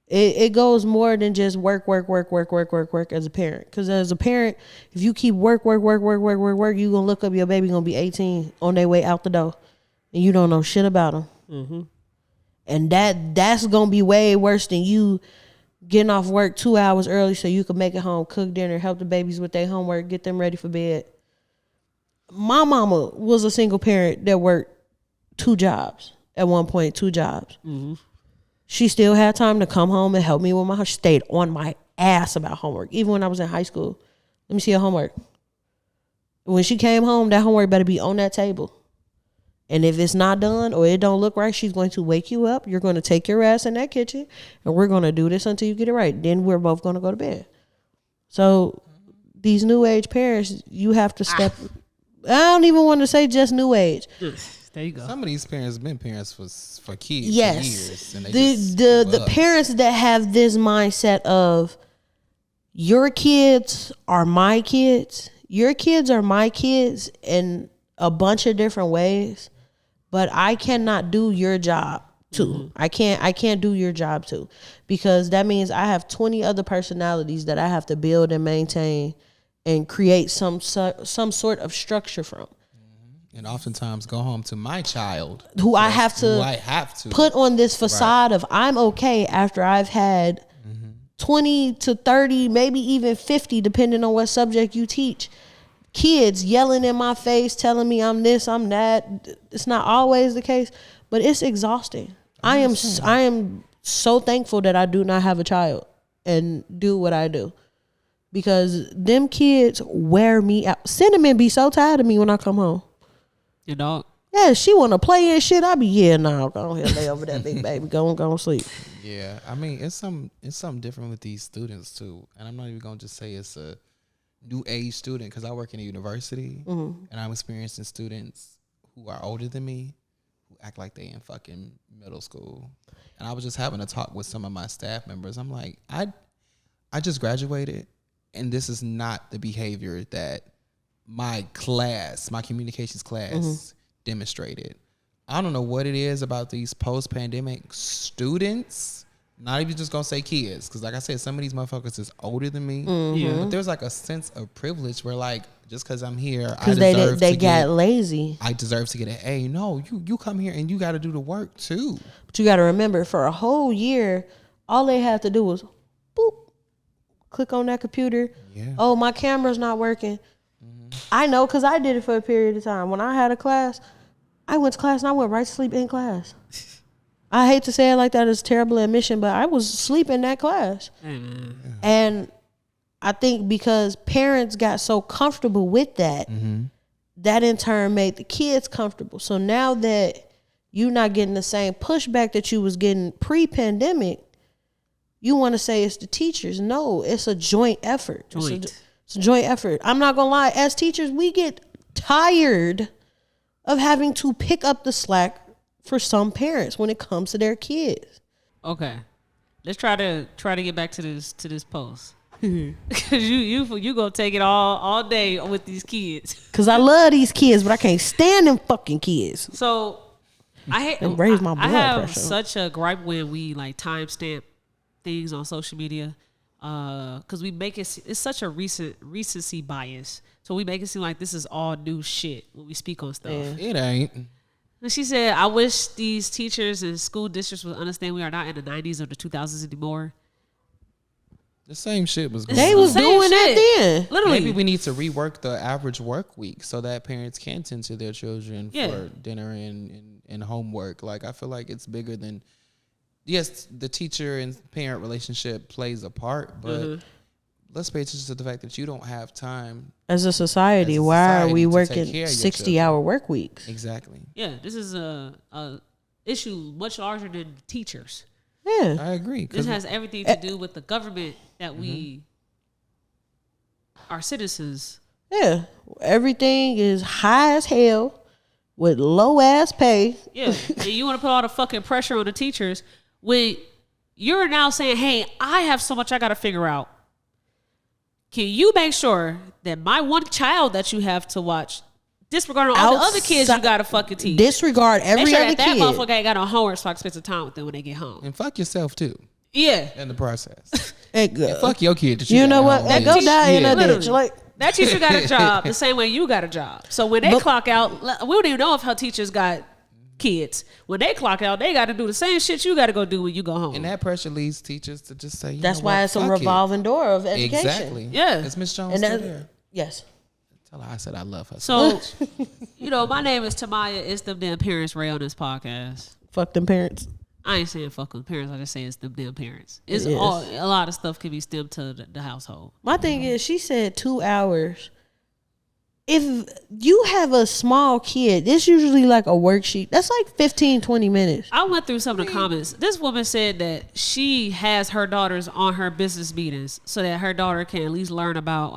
It goes more than just work as a parent. Because as a parent, if you keep work, you're going to look up your baby going to be 18 on their way out the door. And you don't know shit about them. And that's going to be way worse than you getting off work 2 hours early so you can make it home, cook dinner, help the babies with their homework, get them ready for bed. My mama was a single parent that worked 2 jobs at one point, 2 jobs. She still had time to come home and help me with my house. She stayed on my ass about homework. Even when I was in high school. Let me see her homework. When she came home, that homework better be on that table. And if it's not done or it don't look right, she's going to wake you up. You're going to take your ass in that kitchen and we're going to do this until you get it right. Then we're both going to go to bed. So these new age parents, you have to step. I don't even want to say just new age. There you go. Some of these parents have been parents for kids yes. for years. And the parents that have this mindset of your kids are my kids. Your kids are my kids in a bunch of different ways, but I cannot do your job too. I can't do your job too, because that means I have 20 other personalities that I have to build and maintain and create some sort of structure from. And oftentimes go home to my child who I have to put on this facade of I'm okay after I've had 20 to 30, maybe even 50, depending on what subject you teach. Kids yelling in my face, telling me I'm this, I'm that. It's not always the case, but it's exhausting. I am so thankful that I do not have a child and do what I do, because them kids wear me out. Cinnamon be so tired of me when I come home. Your dog? Yeah, she want to play and shit. I be, no, go ahead, lay over that big baby. Go sleep. Yeah, I mean, it's something different with these students too. And I'm not even going to just say it's a new age student, because I work in a university and I'm experiencing students who are older than me who act like they in fucking middle school. And I was just having a talk with some of my staff members. I'm like, I just graduated, and this is not the behavior that my communications class demonstrated. I don't know what it is about these post-pandemic students. Not even just gonna say kids, because like I said, some of these motherfuckers is older than me. But there's like a sense of privilege where, like, just because I'm here, I deserve they got lazy. I deserve to get an A. No, you come here and you got to do the work too. But you got to remember, for a whole year, all they had to do was boop, click on that computer. Yeah. Oh, my camera's not working. I know, because I did it for a period of time. When I had a class, I went to class and I went right to sleep in class. I hate to say it like that, it's terrible admission, but I was asleep in that class. And I think because parents got so comfortable with that, that in turn made the kids comfortable. So now that you're not getting the same pushback that you was getting pre-pandemic, you want to say it's the teachers. No, it's a joint effort. It's a joint effort. I'm not going to lie. As teachers, we get tired of having to pick up the slack for some parents when it comes to their kids. Okay. Let's try to get back to this post. Because you gonna take it all day with these kids. Because I love these kids, but I can't stand them fucking kids. So I hate It raised my blood I have pressure. such a gripe when we like timestamp things on social media. Because we make it's such a recency bias. So we make it seem like this is all new shit when we speak on stuff. Yeah. It ain't. And she said, I wish these teachers and school districts would understand we are not in the 90s or the 2000s anymore. The same shit was going They on. was Same doing that shit. then. Literally. Maybe we need to rework the average work week so that parents can tend to their children for dinner and homework. Like, I feel like it's bigger than, yes, the teacher and parent relationship plays a part, but let's pay attention to the fact that you don't have time. As a society, why are we to take working care of your 60-hour work weeks? Exactly. Yeah, this is a issue much larger than teachers. Yeah. I agree. This has everything to do with the government that we are citizens. Yeah. Everything is high as hell with low ass pay. Yeah, and you want to put all the fucking pressure on the teachers when you're now saying, hey, I have so much I got to figure out. Can you make sure that my one child that you have to watch, disregarding all the other kids you got to fucking teach, Disregard every make sure other that kid. motherfucker ain't got no homework so I can spend some time with them when they get home. And fuck yourself, too, Yeah. in the process. And Fuck your kid. That you got know at what? home. That go die in a Literally. ditch. Like, That teacher got a job the same way you got a job. So when they clock out, we don't even know if her teachers got kids. When they clock out, they got to do the same shit you got to go do when you go home. And that pressure leads teachers to just say, that's know why what? it's a Fuck revolving door of education. Exactly. Yeah. Is Miss Jones And still that, there? yes. Tell her I said I love her. So, my name is Tamaya. It's them damn parents Ray on this podcast. Fuck them parents. I ain't saying fuck them parents. I just say it's them damn parents. It's Yes. a lot of stuff can be stemmed to the household. My thing is, she said 2 hours. If you have a small kid, it's usually like a worksheet. That's like 15, 20 minutes. I went through some of the comments. This woman said that she has her daughters on her business meetings so that her daughter can at least learn about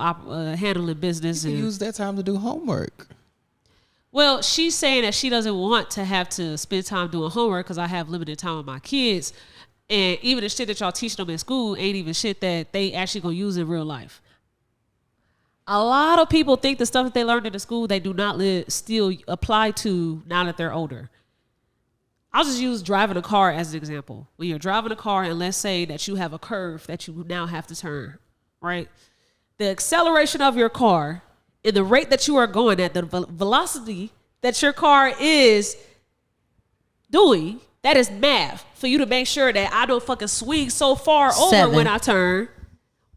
handling business. You And use that time to do homework. well, she's saying that she doesn't want to have to spend time doing homework because I have limited time with my kids. And even the shit that y'all teach them in school ain't even shit that they actually gonna use in real life. A lot of people think the stuff that they learned in the school they do not still apply to now that they're older. I'll just use driving a car as an example. When you're driving a car and let's say that you have a curve that you now have to turn, right? The acceleration of your car and the rate that you are going at, the velocity that your car is doing, that is math for you to make sure that I don't fucking swing so far over 7. when I turn.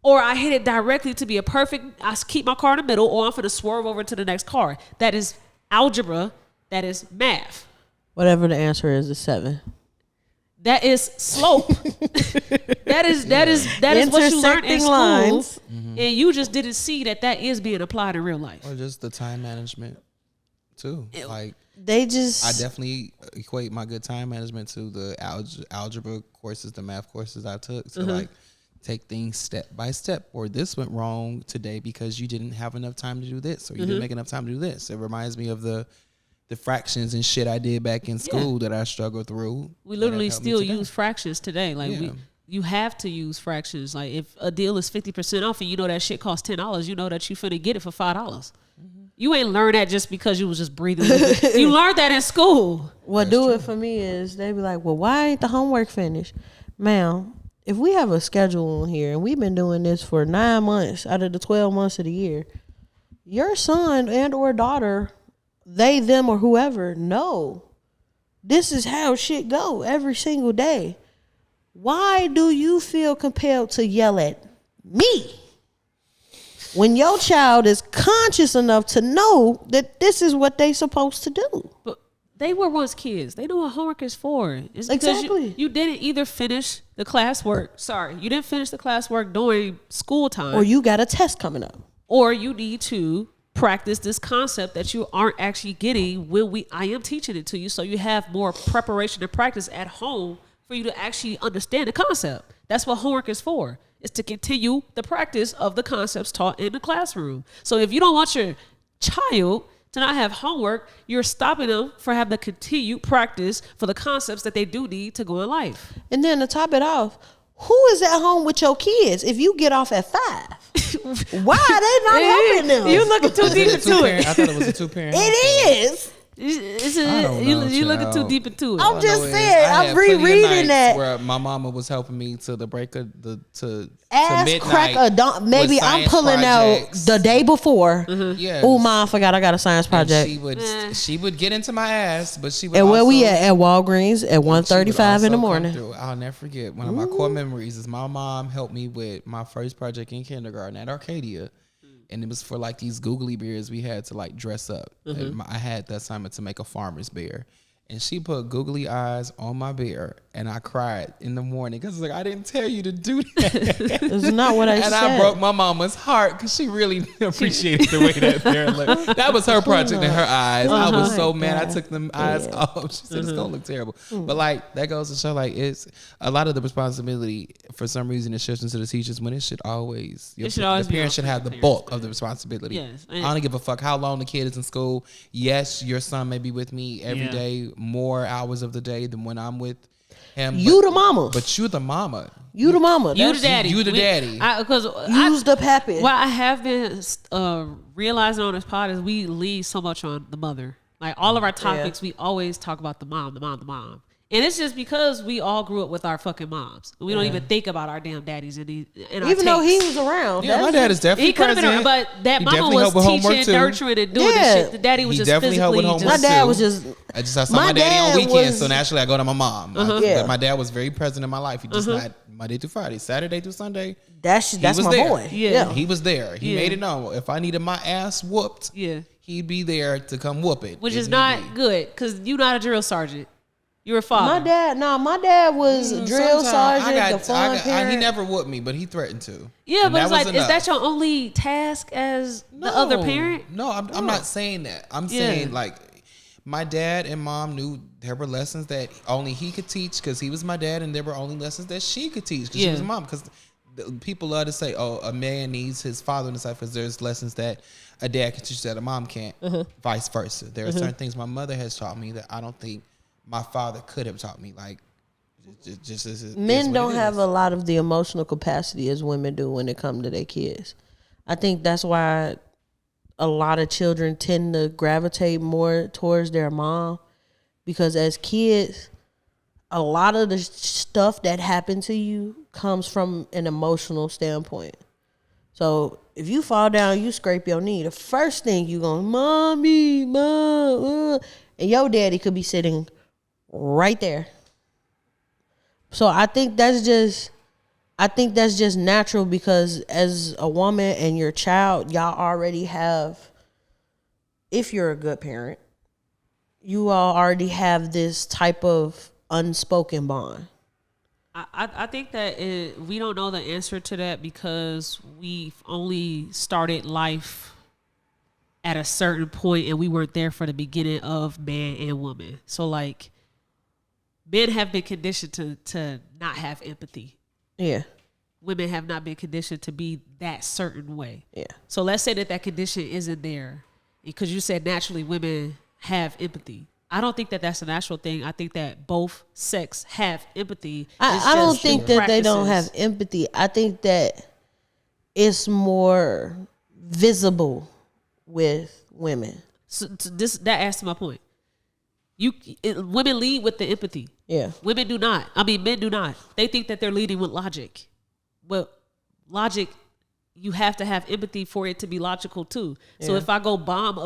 Or I hit it directly to be a perfect, I keep my car in the middle, or I'm going to swerve over to the next car. That is algebra. That is math. Whatever the answer is 7. That is slope. that is what you learned in Intersecting school. lines. And you just didn't see that is being applied in real life. Or just the time management, too. Like, They just. I definitely equate my good time management to the algebra courses, the math courses I took. So, like, take things step by step, or this went wrong today because you didn't have enough time to do this, or you didn't make enough time to do this. It reminds me of the fractions and shit I did back in school that I struggled through. We literally still use fractions today. Like you have to use fractions. Like if a deal is 50% off and you know that shit costs $10, you know that you finna get it for $5. You ain't learned that just because you was just breathing. You learned that in school. What do it for me is they be like, well, why ain't the homework finished? Ma'am, if we have a schedule on here and we've been doing this for 9 months out of the 12 months of the year, your son and or daughter, they, them, or whoever, know this is how shit go every single day. Why do you feel compelled to yell at me when your child is conscious enough to know that this is what they supposed to do? But they were once kids. They know what homework is for. It's because Exactly. you didn't either finish the classwork. Sorry, you didn't finish the classwork during school time. Or you got a test coming up. Or you need to practice this concept that you aren't actually getting when I am teaching it to you, so you have more preparation and practice at home for you to actually understand the concept. That's what homework is for. It's to continue the practice of the concepts taught in the classroom. So if you don't want your child to not have homework, you're stopping them from having the continued practice for the concepts that they do need to go in life. And then to top it off, who is at home with your kids if you get off at 5? Why are they not helping them? You looking too deep into it. I thought it was a 2-parent. It is. You looking too deep into it. I'm just saying. I'm rereading that. Where my mama was helping me to the break of to ass midnight crack a dump. Maybe I'm pulling projects. out the day before. Yes. Oh, ma, I forgot I got a science project. She would get into my ass, but she would. And where also, we at Walgreens at 1:35 in the morning. I'll never forget. One of my core memories is my mom helped me with my first project in kindergarten at Arcadia. And it was for like these googly bears we had to like dress up. And I had the assignment to make a farmer's bear. And she put googly eyes on my bear. And I cried in the morning because like, I didn't tell you to do that. It's not what I said. And I broke my mama's heart because she really appreciated the way that bear looked. That was her project in her eyes. I was so mad. I took them eyes off. She said, it's going to look terrible. But like, that goes to show like, it's a lot of the responsibility, for some reason, it shifts into the teachers when it should always, the parents should have the bulk of the responsibility. Yes. I don't give a fuck how long the kid is in school. Yes, your son may be with me every day, more hours of the day than when I'm with him. You the mama. But you the mama. You the mama. You the daddy. You the daddy. Use the pappy. What I have been realizing on this pod is we lead so much on the mother. Like all of our topics, we always talk about the mom. And it's just because we all grew up with our fucking moms. We don't even think about our damn daddies even though he was around. Yeah, my dad is definitely present. He could have been around, but that mama was teaching, nurturing, and doing this shit. The daddy was just physically. My dad was just. I saw my daddy on weekends, so naturally I go to my mom. But my dad was very present in my life. He just not Monday through Friday, Saturday through Sunday. That's my boy. Yeah, he was there. He made it known. If I needed my ass whooped, he'd be there to come whoop it. Which is not good because you're not a drill sergeant. You're a father. My dad was a drill sergeant. He never whooped me, but he threatened to. Yeah, but it's like, is that your only task as the other parent? No, I'm not saying that. I'm saying like my dad and mom knew there were lessons that only he could teach because he was my dad, and there were only lessons that she could teach because she was a mom. Because people love to say, "Oh, a man needs his father in his life," because there's lessons that a dad can teach that a mom can't. Vice versa. There are certain things my mother has taught me that I don't think my father could have taught me. Like, just men don't have a lot of the emotional capacity as women do when it comes to their kids. I think that's why a lot of children tend to gravitate more towards their mom, because as kids, a lot of the stuff that happened to you comes from an emotional standpoint. So if you fall down, you scrape your knee, the first thing you going, mommy, mom, and your daddy could be sitting right there. So I think that's just natural, because as a woman and your child, y'all already have, if you're a good parent, you all already have this type of unspoken bond. I think that we don't know the answer to that because we've only started life at a certain point and we weren't there for the beginning of man and woman. So like, men have been conditioned to not have empathy. Yeah. Women have not been conditioned to be that certain way. Yeah. So let's say that condition isn't there, because you said naturally women have empathy. I don't think that that's a natural thing. I think that both sex have empathy. I don't think that they don't have empathy. I think that it's more visible with women. So that adds to my point. Women lead with the empathy. Yeah. Women do not. I mean, men do not. They think that they're leading with logic. Well, logic, you have to have empathy for it to be logical too. Yeah. So if I go bomb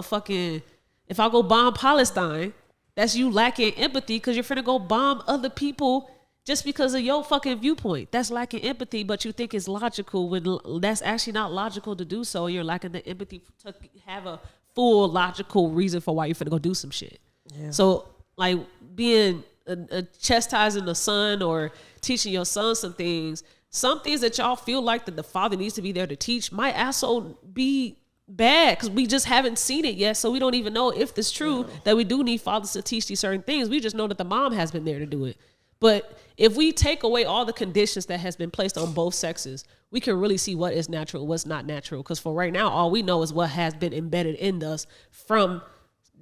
Palestine, that's you lacking empathy, because you're finna go bomb other people just because of your fucking viewpoint. That's lacking empathy, but you think it's logical when that's actually not logical to do so. You're lacking the empathy to have a full logical reason for why you're finna go do some shit. Yeah. So like being chastising the son or teaching your son some things that y'all feel like that the father needs to be there to teach might also be bad, because we just haven't seen it yet. So we don't even know if it's true that we do need fathers to teach these certain things. We just know that the mom has been there to do it. But if we take away all the conditions that has been placed on both sexes, we can really see what is natural, what's not natural. Because for right now, all we know is what has been embedded in us from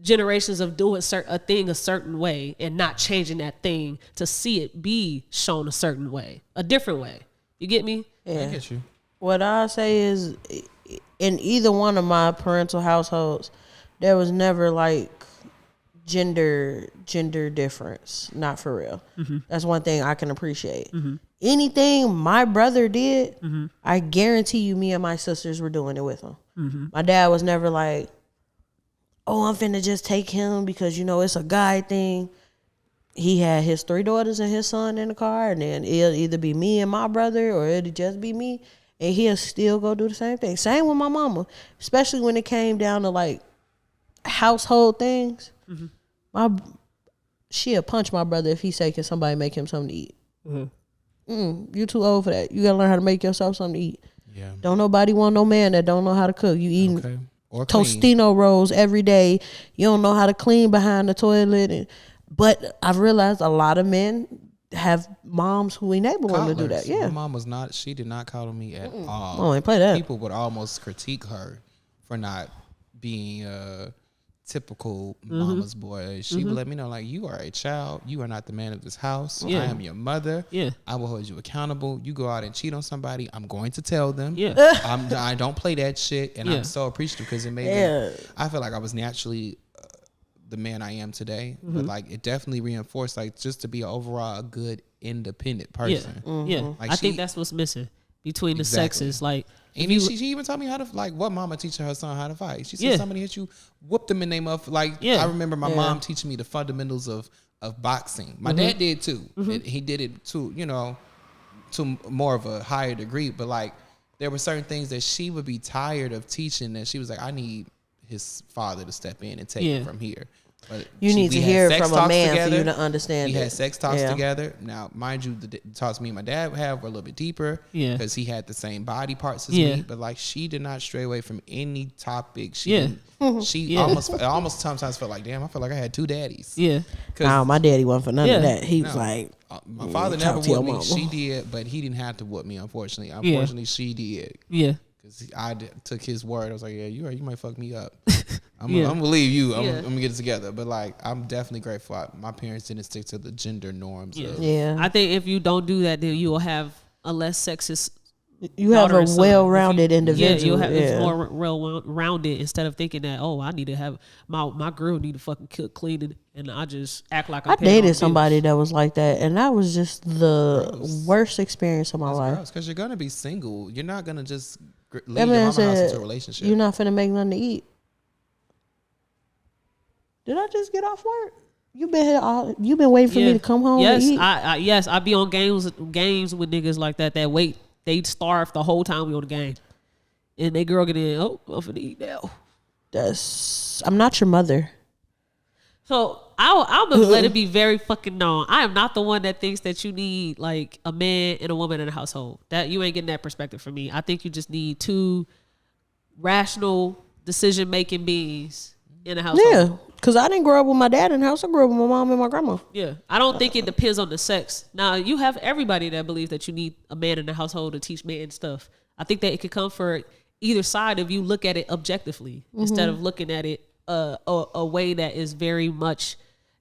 generations of doing a thing a certain way and not changing that thing to see it be shown a certain way, a different way. You get me? Yeah. I get you. What I say is, in either one of my parental households, there was never like gender difference. Not for real. That's one thing I can appreciate. Anything my brother did, I guarantee you, me and my sisters were doing it with him. My dad was never like, oh, I'm finna just take him because, you know, it's a guy thing. He had his 3 daughters and his son in the car, and then it'll either be me and my brother or it'll just be me, and he'll still go do the same thing. Same with my mama, especially when it came down to like household things. She'll punch my brother if he say, can somebody make him something to eat? You too old for that. You gotta learn how to make yourself something to eat. Yeah. Don't nobody want no man that don't know how to cook. You eating Okay. Or clean. Tostino rolls every day. You don't know how to clean behind the toilet. But I've realized a lot of men have moms who enable them to do that. Yeah. My mom was not, she did not coddle me at all. Oh, ain't play that. People would almost critique her for not being a typical mama's boy. She would let me know, like, you are a child. You are not the man of this house. Yeah. I am your mother. Yeah. I will hold you accountable. You go out and cheat on somebody, I'm going to tell them. Yeah. I don't play that shit. And Yeah. I'm so appreciative because it made me, I feel like I was naturally the man I am today. But like, it definitely reinforced, like, just to be overall a good independent person. Yeah. Like I think that's what's missing between the sexes. Like, and she even taught me how to, like, what mama teaching her son how to fight. She said, somebody hit you, whoop them in their mouth. Like, I remember my mom teaching me the fundamentals of boxing. My dad did too. He did it too, you know, to more of a higher degree. But like, there were certain things that she would be tired of teaching, and she was like, I need his father to step in and take it from here. But you need to hear it from a man together. for you to understand We it. had sex talks together. Now, mind you, the talks me and my dad have were a little bit deeper because he had the same body parts as me. But like, she did not stray away from any topic. She almost sometimes felt like, damn, I felt like I had 2 daddies. yeah. Nah, my daddy wasn't for none of that. He was like, My father never whooped me. She did, but he didn't have to whoop me, unfortunately. Unfortunately, she did. Yeah. Because took his word. I was like, yeah, you might fuck me up. I'm gonna leave you. I'm gonna get it together. But like, I'm definitely grateful. My parents didn't stick to the gender norms. I think if you don't do that, then you will have a less sexist. You have a well-rounded individual. Yeah, you'll have it's more well-rounded instead of thinking that, oh, I need to have my girl need to fucking cook, clean, and I just act like I dated somebody that was like that, and that was just the worst experience of my life. Because you're gonna be single. You're not gonna just leave your mama house into a relationship. You're not finna make nothing to eat. Did I just get off work? You been waiting for me to come home and eat? I be on games with niggas like that wait. They starve the whole time we on the game. And they girl get in, oh, I'm finna eat now. I'm not your mother. So I'm gonna let it be very fucking known. I am not the one that thinks that you need like a man and a woman in a household. That you ain't getting that perspective from me. I think you just need 2 rational decision making beings in a household. Yeah, because I didn't grow up with my dad in the house. I grew up with my mom and my grandma. Yeah, I don't think it depends on the sex. Now, you have everybody that believes that you need a man in the household to teach men stuff. I think that it could come for either side if you look at it objectively instead of looking at it a way that is very much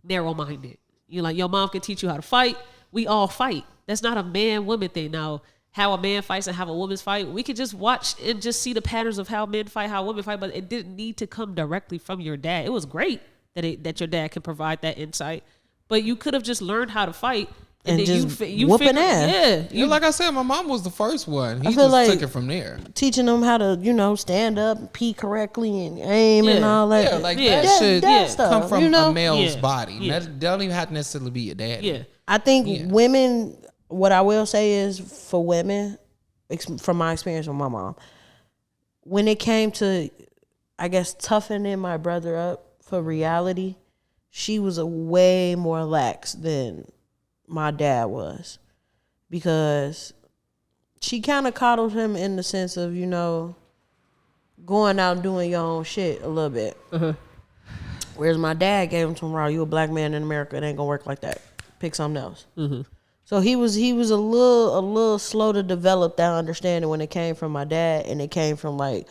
narrow-minded. You're like, your mom can teach you how to fight. We all fight. That's not a man-woman thing. Now, how a man fights and how a woman's fight, we could just watch and just see the patterns of how men fight, how women fight, but it didn't need to come directly from your dad. It was great that your dad can provide that insight, but you could have just learned how to fight and then just you whooping ass. Yeah, like I said, my mom was the first one. He feel just like took it from there. Teaching them how to, stand up, and pee correctly, and aim and all that. Yeah, like Yeah. that should that stuff, come from a male's Yeah. body. Yeah. That don't even have to necessarily be your daddy. yeah. I think women, what I will say is for women, from my experience with my mom, when it came to, I guess, toughening my brother up for reality, she was a way more lax than my dad was, because she kind of coddled him in the sense of, going out and doing your own shit a little bit. Whereas my dad gave him to him, you a black man in America, it ain't gonna work like that. Pick something else. So he was a little slow to develop that understanding when it came from my dad, and it came from like,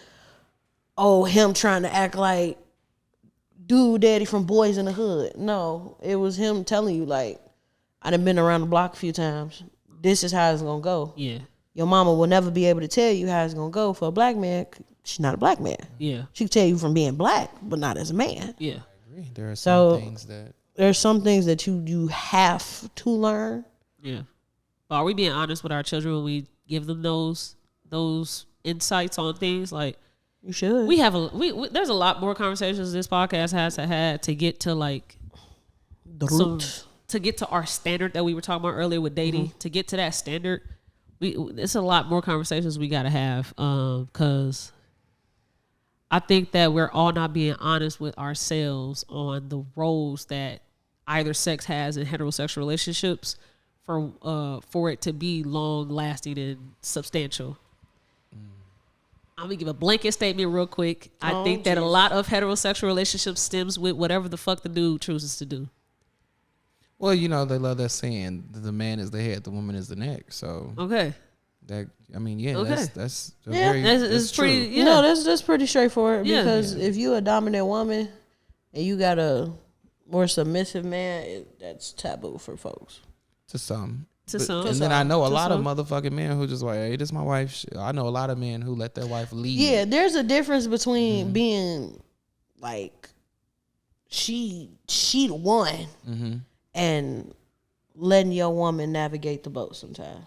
him trying to act like dude daddy from Boys in the Hood. No, it was him telling you, like, I done been around the block a few times. This is how it's gonna go. Yeah. Your mama will never be able to tell you how it's gonna go for a black man. She's not a black man. Yeah. She can tell you from being black, but not as a man. Yeah. I agree. There are some things that there's some things that you have to learn. Yeah. But are we being honest with our children when we give them those insights on things? Like, you should. We have there's a lot more conversations this podcast has had to get to like to get to our standard that we were talking about earlier with dating. To get to that standard, it's a lot more conversations we got to have because I think that we're all not being honest with ourselves on the roles that either sex has in heterosexual relationships for it to be long lasting and substantial. I'm gonna give a blanket statement real quick. I think that a lot of heterosexual relationships stems with whatever the fuck the dude chooses to do. Well, you know, they love that saying, the man is the head, the woman is the neck. So okay, that I mean, yeah, okay. that's it's pretty. true. Yeah. No, that's pretty straightforward. Yeah. Because if you a dominant woman and you got a more submissive man, that's taboo for folks. To some. And then I know a lot of motherfucking men who just like, hey, this is my wife. I know a lot of men who let their wife lead. Yeah, there's a difference between being like she the one and letting your woman navigate the boat sometimes.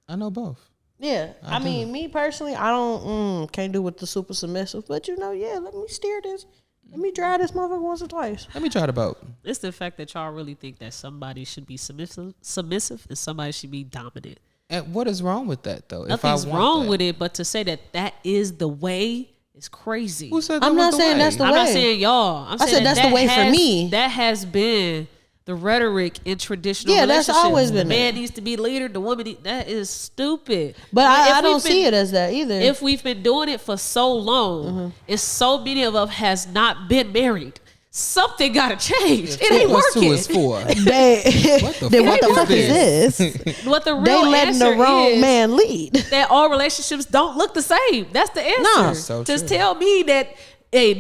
I know both. Yeah, I mean, me personally, I don't can't do with the super submissive, but you know, yeah, let me steer this. Let me drive this motherfucker once or twice. Let me try the boat. It's the fact that y'all really think that somebody should be submissive and somebody should be dominant. And what is wrong with that, though? Nothing's wrong with it, but to say that is the way is crazy. Who said that I'm was not the saying way? that's the way. I'm not saying y'all. I said that's the way for me. That has been the rhetoric in traditional that's relationships. always been the man that. needs to be the leader, the woman that is stupid. But I don't we've see it as that either. If we've been doing it for so long and so many of us has not been married, something gotta change. It ain't What's working. 2 is 4. what the fuck is this? What the real They letting answer the wrong is man lead. that all relationships don't look the same. That's the answer. No. So Just true. tell me that, hey,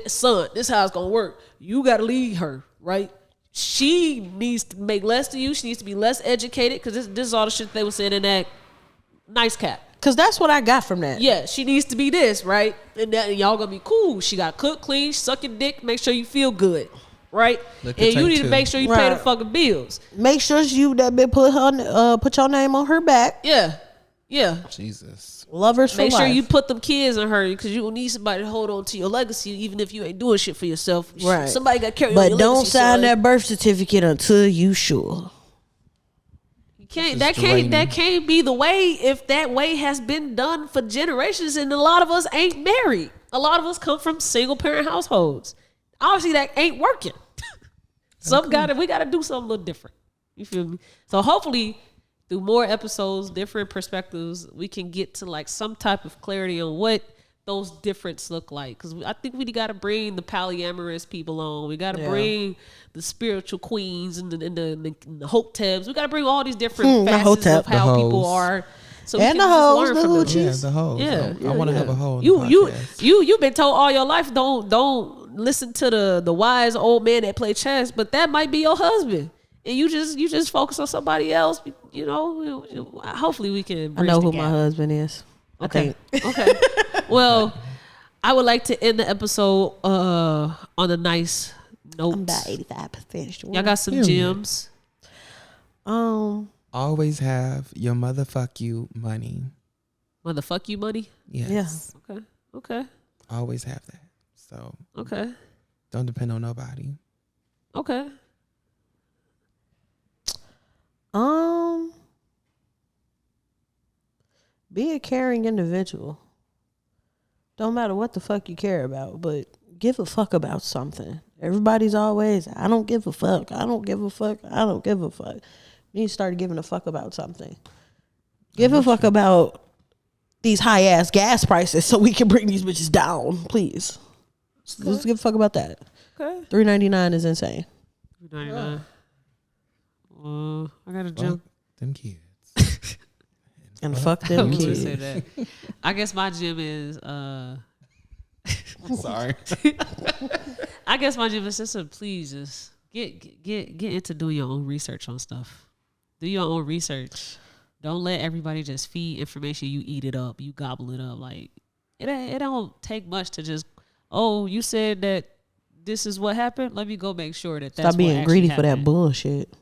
son, this how it's gonna work. You gotta lead her, right? She needs to make less to you. She needs to be less educated because this is all the shit they were saying in that NightCap. Because that's what I got from that. Yeah, she needs to be this, right? And y'all gonna be cool. She got cook, clean, suck your dick, make sure you feel good, right? Look And at you take need to two. make sure you pay the Right. fucking bills. Make sure you that bitch put your name on her back. Yeah, yeah. Jesus. Lovers for Make sure life. you put them kids on her because you will need somebody to hold on to your legacy, even if you ain't doing shit for yourself. Right. Somebody got to carry on But your don't legacy, sign son. that birth certificate until you sure. You can't. This is draining. That can't be the way if that way has been done for generations, and a lot of us ain't married. A lot of us come from single parent households. Obviously, that ain't working. We got to do something a little different. You feel me? So hopefully, through more episodes, different perspectives, we can get to like some type of clarity on what those differences look like. Because I think we got to bring the polyamorous people on. We got to bring the spiritual queens and the hoteps. We got to bring all these different facets of how The people hoes. are. So And we can the just hoes, learn the from them. hoochies. Yeah, the hoes. Yeah, I want to have a hoe. You've been told all your life don't listen to the wise old man that play chess, but that might be your husband, and you just focus on somebody else. You know, hopefully we can. I bridge know the who gap. my husband is. Okay. Okay. Well, I would like to end the episode on a nice note. I'm about 85% sure. Y'all got some gems. Always have your motherfuck you money. Motherfuck you money. Yes. Yeah. Okay. Always have that. So Okay. don't depend on nobody. Okay. Be a caring individual. Don't matter what the fuck you care about, but give a fuck about something. Everybody's always, I don't give a fuck. I don't give a fuck. I don't give a fuck. You need to start giving a fuck about something. Give a fuck about these high ass gas prices so we can bring these bitches down, please. Just give a fuck about that. Okay. $3.99 is insane. $3.99. I got a Fuck jump. them kids. And fuck I them was gonna kids. say that. I guess my gym is Sorry. I guess my advice is please just get into doing your own research on stuff. Do your own research. Don't let everybody just feed information. You eat it up. You gobble it up. Like it don't take much to just. Oh, you said that this is what happened. Let me go make sure that that's Stop being what greedy happened. for that bullshit.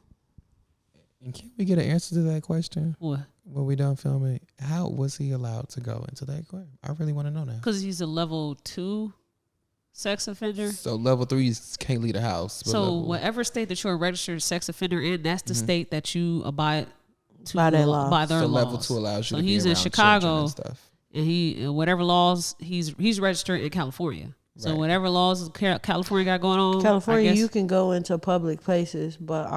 And can we get an answer to that question? What? When we done filming, how was he allowed to go into that aquarium? I really want to know now. Because he's a level 2 sex offender. So level 3s can't leave the house. So whatever state that you're a registered sex offender in, that's the state that you abide to By their laws. by their so laws. level 2 allows you So to be he's in around Chicago, children and stuff. and he whatever laws he's registered in California. So Right. whatever laws California got going on, California, I guess, you can go into public places, but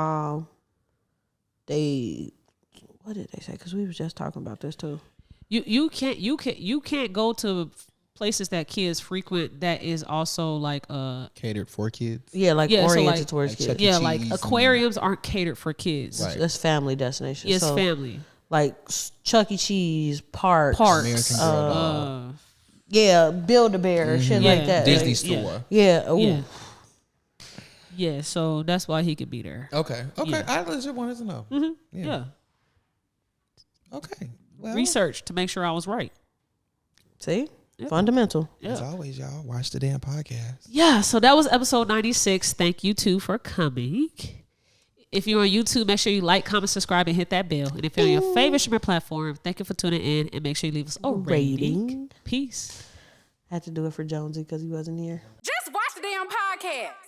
what did they say? Because we was just talking about this too. you can't go to places that kids frequent that is also like Catered for kids. Yeah, like Yeah, so oriented like- towards like kids. Chuck E. yeah, like Cheese aquariums aren't catered for kids. Right. That's family destination. It's so, family like Chuck E. Cheese, parks. American Girl Doll. Yeah, Build-A-Bear, shit Yeah. like that. Disney yeah. store. Yeah. Ooh. Yeah. Yeah, so that's why he could be there. Okay. Yeah. I legit wanted to know. Yeah. Okay. Well, Research to make sure I was right. See? Yeah. Fundamental. as always, y'all watch the damn podcast. Yeah, so that was episode 96. Thank you two for coming. If you're on YouTube, make sure you like, comment, subscribe, and hit that bell. And if you're on your favorite streaming platform, thank you for tuning in, and make sure you leave us a rating. Peace. I had to do it for Jonesy because he wasn't here. Just watch the damn podcast.